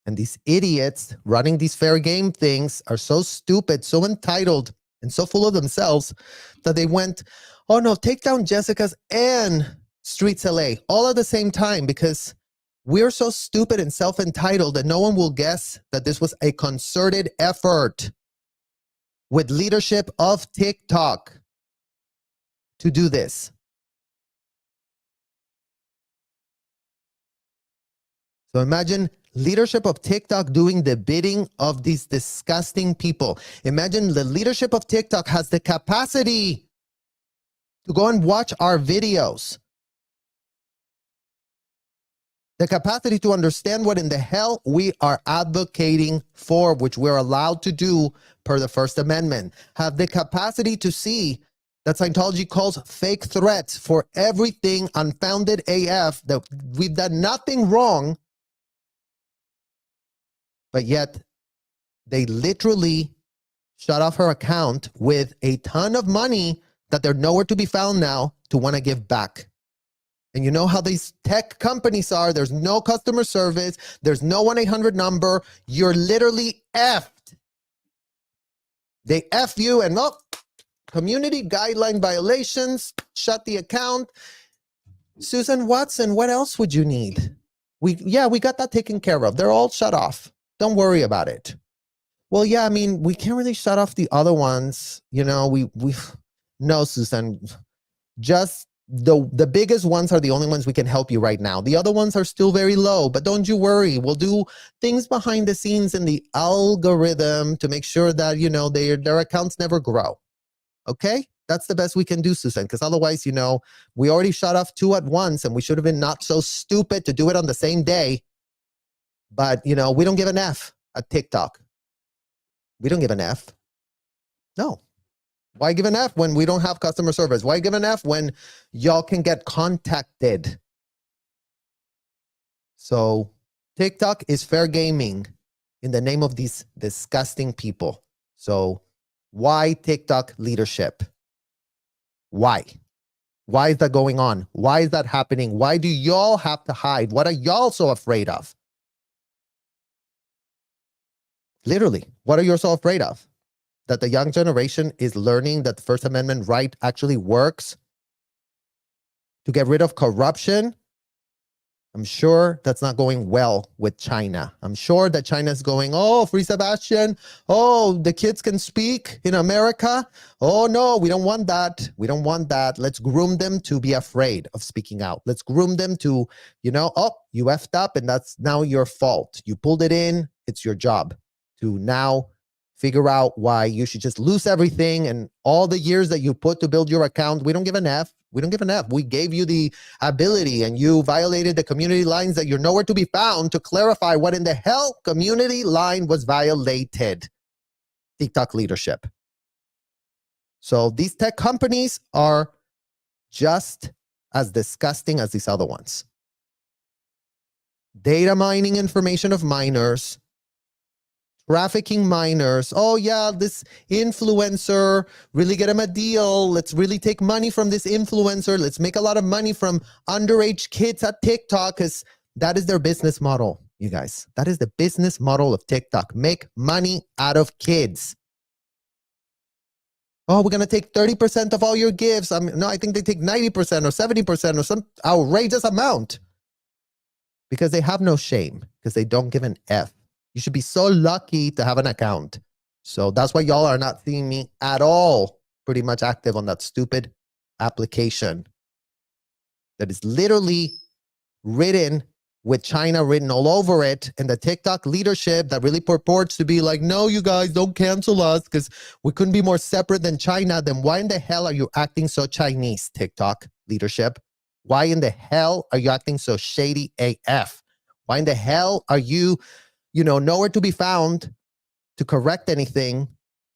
And these idiots running these fair game things are so stupid, so entitled, and so full of themselves that they went, oh no, take down Jessica's and Streets LA all at the same time because we're so stupid and self-entitled that no one will guess that this was a concerted effort with leadership of TikTok to do this. So imagine leadership of TikTok doing the bidding of these disgusting people. Imagine the leadership of TikTok has the capacity to go and watch our videos. The capacity to understand what in the hell we are advocating for, which we're allowed to do per the First Amendment. Have the capacity to see that Scientology calls fake threats for everything unfounded AF, that we've done nothing wrong, but yet they literally shut off her account with a ton of money that they're nowhere to be found now to want to give back. And you know how these tech companies are. There's no customer service. There's no 1-800 number. You're literally effed. They F you and community guideline violations, shut the account. Susan Watson, what else would you need? We got that taken care of. They're all shut off. Don't worry about it. Well, yeah, I mean, we can't really shut off the other ones. You know, no, Susan, just the biggest ones are the only ones we can help you right now. The other ones are still very low, but don't you worry. We'll do things behind the scenes in the algorithm to make sure that, you know, their accounts never grow. Okay? That's the best we can do, Susan, because otherwise, we already shut off 2 at once, and we should have been not so stupid to do it on the same day. But, we don't give an F at TikTok. We don't give an F. No. Why give an F when we don't have customer service? Why give an F when y'all can get contacted? So TikTok is fair gaming in the name of these disgusting people. So why TikTok leadership? Why? Why is that going on? Why is that happening? Why do y'all have to hide? What are y'all so afraid of? Literally, what are you so afraid of? That the young generation is learning that the First Amendment right actually works to get rid of corruption? I'm sure that's not going well with China. I'm sure that China's going, oh, free Sebastian. Oh, the kids can speak in America. Oh, no, we don't want that. We don't want that. Let's groom them to be afraid of speaking out. Let's groom them to, oh, you effed up and that's now your fault. You pulled it in. It's your job to now figure out why you should just lose everything and all the years that you put to build your account. We don't give an F. We don't give an F. We gave you the ability and you violated the community lines that you're nowhere to be found to clarify what in the hell community line was violated. TikTok leadership. So these tech companies are just as disgusting as these other ones. Data mining information of minors, trafficking minors. Oh yeah, this influencer, really get him a deal. Let's really take money from this influencer. Let's make a lot of money from underage kids at TikTok, because that is their business model, you guys. That is the business model of TikTok. Make money out of kids. Oh, we're going to take 30% of all your gifts. No, I think they take 90% or 70% or some outrageous amount, because they have no shame, because they don't give an F. You should be so lucky to have an account. So that's why y'all are not seeing me at all pretty much active on that stupid application that is literally written with China written all over it, and the TikTok leadership that really purports to be like, no, you guys don't cancel us because we couldn't be more separate than China. Then why in the hell are you acting so Chinese, TikTok leadership? Why in the hell are you acting so shady AF? Why in the hell are you nowhere to be found to correct anything?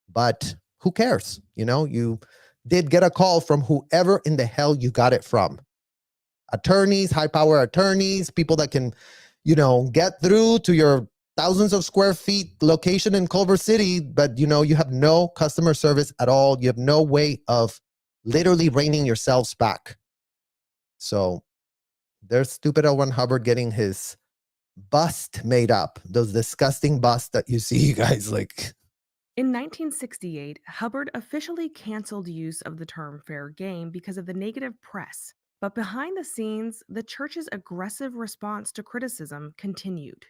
But who cares? You did get a call from whoever in the hell you got it from. Attorneys, high power attorneys, people that can, get through to your thousands of square feet location in Culver City, but you have no customer service at all. You have no way of literally reining yourselves back. So there's stupid L. Ron Hubbard getting his bust made up, those disgusting busts that you see, you guys, like. In 1968, Hubbard officially canceled use of the term fair game because of the negative press. But behind the scenes, the church's aggressive response to criticism continued.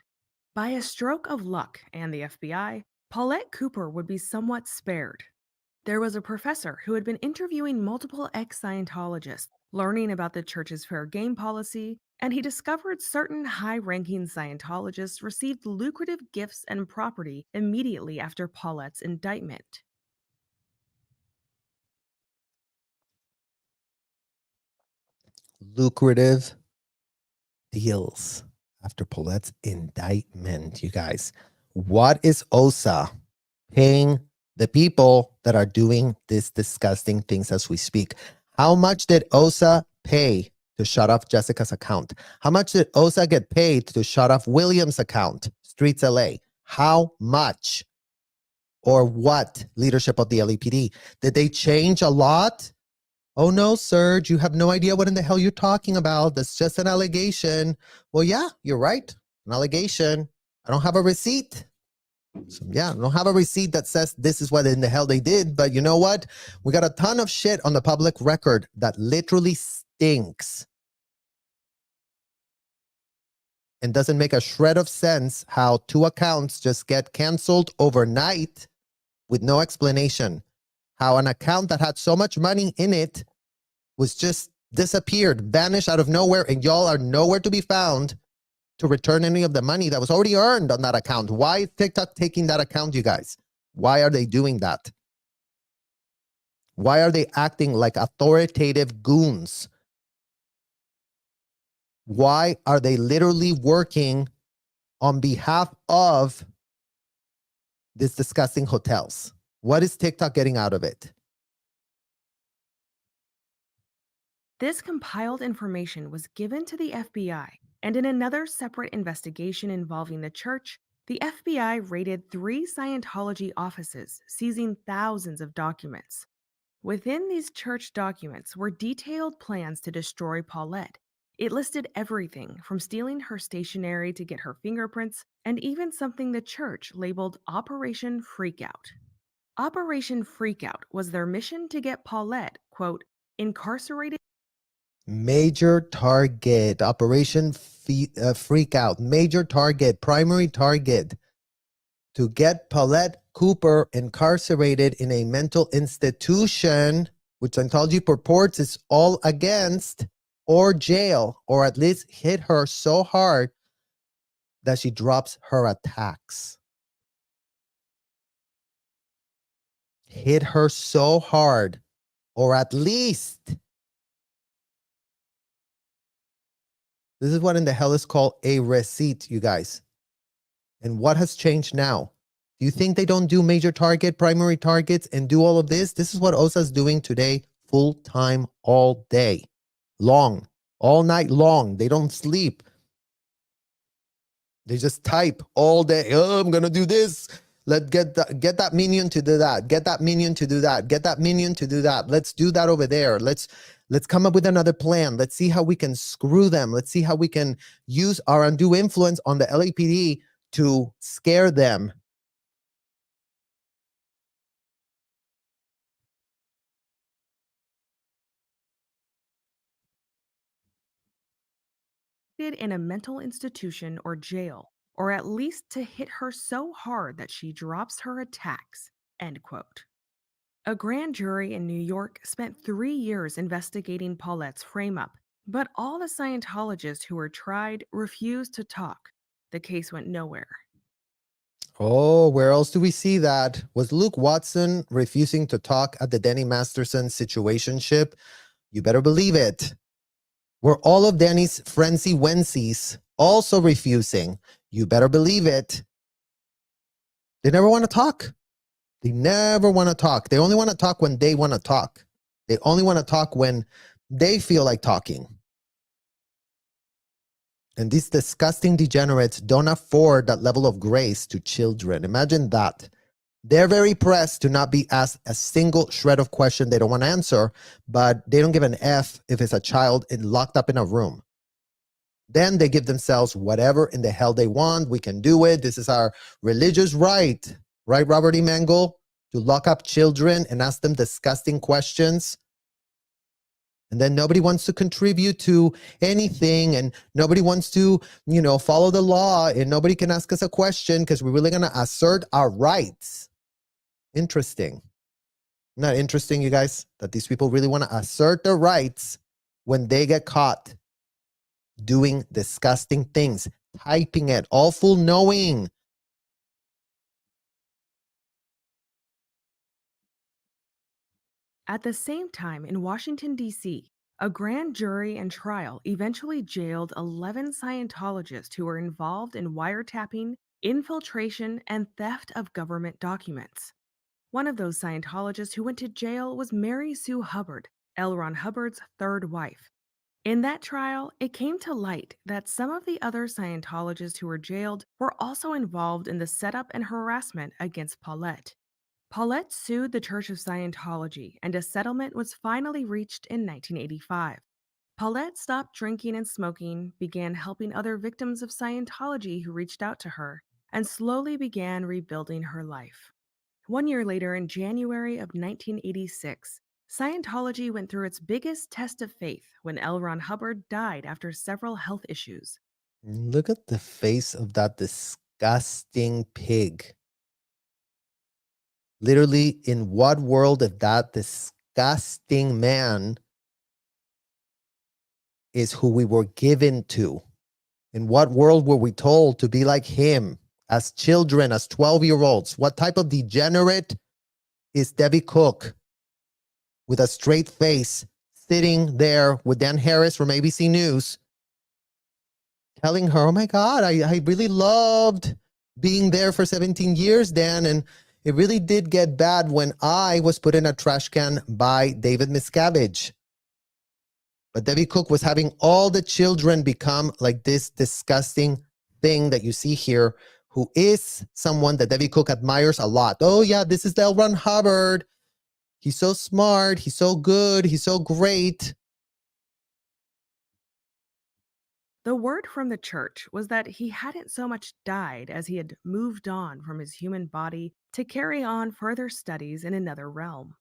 By a stroke of luck and the FBI, Paulette Cooper would be somewhat spared. There was a professor who had been interviewing multiple ex-Scientologists, learning about the church's fair game policy, and he discovered certain high-ranking Scientologists received lucrative gifts and property immediately after Paulette's indictment. Lucrative deals after Paulette's indictment, you guys. What is OSA paying the people that are doing these disgusting things as we speak? How much did OSA pay to shut off Jessica's account? How much did OSA get paid to shut off William's account, Streets LA? How much? Or what leadership of the LAPD? Did they change a lot? Oh no, Serge, you have no idea what in the hell you're talking about. That's just an allegation. Well, yeah, you're right. An allegation. I don't have a receipt. So yeah, I don't have a receipt that says this is what in the hell they did. But you know what? We got a ton of shit on the public record that literally stinks. And doesn't make a shred of sense how 2 accounts just get canceled overnight with no explanation. How an account that had so much money in it was just disappeared, vanished out of nowhere, and y'all are nowhere to be found to return any of the money that was already earned on that account. Why is TikTok taking that account, you guys? Why are they doing that? Why are they acting like authoritative goons? Why are they literally working on behalf of these disgusting hotels? What is TikTok getting out of it? This compiled information was given to the FBI, and in another separate investigation involving the church, the FBI raided 3 Scientology offices, seizing thousands of documents. Within these church documents were detailed plans to destroy Paulette. It listed everything from stealing her stationery to get her fingerprints, and even something the church labeled Operation Freakout. Operation Freakout was their mission to get Paulette, quote, incarcerated. Major target, Operation Freak Out, major target, primary target, to get Paulette Cooper incarcerated in a mental institution, which Scientology purports is all against, or jail, or at least hit her so hard that she drops her attacks. Hit her so hard, or at least, this is what in the hell is called a receipt, you guys. And what has changed now? Do you think they don't do major target, primary targets, and do all of this? This is what OSA is doing today, full time, all day, long, all night long. They don't sleep. They just type all day. Oh, I'm gonna do this. Let's get that minion to do that. Get that minion to do that. Get that minion to do that. Let's do that over there. Let's come up with another plan. Let's see how we can screw them. Let's see how we can use our undue influence on the LAPD to scare them. In a mental institution or jail, or at least to hit her so hard that she drops her attacks, end quote. A grand jury in New York spent 3 years investigating Paulette's frame-up, but all the Scientologists who were tried refused to talk. The case went nowhere. Oh, where else do we see that? Was Luke Watson refusing to talk at the Denny Masterson situationship? You better believe it. Were all of Danny's frenzy wensies also refusing? You better believe it. They never want to talk. They never want to talk. They only want to talk when they want to talk. They only want to talk when they feel like talking. And these disgusting degenerates don't afford that level of grace to children. Imagine that. They're very pressed to not be asked a single shred of question they don't want to answer, but they don't give an F if it's a child locked up in a room. Then they give themselves whatever in the hell they want. We can do it. This is our religious right. Right, Robert E. Mangle? To lock up children and ask them disgusting questions. And then nobody wants to contribute to anything, and nobody wants to, follow the law, and nobody can ask us a question because we're really going to assert our rights. Interesting. Not interesting, you guys, that these people really want to assert their rights when they get caught doing disgusting things, typing it, all full knowing. At the same time, in Washington, D.C., a grand jury and trial eventually jailed 11 Scientologists who were involved in wiretapping, infiltration, and theft of government documents. One of those Scientologists who went to jail was Mary Sue Hubbard, L. Ron Hubbard's third wife. In that trial, it came to light that some of the other Scientologists who were jailed were also involved in the setup and harassment against Paulette. Paulette sued the Church of Scientology, and a settlement was finally reached in 1985. Paulette stopped drinking and smoking, began helping other victims of Scientology who reached out to her, and slowly began rebuilding her life. 1 year later, in January of 1986, Scientology went through its biggest test of faith when L. Ron Hubbard died after several health issues. Look at the face of that disgusting pig. Literally, in what world if that disgusting man is who we were given to? In what world were we told to be like him as children, as 12-year-olds? What type of degenerate is Debbie Cook? with a straight face, sitting there with Dan Harris from ABC News, telling her, oh my God, I really loved being there for 17 years, Dan, and it really did get bad when I was put in a trash can by David Miscavige. But Debbie Cook was having all the children become like this disgusting thing that you see here, who is someone that Debbie Cook admires a lot. Oh yeah, this is L. Ron Hubbard. He's so smart. He's so good. He's so great. The word from the church was that he hadn't so much died as he had moved on from his human body to carry on further studies in another realm.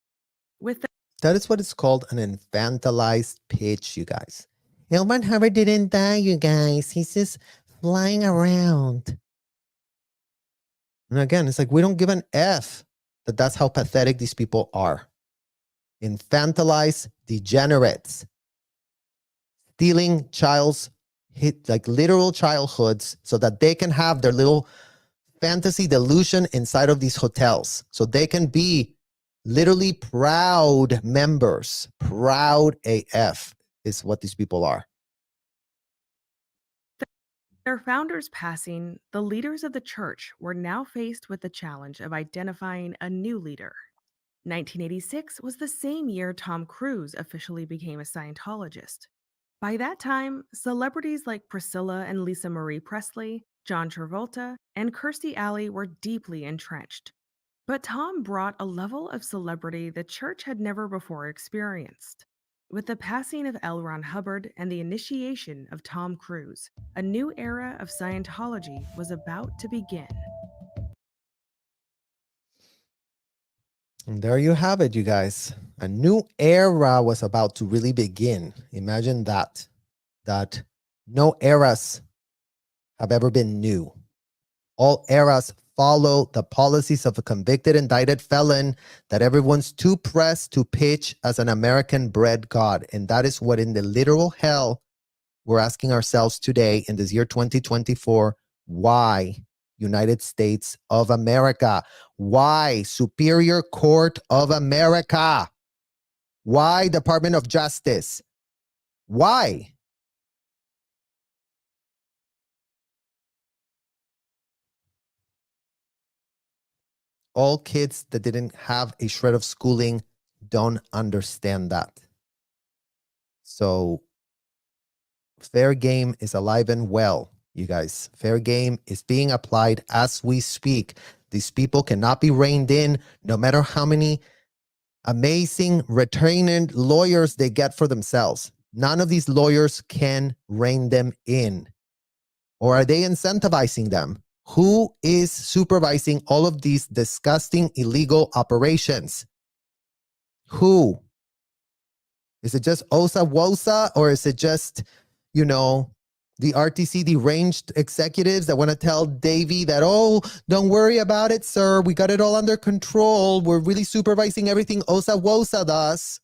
With the That is what is called an infantilized pitch, you guys. L. Ron Hubbard didn't die, you guys. He's just flying around. And again, it's like we don't give an F that that's how pathetic these people are. Infantilized degenerates. Stealing child's like literal childhoods so that they can have their little fantasy delusion inside of these hotels. So they can be literally proud members. Proud AF is what these people are. their founders passing, the leaders of the church were now faced with the challenge of identifying a new leader. 1986 was the same year Tom Cruise officially became a Scientologist. By that time, celebrities like Priscilla and Lisa Marie Presley, John Travolta, and Kirstie Alley were deeply entrenched. But Tom brought a level of celebrity the church had never before experienced. With the passing of L. Ron Hubbard and the initiation of Tom Cruise, a new era of Scientology was about to begin. And there you have it, you guys. A new era was about to really begin. Imagine that. That no eras have ever been new. All eras follow the policies of a convicted, indicted felon that everyone's too pressed to pitch as an American-bred god. And that is what in the literal hell we're asking ourselves today in this year 2024. Why United States of America? Why Superior Court of America? Why Department of Justice? Why? All kids that didn't have a shred of schooling don't understand that. So fair game is alive and well, you guys. Fair game is being applied as we speak. These people cannot be reined in no matter how many amazing retained lawyers they get for themselves. None of these lawyers can rein them in. Or are they incentivizing them? Who is supervising all of these disgusting illegal operations? Who? Is it just Osa Wosa, or is it just, you know, the RTC deranged executives that want to tell Davey that, oh, don't worry about it, sir. We got it all under control. We're really supervising everything Osa Wosa does.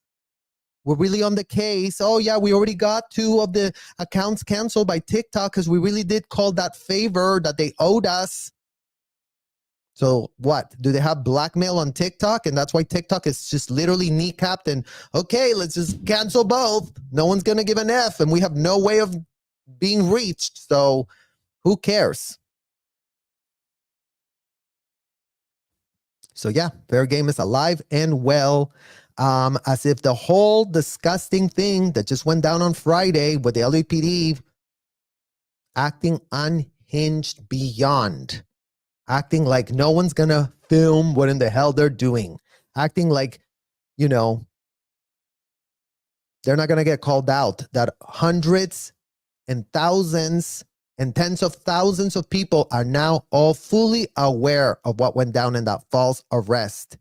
We're really on the case. Oh, yeah, we already got 2 of the accounts canceled by TikTok because we really did call that favor that they owed us. So what? Do they have blackmail on TikTok? And that's why TikTok is just literally kneecapped and, okay, let's just cancel both. No one's going to give an F and we have no way of being reached. So who cares? So yeah, fair game is alive and well. As if the whole disgusting thing that just went down on Friday with the LAPD acting unhinged beyond, acting like no one's gonna film what in the hell they're doing, acting like, you know, they're not gonna get called out, that hundreds and thousands and tens of thousands of people are now all fully aware of what went down in that false arrest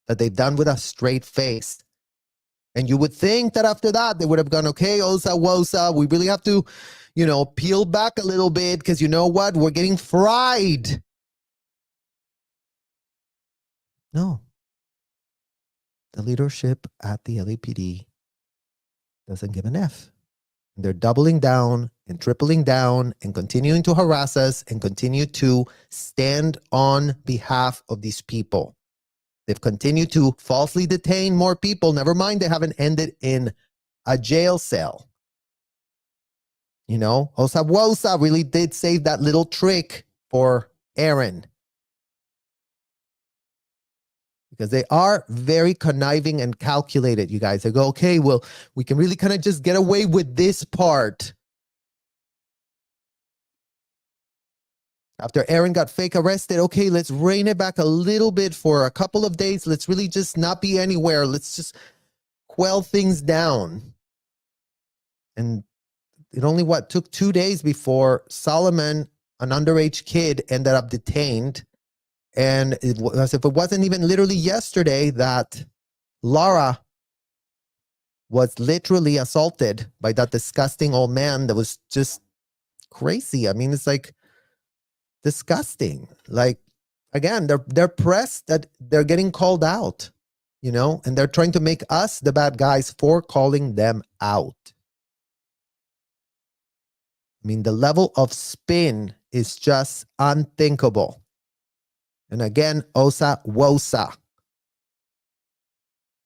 that they've done with a straight face. And you would think that after that, they would have gone, okay, Osa Wosa, we really have to, you know, peel back a little bit because you know what? We're getting fried. No. The leadership at the LAPD doesn't give an F. They're doubling down and tripling down and continuing to harass us and continue to stand on behalf of these people. They've continued to falsely detain more people. Never mind, they haven't ended in a jail cell. You know, Osawosa really did save that little trick for Aaron. Because they are very conniving and calculated, you guys. They go, okay, well, we can really kind of just get away with this part. After Aaron got fake arrested, okay, let's rein it back a little bit for a couple of days. Let's really just not be anywhere. Let's just quell things down. And it only, took 2 days before Solomon, an underage kid, ended up detained. And it was, if it wasn't even literally yesterday that Laura was literally assaulted by that disgusting old man that was just crazy. I mean, it's like disgusting. Like, again, they're pressed that they're getting called out, you know, and they're trying to make us the bad guys for calling them out. I mean, the level of spin is just unthinkable. And again, osa wosa.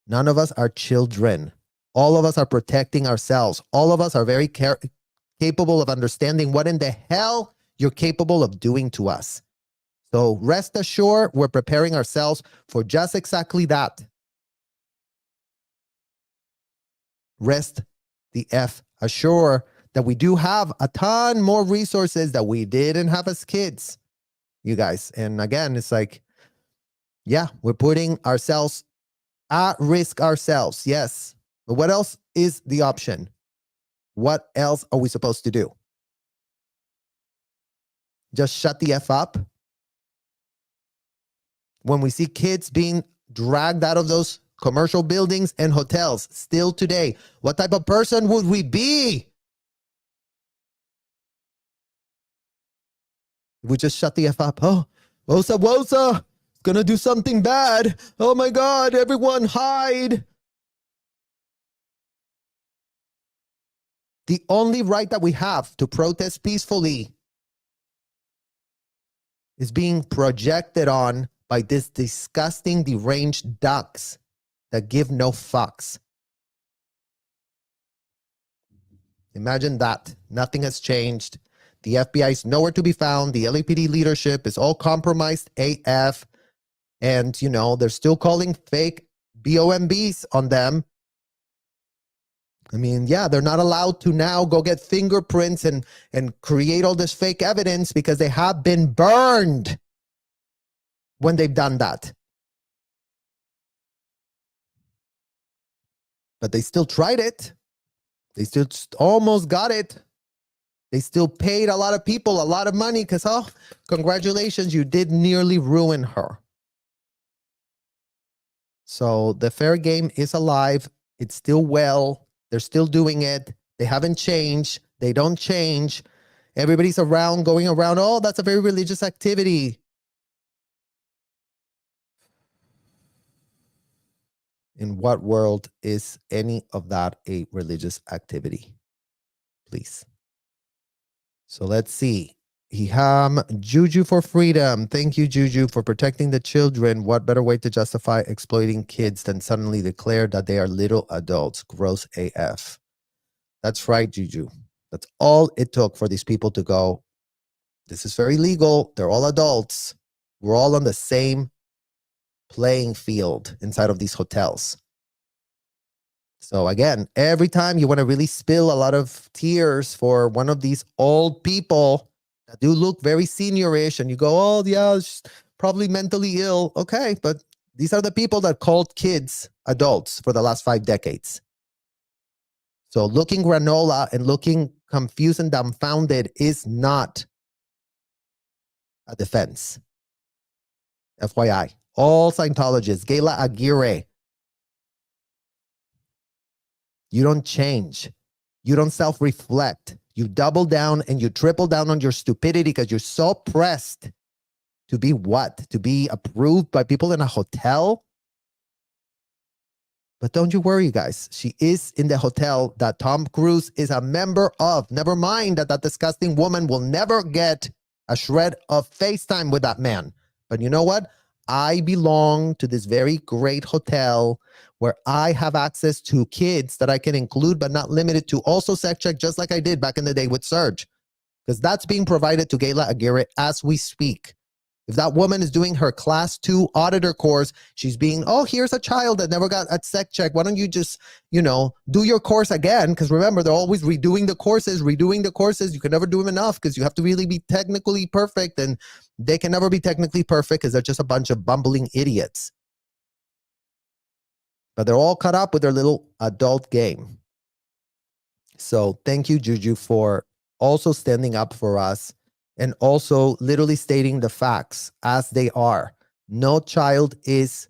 None of us are children. All of us are protecting ourselves. All of us are very capable of understanding what in the hell you're capable of doing to us. So rest assured, we're preparing ourselves for just exactly that. Rest the F assured that we do have a ton more resources that we didn't have as kids, you guys. And again, it's like, yeah, we're putting ourselves at risk ourselves. Yes. But what else is the option? What else are we supposed to do? Just shut the F up? When we see kids being dragged out of those commercial buildings and hotels still today, what type of person would we be? We just shut the F up. Oh, Wosa Wosa, it's gonna do something bad. Oh my God, everyone hide. The only right that we have to protest peacefully is being projected on by this disgusting, deranged ducks that give no fucks. Imagine that. Nothing has changed. The FBI is nowhere to be found. The LAPD leadership is all compromised AF. And, you know, they're still calling fake BOMBs on them. I mean, yeah, they're not allowed to now go get fingerprints and create all this fake evidence because they have been burned when they've done that. But they still tried it. They still almost got it. They still paid a lot of people a lot of money because, oh, congratulations, you did nearly ruin her. So the fair game is alive. It's still well. They're still doing it. They haven't changed. They don't change. Everybody's around, going around, oh, that's a very religious activity. In what world is any of that a religious activity? Please. So let's see. Juju for freedom. Thank you, Juju, for protecting the children. What better way to justify exploiting kids than suddenly declare that they are little adults? Gross AF. That's right, Juju. That's all it took for these people to go, this is very legal. They're all adults. We're all on the same playing field inside of these hotels. So again, every time you want to really spill a lot of tears for one of these old people that do look very seniorish and you go, oh yeah, she's probably mentally ill. Okay, but these are the people that called kids adults for the last 5 decades. So looking granola and looking confused and dumbfounded is not a defense. FYI, all Scientologists, Gayla Aguirre, you don't change. You don't self-reflect. You double down and you triple down on your stupidity because you're so pressed to be what? To be approved by people in a hotel? But don't you worry, guys. She is in the hotel that Tom Cruise is a member of. Never mind that disgusting woman will never get a shred of FaceTime with that man. But you know what? I belong to this very great hotel where I have access to kids that I can include but not limited to, also sex check, just like I did back in the day with Serge, because that's being provided to Gayla Aguirre as we speak. If that woman is doing her class 2 auditor course, she's being, oh, here's a child that never got a sec check. Why don't you just, do your course again? Because remember, they're always redoing the courses. You can never do them enough because you have to really be technically perfect. And they can never be technically perfect because they're just a bunch of bumbling idiots. But they're all caught up with their little adult game. So thank you, Juju, for also standing up for us. And also literally stating the facts as they are. No child is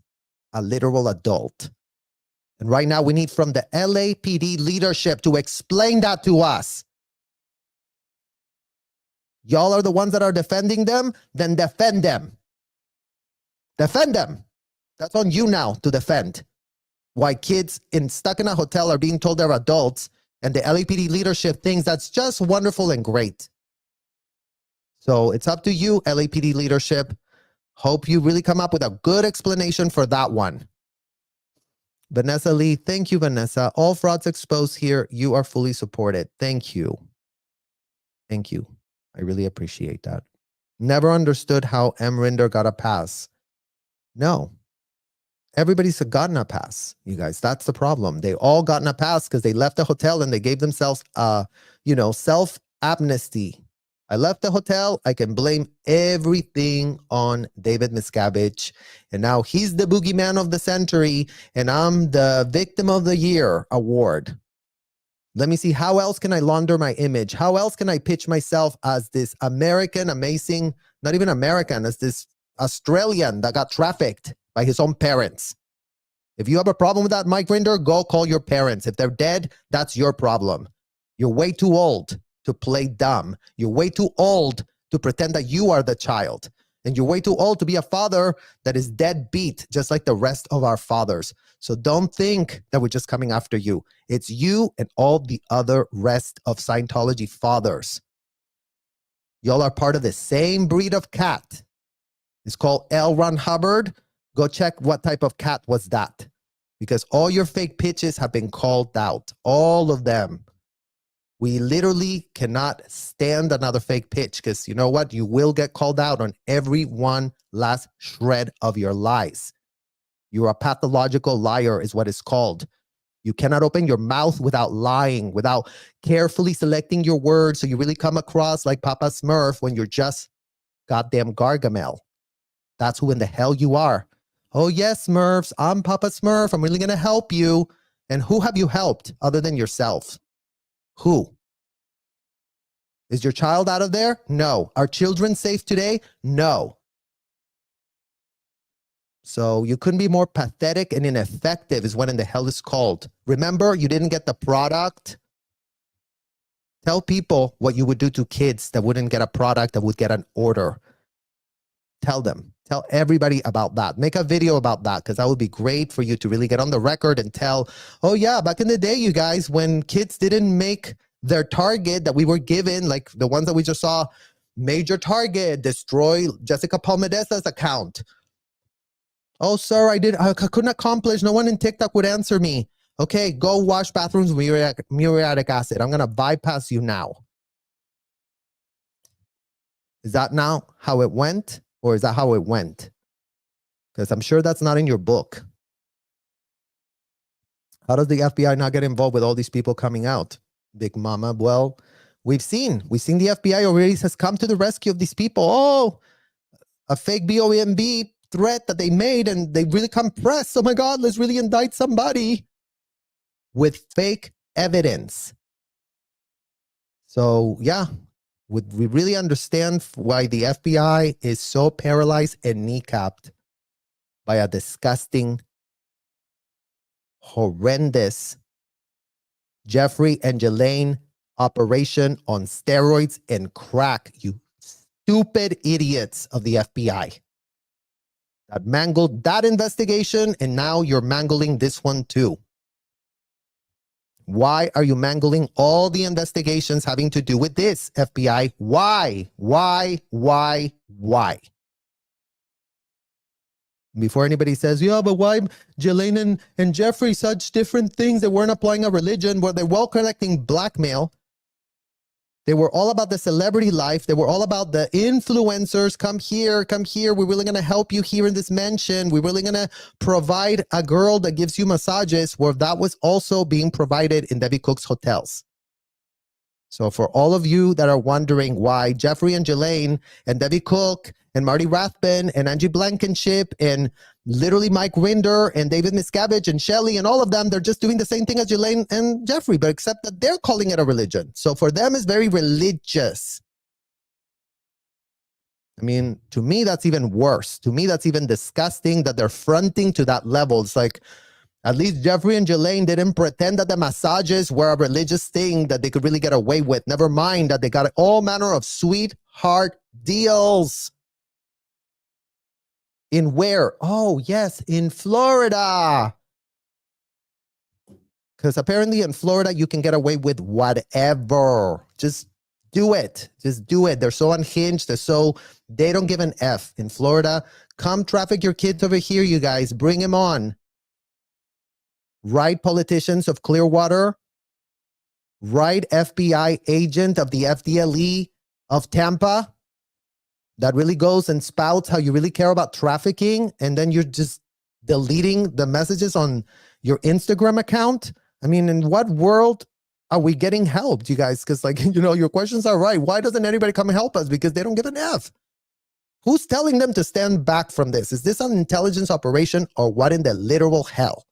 a literal adult. And right now we need from the LAPD leadership to explain that to us. Y'all are the ones that are defending them, then defend them. Defend them. That's on you now to defend. Why kids stuck in a hotel are being told they're adults, and the LAPD leadership thinks that's just wonderful and great. So it's up to you, LAPD leadership. Hope you really come up with a good explanation for that one. Vanessa Lee, thank you, Vanessa. All frauds exposed here. You are fully supported. Thank you. Thank you. I really appreciate that. Never understood how M. Rinder got a pass. No. Everybody's gotten a pass, you guys. That's the problem. They all gotten a pass because they left the hotel and they gave themselves, self-amnesty. I left the hotel. I can blame everything on David Miscavige. And now he's the boogeyman of the century. And I'm the victim of the year award. Let me see. How else can I launder my image? How else can I pitch myself as this American, amazing, not even American, as this Australian that got trafficked by his own parents? If you have a problem with that, Mike Rinder, go call your parents. If they're dead, that's your problem. You're way too old to play dumb. You're way too old to pretend that you are the child. And you're way too old to be a father that is deadbeat, just like the rest of our fathers. So don't think that we're just coming after you. It's you and all the other rest of Scientology fathers. Y'all are part of the same breed of cat. It's called L. Ron Hubbard. Go check what type of cat was that. Because all your fake pitches have been called out. All of them. We literally cannot stand another fake pitch because you know what? You will get called out on every one last shred of your lies. You're a pathological liar is what it's called. You cannot open your mouth without lying, without carefully selecting your words so you really come across like Papa Smurf when you're just goddamn Gargamel. That's who in the hell you are. Oh yes, Smurfs, I'm Papa Smurf. I'm really going to help you. And who have you helped other than yourself? Who? Is your child out of there? No. Are children safe today? No. So you couldn't be more pathetic and ineffective is what in the hell it's called. Remember, you didn't get the product. Tell people what you would do to kids that wouldn't get a product, that would get an order. Tell them. Tell everybody about that. Make a video about that because that would be great for you to really get on the record and tell, oh yeah, back in the day, you guys, when kids didn't make their target that we were given, like the ones that we just saw, major target, destroy Jessica Palmadesa's account. Oh, sir, I couldn't accomplish. No one in TikTok would answer me. Okay, go wash bathrooms with muriatic acid. I'm going to bypass you now. Is that now how it went? Or is that how it went? Because I'm sure that's not in your book. How does the FBI not get involved with all these people coming out? Big Mama, well, we've seen the FBI already has come to the rescue of these people. Oh, a fake BOMB threat that they made and they really come press. Oh my God, let's really indict somebody with fake evidence. So yeah, we really understand why the FBI is so paralyzed and kneecapped by a disgusting, horrendous Jeffrey and Ghislaine operation on steroids and crack, you stupid idiots of the FBI that mangled that investigation, and now you're mangling this one too. Why are you mangling all the investigations having to do with this, FBI? Why? Before anybody says, yeah, but why Jelaine and Jeffrey such different things? They weren't applying a religion. Well, they're well collecting blackmail. They were all about the celebrity life. They were all about the influencers. Come here, come here. We're really going to help you here in this mansion. We're really going to provide a girl that gives you massages, where that was also being provided in Debbie Cook's hotels. So for all of you that are wondering why Jeffrey and Jelaine and Debbie Cook and Marty Rathbun and Angie Blankenship and literally Mike Rinder and David Miscavige and Shelley and all of them, they're just doing the same thing as Jelaine and Jeffrey, but except that they're calling it a religion. So for them, it's very religious. I mean, to me, that's even worse. To me, that's even disgusting that they're fronting to that level. It's like, at least Jeffrey and Jelaine didn't pretend that the massages were a religious thing that they could really get away with. Never mind that they got all manner of sweetheart deals. In where? Oh, yes, in Florida. Because apparently in Florida, you can get away with whatever. Just do it. Just do it. They're so unhinged. They don't give an F. In Florida, come traffic your kids over here, you guys. Bring them on. Right politicians of Clearwater, right FBI agent of the FDLE of Tampa that really goes and spouts how you really care about trafficking, and then you're just deleting the messages on your Instagram account. I mean, in what world are we getting helped, you guys? Because your questions are right. Why doesn't anybody come and help us? Because they don't give an F. Who's telling them to stand back from this? Is this an intelligence operation or what in the literal hell?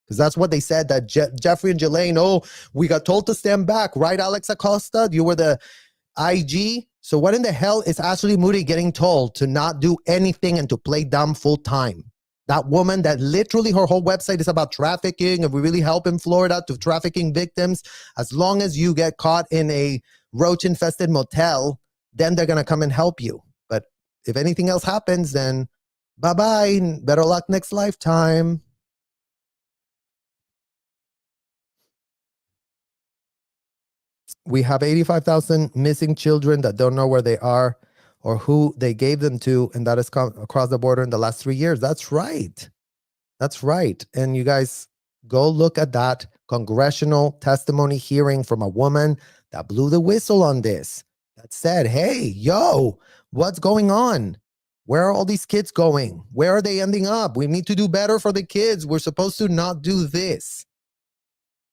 Because that's what they said, that Jeffrey and Jelaine, we got told to stand back, right, Alex Acosta? You were the IG. So what in the hell is Ashley Moody getting told to not do anything and to play dumb full time? That woman that literally her whole website is about trafficking, and we really help in Florida to trafficking victims. As long as you get caught in a roach-infested motel, then they're going to come and help you. But if anything else happens, then bye-bye. Better luck next lifetime. We have 85,000 missing children that don't know where they are or who they gave them to, and that has come across the border in the last 3 years. That's right. That's right. And you guys, go look at that congressional testimony hearing from a woman that blew the whistle on this, that said, hey, yo, what's going on? Where are all these kids going? Where are they ending up? We need to do better for the kids. We're supposed to not do this.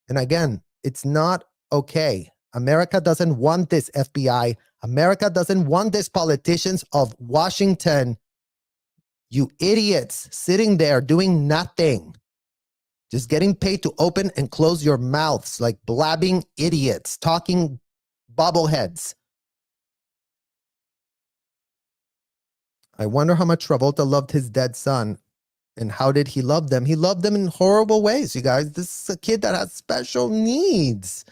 And again, it's not okay. America doesn't want this, FBI. America doesn't want this, politicians of Washington. You idiots sitting there doing nothing. Just getting paid to open and close your mouths like blabbing idiots, talking bobbleheads. I wonder how much Travolta loved his dead son. And how did he love them? He loved them in horrible ways, you guys. This is a kid that has special needs.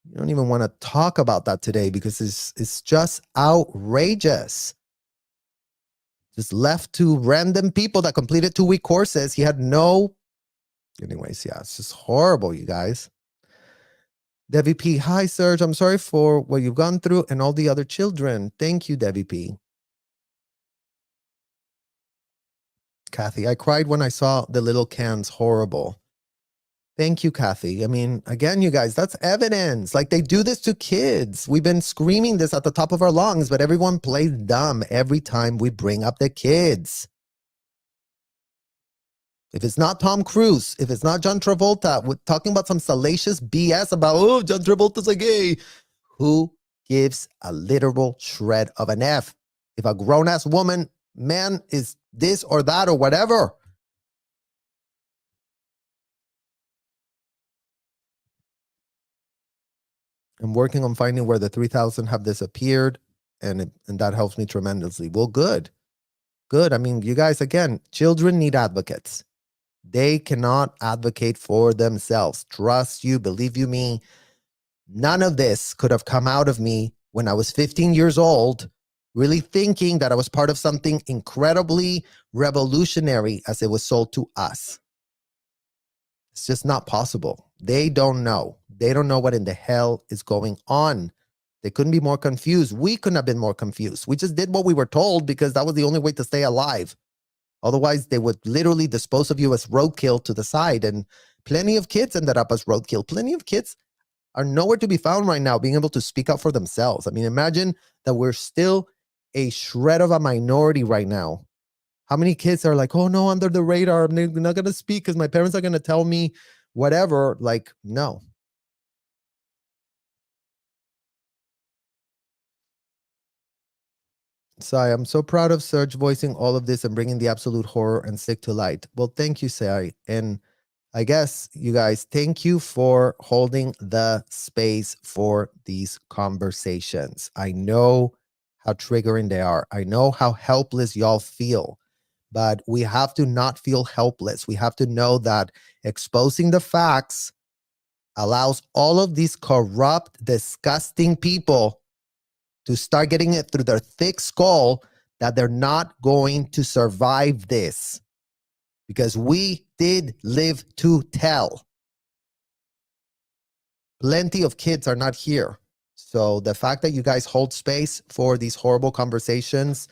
You don't even want to talk about that today because it's just outrageous. Just left to random people that completed 2-week courses. He had no... Anyways, yeah, it's just horrible, you guys. Debbie P. Hi, Serge. I'm sorry for what you've gone through and all the other children. Thank you, Debbie P. Kathy, I cried when I saw the little cans. Horrible. Thank you, Kathy. I mean, again, you guys, that's evidence. Like, they do this to kids. We've been screaming this at the top of our lungs, but everyone plays dumb every time we bring up the kids. If it's not Tom Cruise, if it's not John Travolta, we're talking about some salacious BS about, oh, John Travolta's a gay. Who gives a literal shred of an F? If a grown-ass woman, man, is this or that or whatever. I'm working on finding where the 3,000 have disappeared, and that helps me tremendously. Well, good. Good. I mean, you guys, again, children need advocates. They cannot advocate for themselves. Trust you, believe you me. None of this could have come out of me when I was 15 years old, really thinking that I was part of something incredibly revolutionary as it was sold to us. It's just not possible. They don't know. They don't know what in the hell is going on. They couldn't be more confused. We couldn't have been more confused. We just did what we were told because that was the only way to stay alive. Otherwise, they would literally dispose of you as roadkill to the side. And plenty of kids ended up as roadkill. Plenty of kids are nowhere to be found right now being able to speak up for themselves. I mean, imagine that we're still a shred of a minority right now. How many kids are like, oh no, under the radar, I'm not going to speak because my parents are going to tell me whatever. Like, no. Sai, I'm so proud of Serge voicing all of this and bringing the absolute horror and sick to light. Well, thank you, Sai. And I guess, you guys, thank you for holding the space for these conversations. I know how triggering they are. I know how helpless y'all feel, but we have to not feel helpless. We have to know that exposing the facts allows all of these corrupt, disgusting people to start getting it through their thick skull that they're not going to survive this. Because we did live to tell. Plenty of kids are not here. So the fact that you guys hold space for these horrible conversations,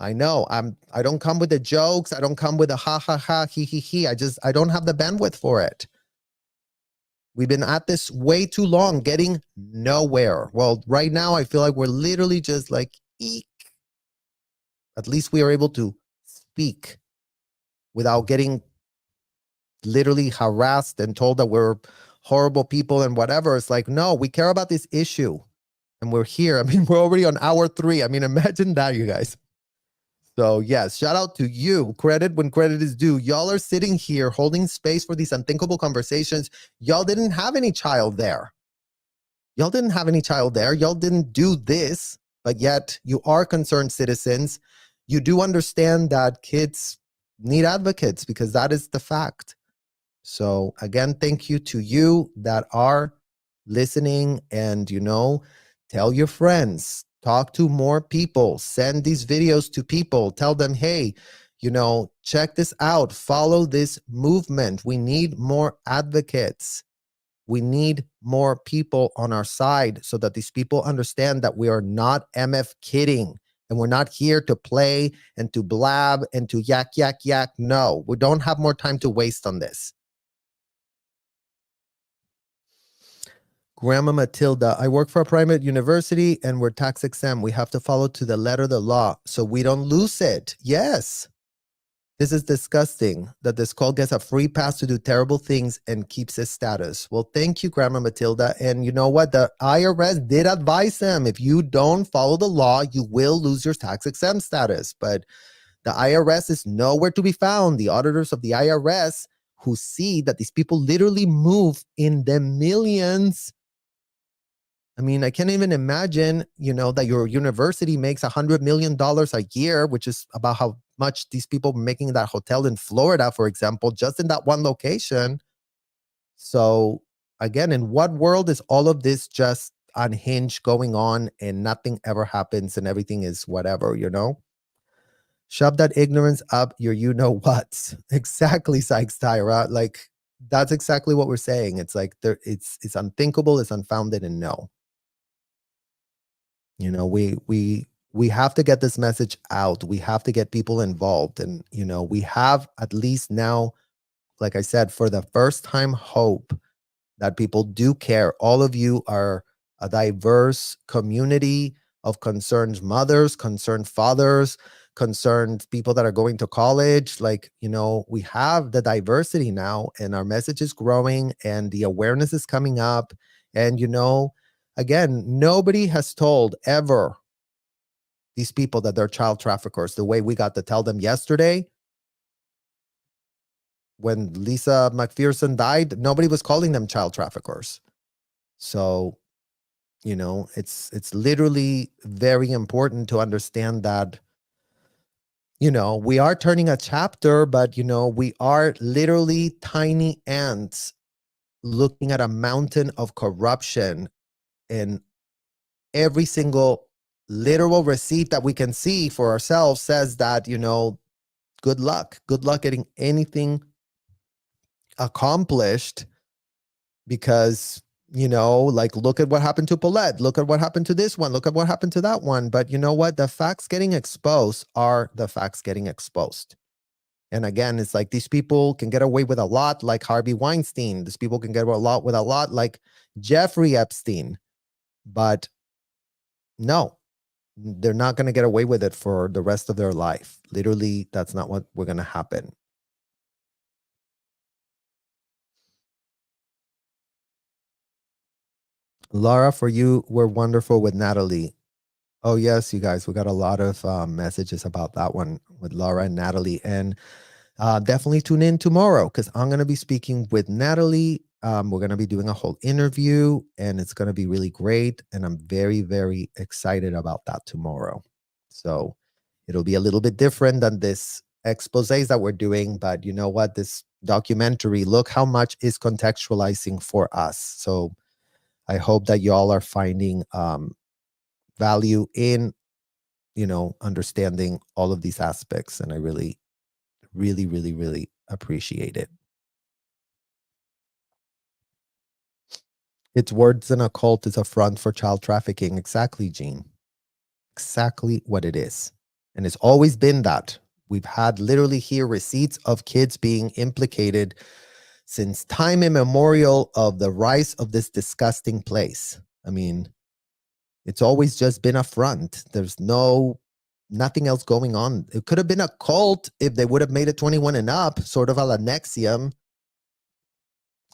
I know I don't come with the jokes. I don't come with the ha ha ha, he he he. I don't have the bandwidth for it. We've been at this way too long, getting nowhere. Well, right now I feel like we're literally just like, eek. At least we are able to speak without getting literally harassed and told that we're horrible people and whatever. It's like, no, we care about this issue and we're here. I mean, we're already on hour 3. I mean, imagine that, you guys. So yes, shout out to you. Credit when credit is due. Y'all are sitting here holding space for these unthinkable conversations. Y'all didn't have any child there. Y'all didn't have any child there. Y'all didn't do this, but yet you are concerned citizens. You do understand that kids need advocates because that is the fact. So again, thank you to you that are listening, and, tell your friends, talk to more people, send these videos to people, tell them, hey, check this out, follow this movement. We need more advocates. We need more people on our side so that these people understand that we are not MF kidding. And we're not here to play and to blab and to yak, yak, yak. No, we don't have more time to waste on this. Grandma Matilda, I work for a private university and we're tax exempt. We have to follow to the letter of the law so we don't lose it. Yes. This is disgusting that this call gets a free pass to do terrible things and keeps its status. Well, thank you, Grandma Matilda. And you know what? The IRS did advise them. If you don't follow the law, you will lose your tax exempt status. But the IRS is nowhere to be found. The auditors of the IRS who see that these people literally move in the millions. I mean, I can't even imagine, that your university makes $100 million a year, which is about how much these people making that hotel in Florida, for example, just in that one location. So again, in what world is all of this just unhinged going on and nothing ever happens and everything is whatever, Shove that ignorance up your what. Exactly, Sykes Tyra. Like, that's exactly what we're saying. It's like it's unthinkable, it's unfounded, and no. We have to get this message out. We have to get people involved. And, we have at least now, like I said, for the first time, hope that people do care. All of you are a diverse community of concerned mothers, concerned fathers, concerned people that are going to college. Like, we have the diversity now and our message is growing and the awareness is coming up. And, again, nobody has told ever these people that they're child traffickers the way we got to tell them yesterday. When Lisa McPherson died, nobody was calling them child traffickers. So, it's literally very important to understand that, we are turning a chapter, but, we are literally tiny ants looking at a mountain of corruption, and every single literal receipt that we can see for ourselves says that, good luck getting anything accomplished, because Like, look at what happened to Paulette. Look at what happened to this one. Look at what happened to that one. But you know what? The facts getting exposed are the facts getting exposed. And again, it's like these people can get away with a lot like Harvey Weinstein. These people can get away with a lot like Jeffrey Epstein. But no, they're not going to get away with it for the rest of their life. Literally, that's not what we're going to happen. Laura, for you, we're wonderful with Natalie. Oh, yes, you guys, we got a lot of messages about that one with Laura and Natalie. And definitely tune in tomorrow because I'm going to be speaking with Natalie. We're going to be doing a whole interview and it's going to be really great. And I'm very, very excited about that tomorrow. So it'll be a little bit different than this exposés that we're doing. But you know what? This documentary, look how much is contextualizing for us. So I hope that y'all are finding value in, understanding all of these aspects. And I really, really, really, really appreciate it. It's words in a cult is a front for child trafficking. Exactly, Gene. Exactly what it is. And it's always been that. We've had literally here receipts of kids being implicated since time immemorial of the rise of this disgusting place. I mean, it's always just been a front. There's nothing else going on. It could have been a cult if they would have made it 21 and up, sort of a la Nexium.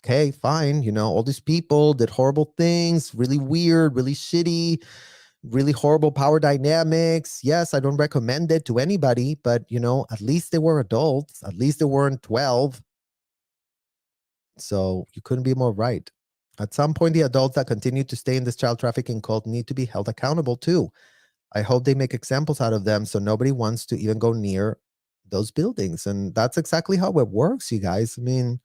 Okay, fine. All these people did horrible things, really weird, really shitty, really horrible power dynamics. Yes, I don't recommend it to anybody, but at least they were adults. At least they weren't 12. So you couldn't be more right. At some point, the adults that continue to stay in this child trafficking cult need to be held accountable too. I hope they make examples out of them so nobody wants to even go near those buildings. And that's exactly how it works, you guys. I mean,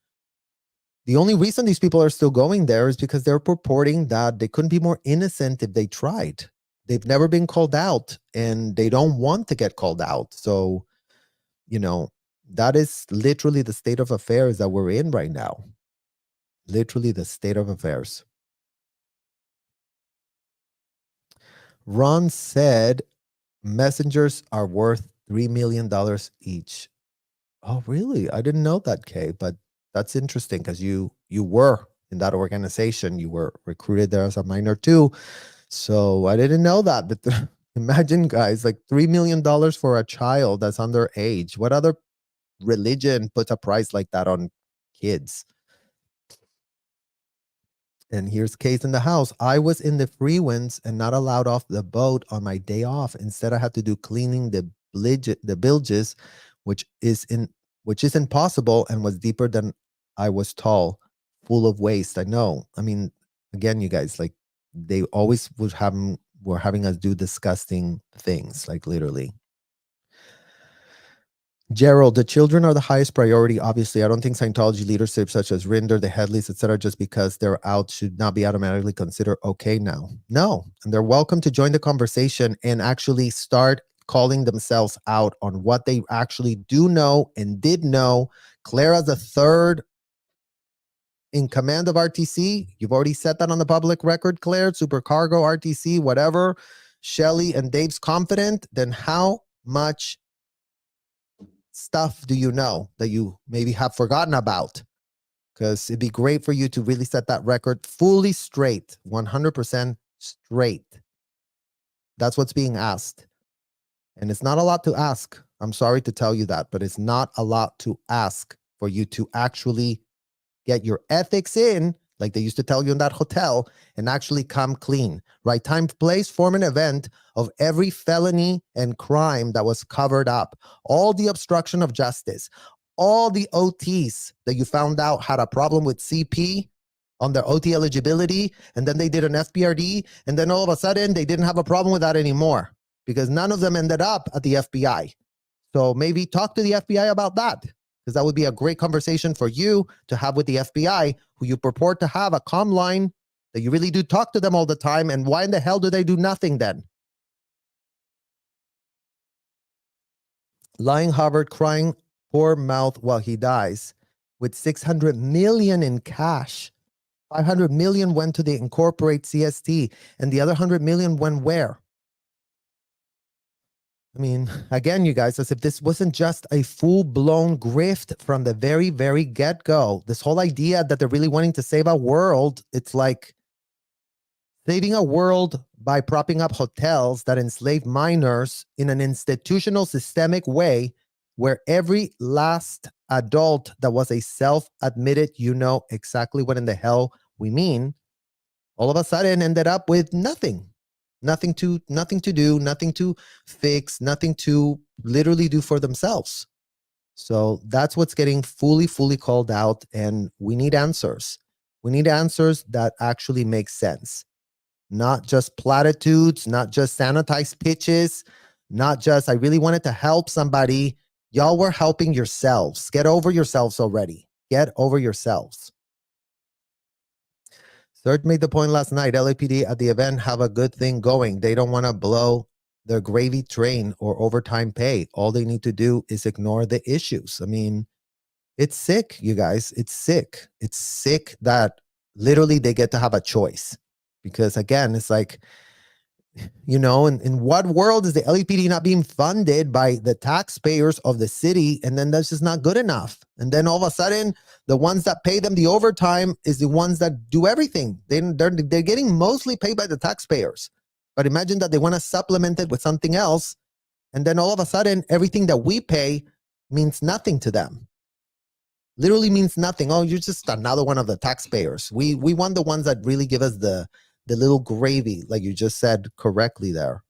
the only reason these people are still going there is because they're purporting that they couldn't be more innocent if they tried. They've never been called out and they don't want to get called out. So, that is literally the state of affairs that we're in right now. Literally the state of affairs. Ron said messengers are worth $3 million each. Oh, really? I didn't know that, Kay, but that's interesting because you were in that organization. You were recruited there as a minor too. So I didn't know that. But imagine, guys, like $3 million for a child that's underage. What other religion puts a price like that on kids? And here's case in the house. I was in the free winds and not allowed off the boat on my day off. Instead, I had to do cleaning the bilges, which is impossible and was deeper than I was tall, full of waste. I know. I mean, again, you guys, like they always were having us do disgusting things, like literally. Gerald, the children are the highest priority. Obviously, I don't think Scientology leadership such as Rinder, the Headleys, etc., just because they're out should not be automatically considered okay now. No, and they're welcome to join the conversation and actually start calling themselves out on what they actually do know and did know. Clara's the third in command of RTC. You've already said that on the public record, Claire. Supercargo, RTC, whatever. Shelly and Dave's confident. Then how much stuff do you know that you maybe have forgotten about? Because it'd be great for you to really set that record fully straight, 100% straight. That's what's being asked. And it's not a lot to ask. I'm sorry to tell you that, but it's not a lot to ask for you to actually get your ethics in, like they used to tell you in that hotel, and actually come clean. Right time, place, form, and event of every felony and crime that was covered up. All the obstruction of justice, all the OTs that you found out had a problem with CP on their OT eligibility, and then they did an FBRD, and then all of a sudden they didn't have a problem with that anymore because none of them ended up at the FBI. So maybe talk to the FBI about that, because that would be a great conversation for you to have with the FBI, who you purport to have a comm line that you really do talk to them all the time. And why in the hell do they do nothing then? Lying Hubbard crying poor mouth while he dies with 600 million in cash. 500 million went to the incorporate CST, and the other 100 million went where? I mean, again, you guys, as if this wasn't just a full-blown grift from the very, very get-go. This whole idea that they're really wanting to save a world, it's like saving a world by propping up hotels that enslave minors in an institutional, systemic way where every last adult that was a self-admitted, you know exactly what in the hell we mean, all of a sudden ended up with nothing. Nothing to do, nothing to fix, nothing to literally do for themselves. So that's what's getting fully called out, and we need answers. We need answers that actually make sense. Not just platitudes, not just sanitized pitches, not just, I really wanted to help somebody. Y'all were helping yourselves. Get over yourselves already. Get over yourselves. Serge made the point last night. LAPD at the event have a good thing going. They don't want to blow their gravy train or overtime pay. All they need to do is ignore the issues. I mean, it's sick, you guys. It's sick. It's sick that literally they get to have a choice. Because again, it's like, you know, in what world is the LAPD not being funded by the taxpayers of the city? And then that's just not good enough. And then all of a sudden, the ones that pay them the overtime is the ones that do everything. They're getting mostly paid by the taxpayers. But imagine that they want to supplement it with something else. And then all of a sudden, everything that we pay means nothing to them. Literally means nothing. Oh, you're just another one of the taxpayers. We want the ones that really give us the little gravy, like you just said correctly there.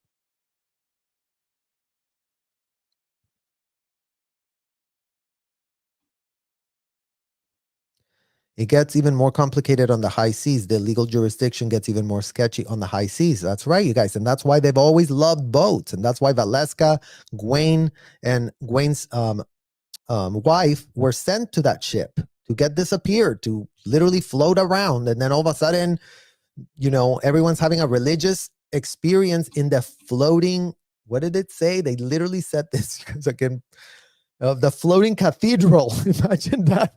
It gets even more complicated on the high seas. The legal jurisdiction gets even more sketchy on the high seas. That's right, you guys. And that's why they've always loved boats. And that's why Valeska, Gwen, and Gwen's wife were sent to that ship to get disappeared, to literally float around. And then all of a sudden, you know, everyone's having a religious experience in the floating, what did it say? They literally said this, because again, the floating cathedral. Imagine that.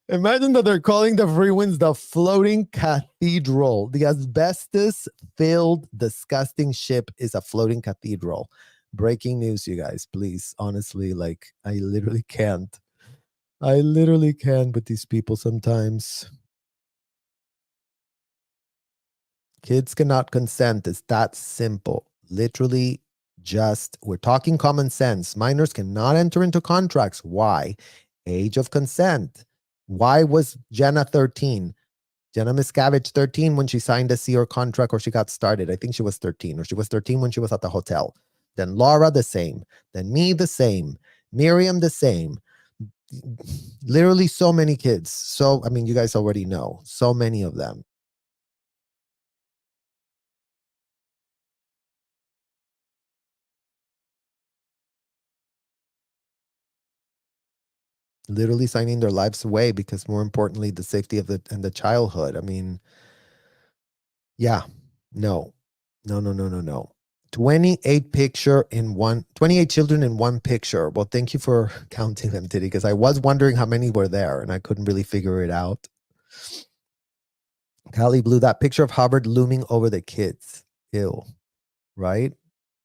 Imagine that they're calling the free winds the floating cathedral. The asbestos-filled, disgusting ship is a floating cathedral. Breaking news, you guys, please. Honestly, like, I literally can't. I literally can't with these people sometimes. Kids cannot consent. It's that simple. Literally, just, we're talking common sense. Minors cannot enter into contracts. Why? Age of consent. Why was Jenna 13? Jenna Miscavige 13 when she signed a CR contract, or she got started. I think she was 13, or she was 13 when she was at the hotel. Then Laura the same. Then me the same. Miriam the same. Literally so many kids. So, I mean, you guys already know. So many of them. Literally signing their lives away because, more importantly, the safety of the childhood. I mean, yeah, no. 28 children in one picture. Well, thank you for counting them, Titty, because I was wondering how many were there and I couldn't really figure it out. Callie Blue, that picture of Hubbard looming over the kids. Ew. Right?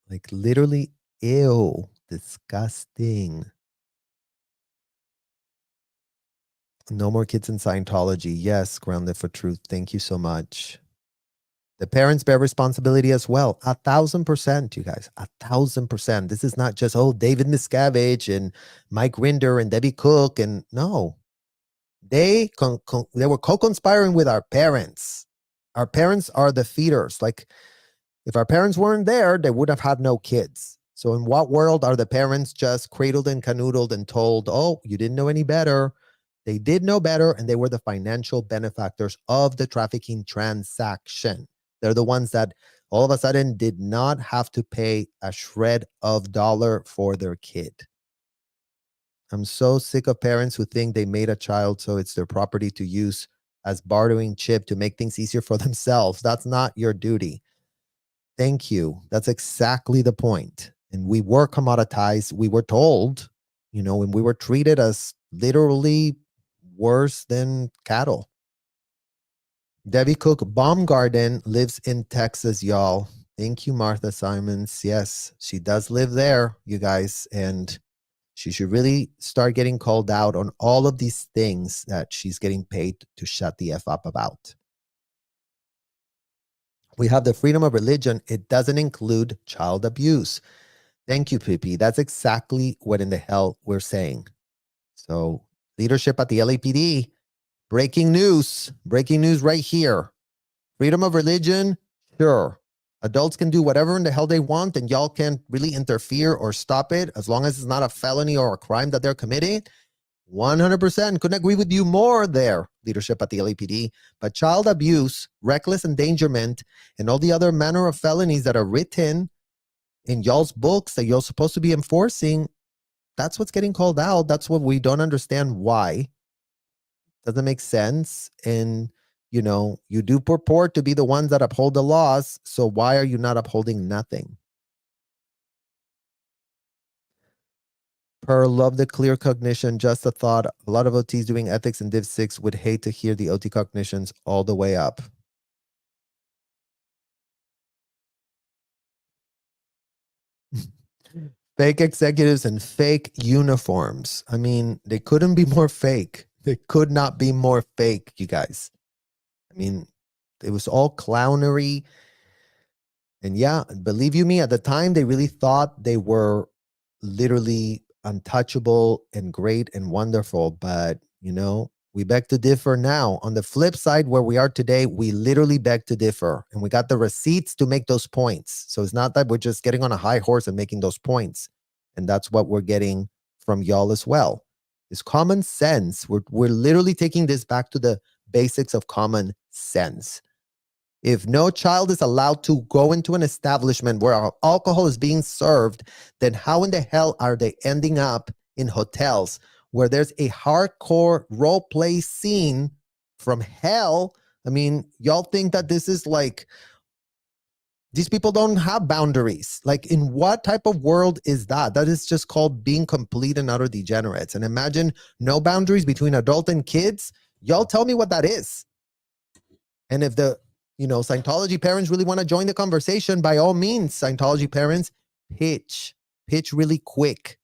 Like literally, ew. Disgusting. No more kids in Scientology. Yes, Grounded for Truth. Thank you so much. The parents bear responsibility as well. 1,000%, you guys. 1,000%. This is not just, oh, David Miscavige and Mike Rinder and Debbie Cook. And no, they were co-conspiring with our parents. Our parents are the feeders. Like, if our parents weren't there, they would have had no kids. So in what world are the parents just cradled and canoodled and told, oh, you didn't know any better? They did know better, and they were the financial benefactors of the trafficking transaction. They're the ones that all of a sudden did not have to pay a shred of dollar for their kid. I'm so sick of parents who think they made a child so it's their property to use as bartering chip to make things easier for themselves. That's not your duty. Thank you. That's exactly the point. And we were commoditized. We were told, you know, and we were treated as literally worse than cattle. Debbie Cook Baumgarten lives in Texas, y'all. Thank you, Martha Simons. Yes, she does live there, you guys. And she should really start getting called out on all of these things that she's getting paid to shut the F up about. We have the freedom of religion. It doesn't include child abuse. Thank you, Pippi. That's exactly what in the hell we're saying. So leadership at the LAPD, breaking news right here. Freedom of religion, sure. Adults can do whatever in the hell they want and y'all can't really interfere or stop it as long as it's not a felony or a crime that they're committing. 100% couldn't agree with you more there, leadership at the LAPD. But child abuse, reckless endangerment, and all the other manner of felonies that are written in y'all's books that you're supposed to be enforcing, that's what's getting called out. That's what we don't understand why. Doesn't make sense. And, you do purport to be the ones that uphold the laws. So why are you not upholding nothing? Per love the clear cognition, just a thought. A lot of OTs doing ethics in Div 6 would hate to hear the OT cognitions all the way up. Fake executives and fake uniforms. I mean, they couldn't be more fake. They could not be more fake, you guys. I mean, it was all clownery. And yeah, believe you me, at the time, they really thought they were literally untouchable and great and wonderful. But, we beg to differ now. On the flip side, where we are today, we literally beg to differ. And we got the receipts to make those points. So it's not that we're just getting on a high horse and making those points. And that's what we're getting from y'all as well. It's common sense. We're literally taking this back to the basics of common sense. If no child is allowed to go into an establishment where alcohol is being served, then how in the hell are they ending up in hotels where there's a hardcore role play scene from hell? I mean, y'all think that this is like, these people don't have boundaries. Like, in what type of world is that? That is just called being complete and utter degenerates. And imagine no boundaries between adult and kids. Y'all tell me what that is. And if the Scientology parents really want to join the conversation, by all means, Scientology parents, pitch really quick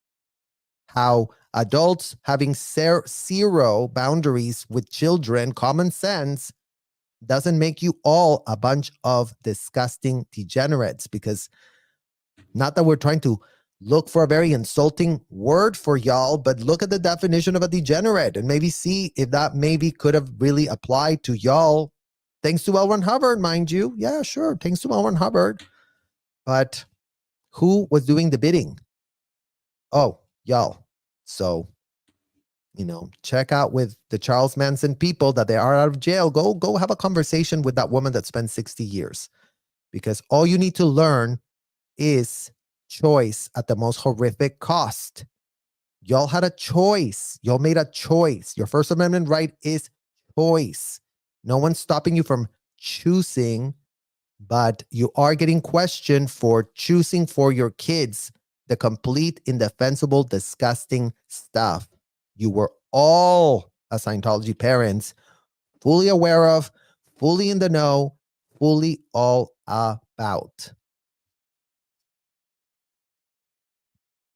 how adults having zero boundaries with children, common sense, doesn't make you all a bunch of disgusting degenerates. Because not that we're trying to look for a very insulting word for y'all, but look at the definition of a degenerate and maybe see if that maybe could have really applied to y'all. Thanks to L. Ron Hubbard, mind you. Yeah, sure. Thanks to L. Ron Hubbard. But who was doing the bidding? Oh, y'all. So, check out with the Charles Manson people that they are out of jail. Go have a conversation with that woman that spent 60 years. Because all you need to learn is choice at the most horrific cost. Y'all had a choice. Y'all made a choice. Your First Amendment right is choice. No one's stopping you from choosing, but you are getting questioned for choosing for your kids the complete, indefensible, disgusting stuff you were all, as Scientology parents, fully aware of, fully in the know, fully all about.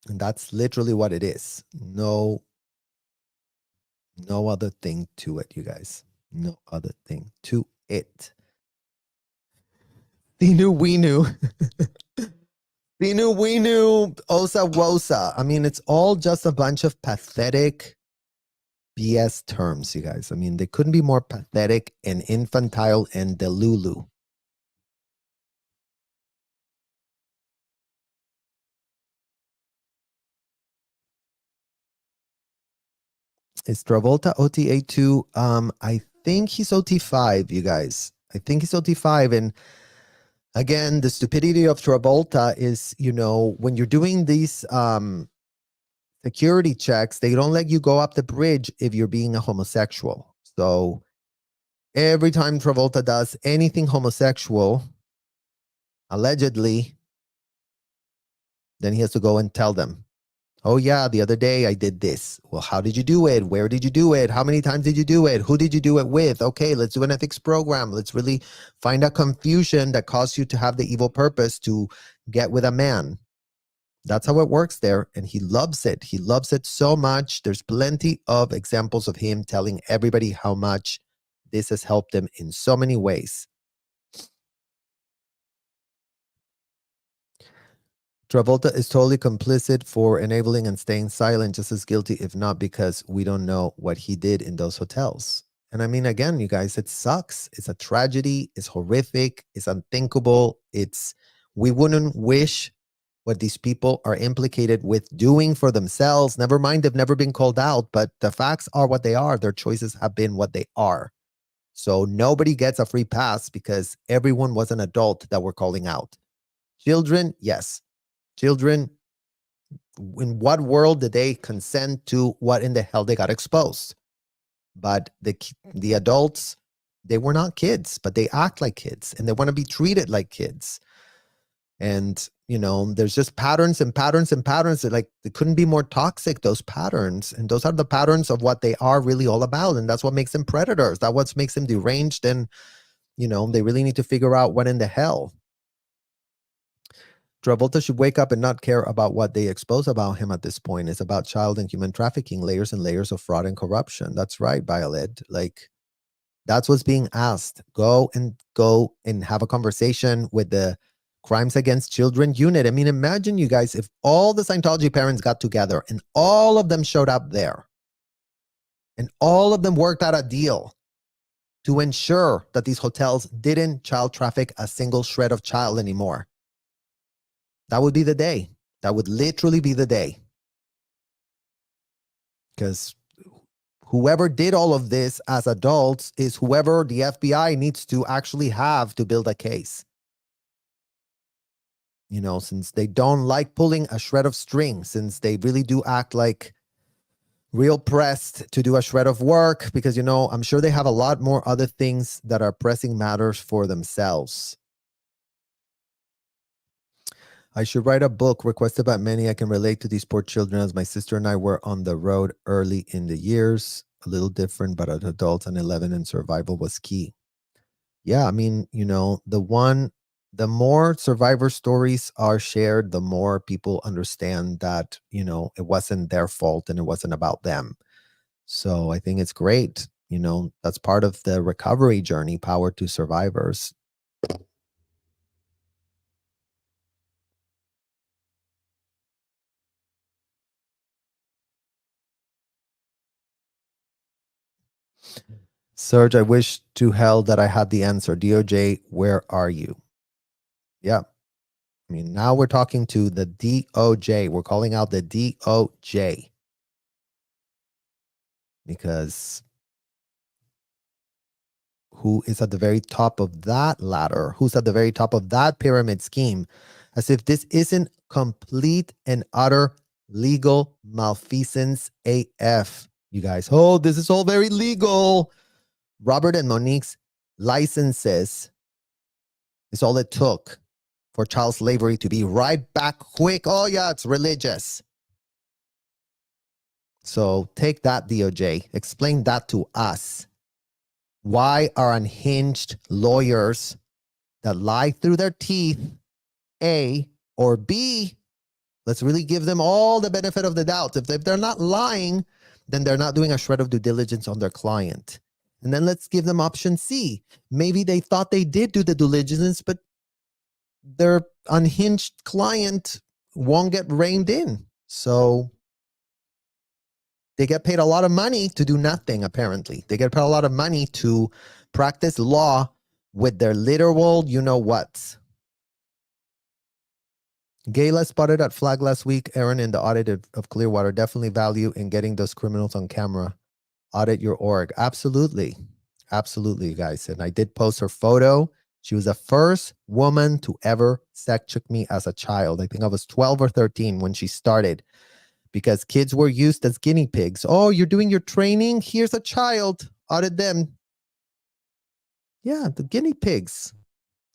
And that's literally what it is. No other thing to it, you guys. No other thing to it. We knew. Osa wosa. I mean, it's all just a bunch of pathetic BS terms, you guys. I mean, they couldn't be more pathetic and infantile and delulu. Is Travolta OTA2? I think he's OT5, you guys. I think he's OT5. And again, the stupidity of Travolta is, when you're doing these security checks, they don't let you go up the bridge if you're being a homosexual. So every time Travolta does anything homosexual, allegedly, then he has to go and tell them, Oh yeah, the other day I did this. Well, how did you do it? Where did you do it? How many times did you do it? Who did you do it with? Okay, let's do an ethics program. Let's really find a confusion that caused you to have the evil purpose to get with a man. That's how it works there. And he loves it. He loves it so much. There's plenty of examples of him telling everybody how much this has helped him in so many ways. Travolta is totally complicit for enabling and staying silent, just as guilty, if not because we don't know what he did in those hotels. And I mean, again, you guys, it sucks. It's a tragedy. It's horrific. It's unthinkable. We wouldn't wish what these people are implicated with doing for themselves. Never mind, they've never been called out, but the facts are what they are. Their choices have been what they are. So nobody gets a free pass because everyone was an adult that we're calling out. Children, yes. Children, in what world did they consent to what in the hell they got exposed? But the adults, they were not kids, but they act like kids and they want to be treated like kids. And, there's just patterns and patterns and patterns that they couldn't be more toxic, those patterns. And those are the patterns of what they are really all about. And that's what makes them predators. That's what makes them deranged. And, they really need to figure out what in the hell. Travolta should wake up and not care about what they expose about him at this point. It's about child and human trafficking, layers and layers of fraud and corruption. That's right, Violet. That's what's being asked. Go and have a conversation with the Crimes Against Children unit. I mean, imagine, you guys, if all the Scientology parents got together and all of them showed up there and all of them worked out a deal to ensure that these hotels didn't child traffic a single shred of child anymore. That would be the day. That would literally be the day. Because whoever did all of this as adults is whoever the FBI needs to actually have to build a case. Since they don't like pulling a shred of string, since they really do act like real pressed to do a shred of work, because, I'm sure they have a lot more other things that are pressing matters for themselves. I should write a book requested by many. I can relate to these poor children as my sister and I were on the road early in the years. A little different, but as adults and 11 and survival was key. Yeah, I mean, the more survivor stories are shared, the more people understand that, it wasn't their fault and it wasn't about them. So I think it's great. That's part of the recovery journey, power to survivors. Serge, I wish to hell that I had the answer. DOJ, where are you? Yeah. I mean, now we're talking to the DOJ. We're calling out the DOJ. Because who is at the very top of that ladder? Who's at the very top of that pyramid scheme? As if this isn't complete and utter legal malfeasance AF, you guys. Oh, this is all very legal. Robert and Monique's licenses is all it took for child slavery to be right back quick. Oh, yeah, it's religious. So take that, DOJ. Explain that to us. Why are unhinged lawyers that lie through their teeth, A, or B, let's really give them all the benefit of the doubt. If they're not lying, then they're not doing a shred of due diligence on their client. And then let's give them option C. Maybe they thought they did do the due diligence, but their unhinged client won't get reined in. So they get paid a lot of money to do nothing, apparently. They get paid a lot of money to practice law with their literal you-know-whats. Gayla spotted at Flag last week. Aaron in the audit of Clearwater. Definitely value in getting those criminals on camera. Audit your org. Absolutely. Absolutely, you guys. And I did post her photo. She was the first woman to ever check me as a child. I think I was 12 or 13 when she started, because kids were used as guinea pigs. Oh, you're doing your training? Here's a child. Audit them. Yeah, the guinea pigs.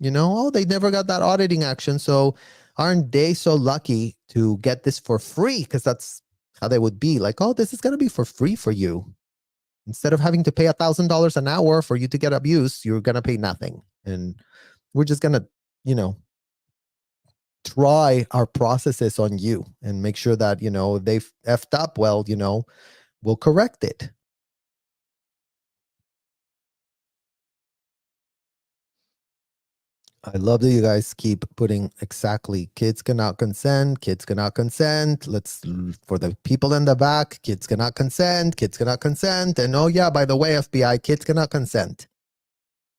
Oh, they never got that auditing action. So Aren't they so lucky to get this for free? Because that's how they would be like, oh, this is going to be for free for you. Instead of having to pay $1,000 an hour for you to get abused, you're going to pay nothing. And we're just going to, try our processes on you and make sure that, they've effed up. Well, we'll correct it. I love that you guys keep putting exactly kids cannot consent, kids cannot consent. For the people in the back, kids cannot consent, kids cannot consent. And oh yeah, by the way, FBI, kids cannot consent.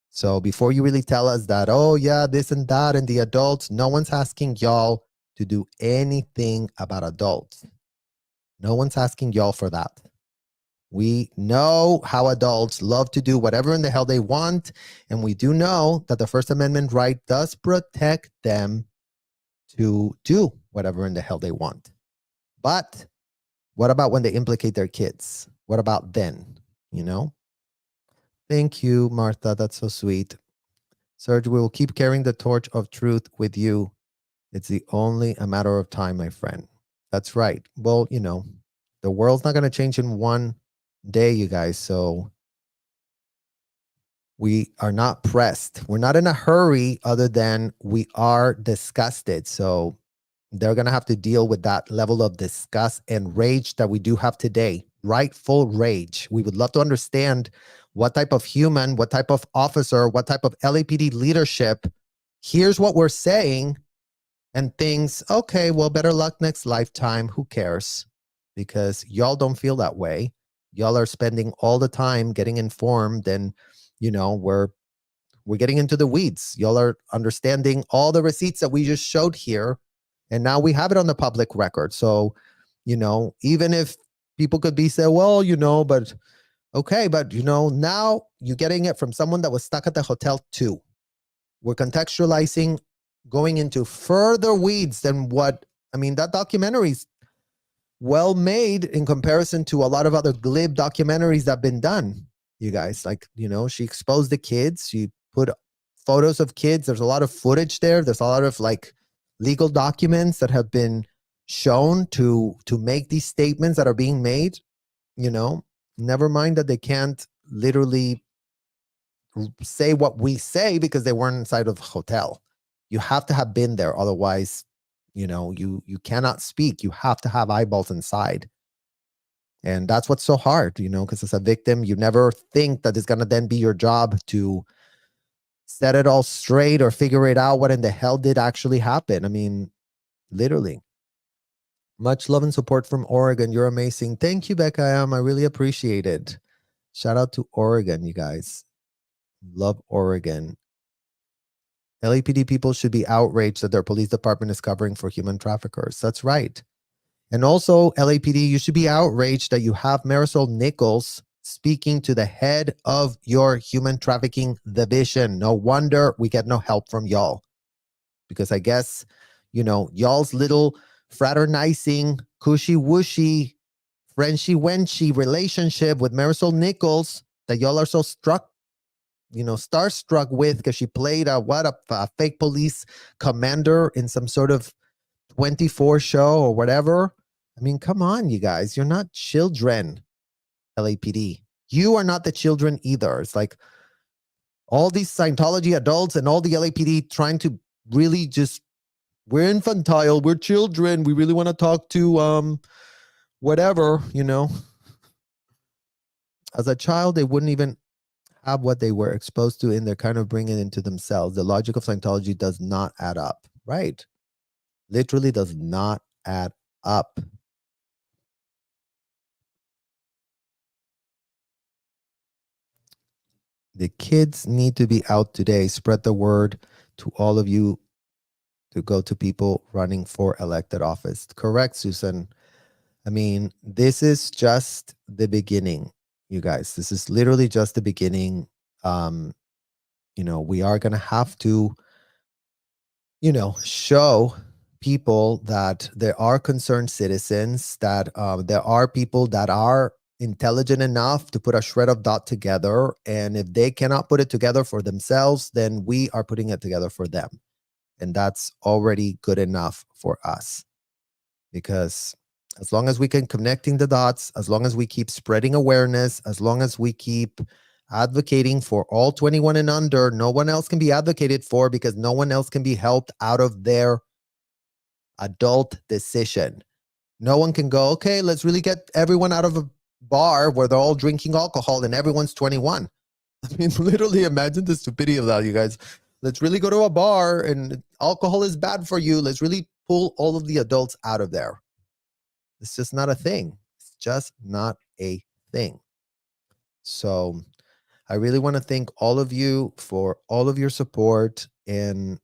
So before you really tell us that, oh yeah, this and that, and the adults, no one's asking y'all to do anything about adults. No one's asking y'all for that. We know how adults love to do whatever in the hell they want. And we do know that the First Amendment right does protect them to do whatever in the hell they want. But what about when they implicate their kids? What about then? Thank you, Martha. That's so sweet. Serge, we will keep carrying the torch of truth with you. It's only a matter of time, my friend. That's right. Well, the world's not going to change in one day, you guys. So we are not pressed. We're not in a hurry, other than we are disgusted. So they're going to have to deal with that level of disgust and rage that we do have today. Rightful rage. We would love to understand what type of human, what type of officer, what type of LAPD leadership here's what we're saying and thinks, okay, well, better luck next lifetime. Who cares? Because y'all don't feel that way. Y'all are spending all the time getting informed, and we're getting into the weeds. Y'all are understanding all the receipts that we just showed here, and now we have it on the public record. So even if people could be say, well, but okay, but now you're getting it from someone that was stuck at the hotel too. We're contextualizing, going into further weeds than that documentary's well made in comparison to a lot of other glib documentaries that have been done, you guys. She exposed the kids. She put photos of kids. There's a lot of footage there. There's a lot of legal documents that have been shown to make these statements that are being made. Never mind that they can't literally say what we say because they weren't inside of a hotel. You have to have been there. Otherwise, you cannot speak. You have to have eyeballs inside. And that's what's so hard, because as a victim, you never think that it's going to then be your job to set it all straight or figure it out what in the hell did actually happen. I mean, literally. Much love and support from Oregon. You're amazing. Thank you, Becca. I really appreciate it. Shout out to Oregon, you guys. Love Oregon. LAPD people should be outraged that their police department is covering for human traffickers. That's right. And also, LAPD, you should be outraged that you have Marisol Nichols speaking to the head of your human trafficking division. No wonder we get no help from y'all. Because I guess, y'all's little fraternizing, cushy-wushy, Frenchy-wenchy relationship with Marisol Nichols that y'all are so starstruck with because she played a fake police commander in some sort of 24 show or whatever. I mean, come on, you guys. You're not children, LAPD. You are not the children either. It's like all these Scientology adults and all the LAPD trying to really just, we're infantile, we're children, we really want to talk to whatever, As a child, they wouldn't even have what they were exposed to, and they're kind of bringing it into themselves. The logic of Scientology does not add up, right? Literally does not add up. The kids need to be out today. Spread the word to all of you to go to people running for elected office. Correct, Susan. I mean, this is just the beginning, you guys. This is literally just the beginning. We are going to have to, show people that there are concerned citizens, that there are people that are intelligent enough to put a shred of dot together. And if they cannot put it together for themselves, then we are putting it together for them. And that's already good enough for us. Because as long as we can connecting the dots, as long as we keep spreading awareness, as long as we keep advocating for all 21 and under, no one else can be advocated for because no one else can be helped out of their adult decision. No one can go, okay, let's really get everyone out of a bar where they're all drinking alcohol and everyone's 21. I mean, literally imagine the stupidity of that, you guys. Let's really go to a bar and alcohol is bad for you. Let's really pull all of the adults out of there. It's just not a thing. It's just not a thing. So I really want to thank all of you for all of your support and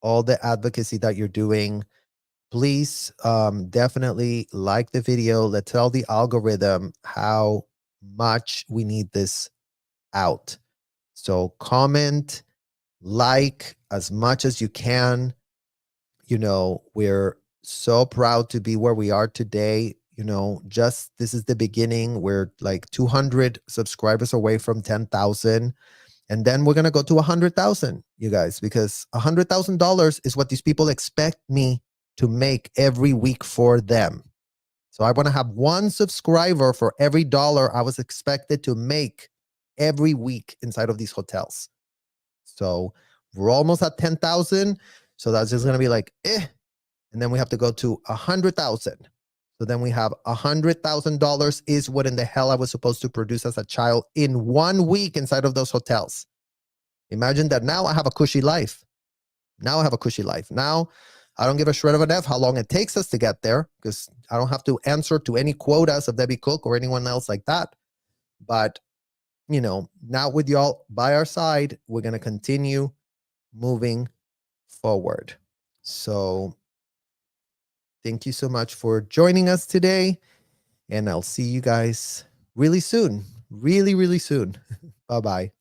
all the advocacy that you're doing. Please definitely like the video. Let's tell the algorithm how much we need this out. So comment, like as much as you can. You know, we're so proud to be where we are today. You know, just this is the beginning. We're like 200 subscribers away from 10,000. And then we're going to go to 100,000, you guys, because $100,000 is what these people expect me to make every week for them. So I want to have one subscriber for every dollar I was expected to make every week inside of these hotels. So we're almost at 10,000. So that's just going to be like, and then we have to go to 100,000. So then we have $100,000 is what in the hell I was supposed to produce as a child in 1 week inside of those hotels. Imagine that now I have a cushy life. Now I have a cushy life. Now I don't give a shred of an F how long it takes us to get there because I don't have to answer to any quotas of Debbie Cook or anyone else like that. But, you know, now with y'all by our side, we're going to continue moving forward. So thank you so much for joining us today. And I'll see you guys really soon. Really, really soon. Bye-bye.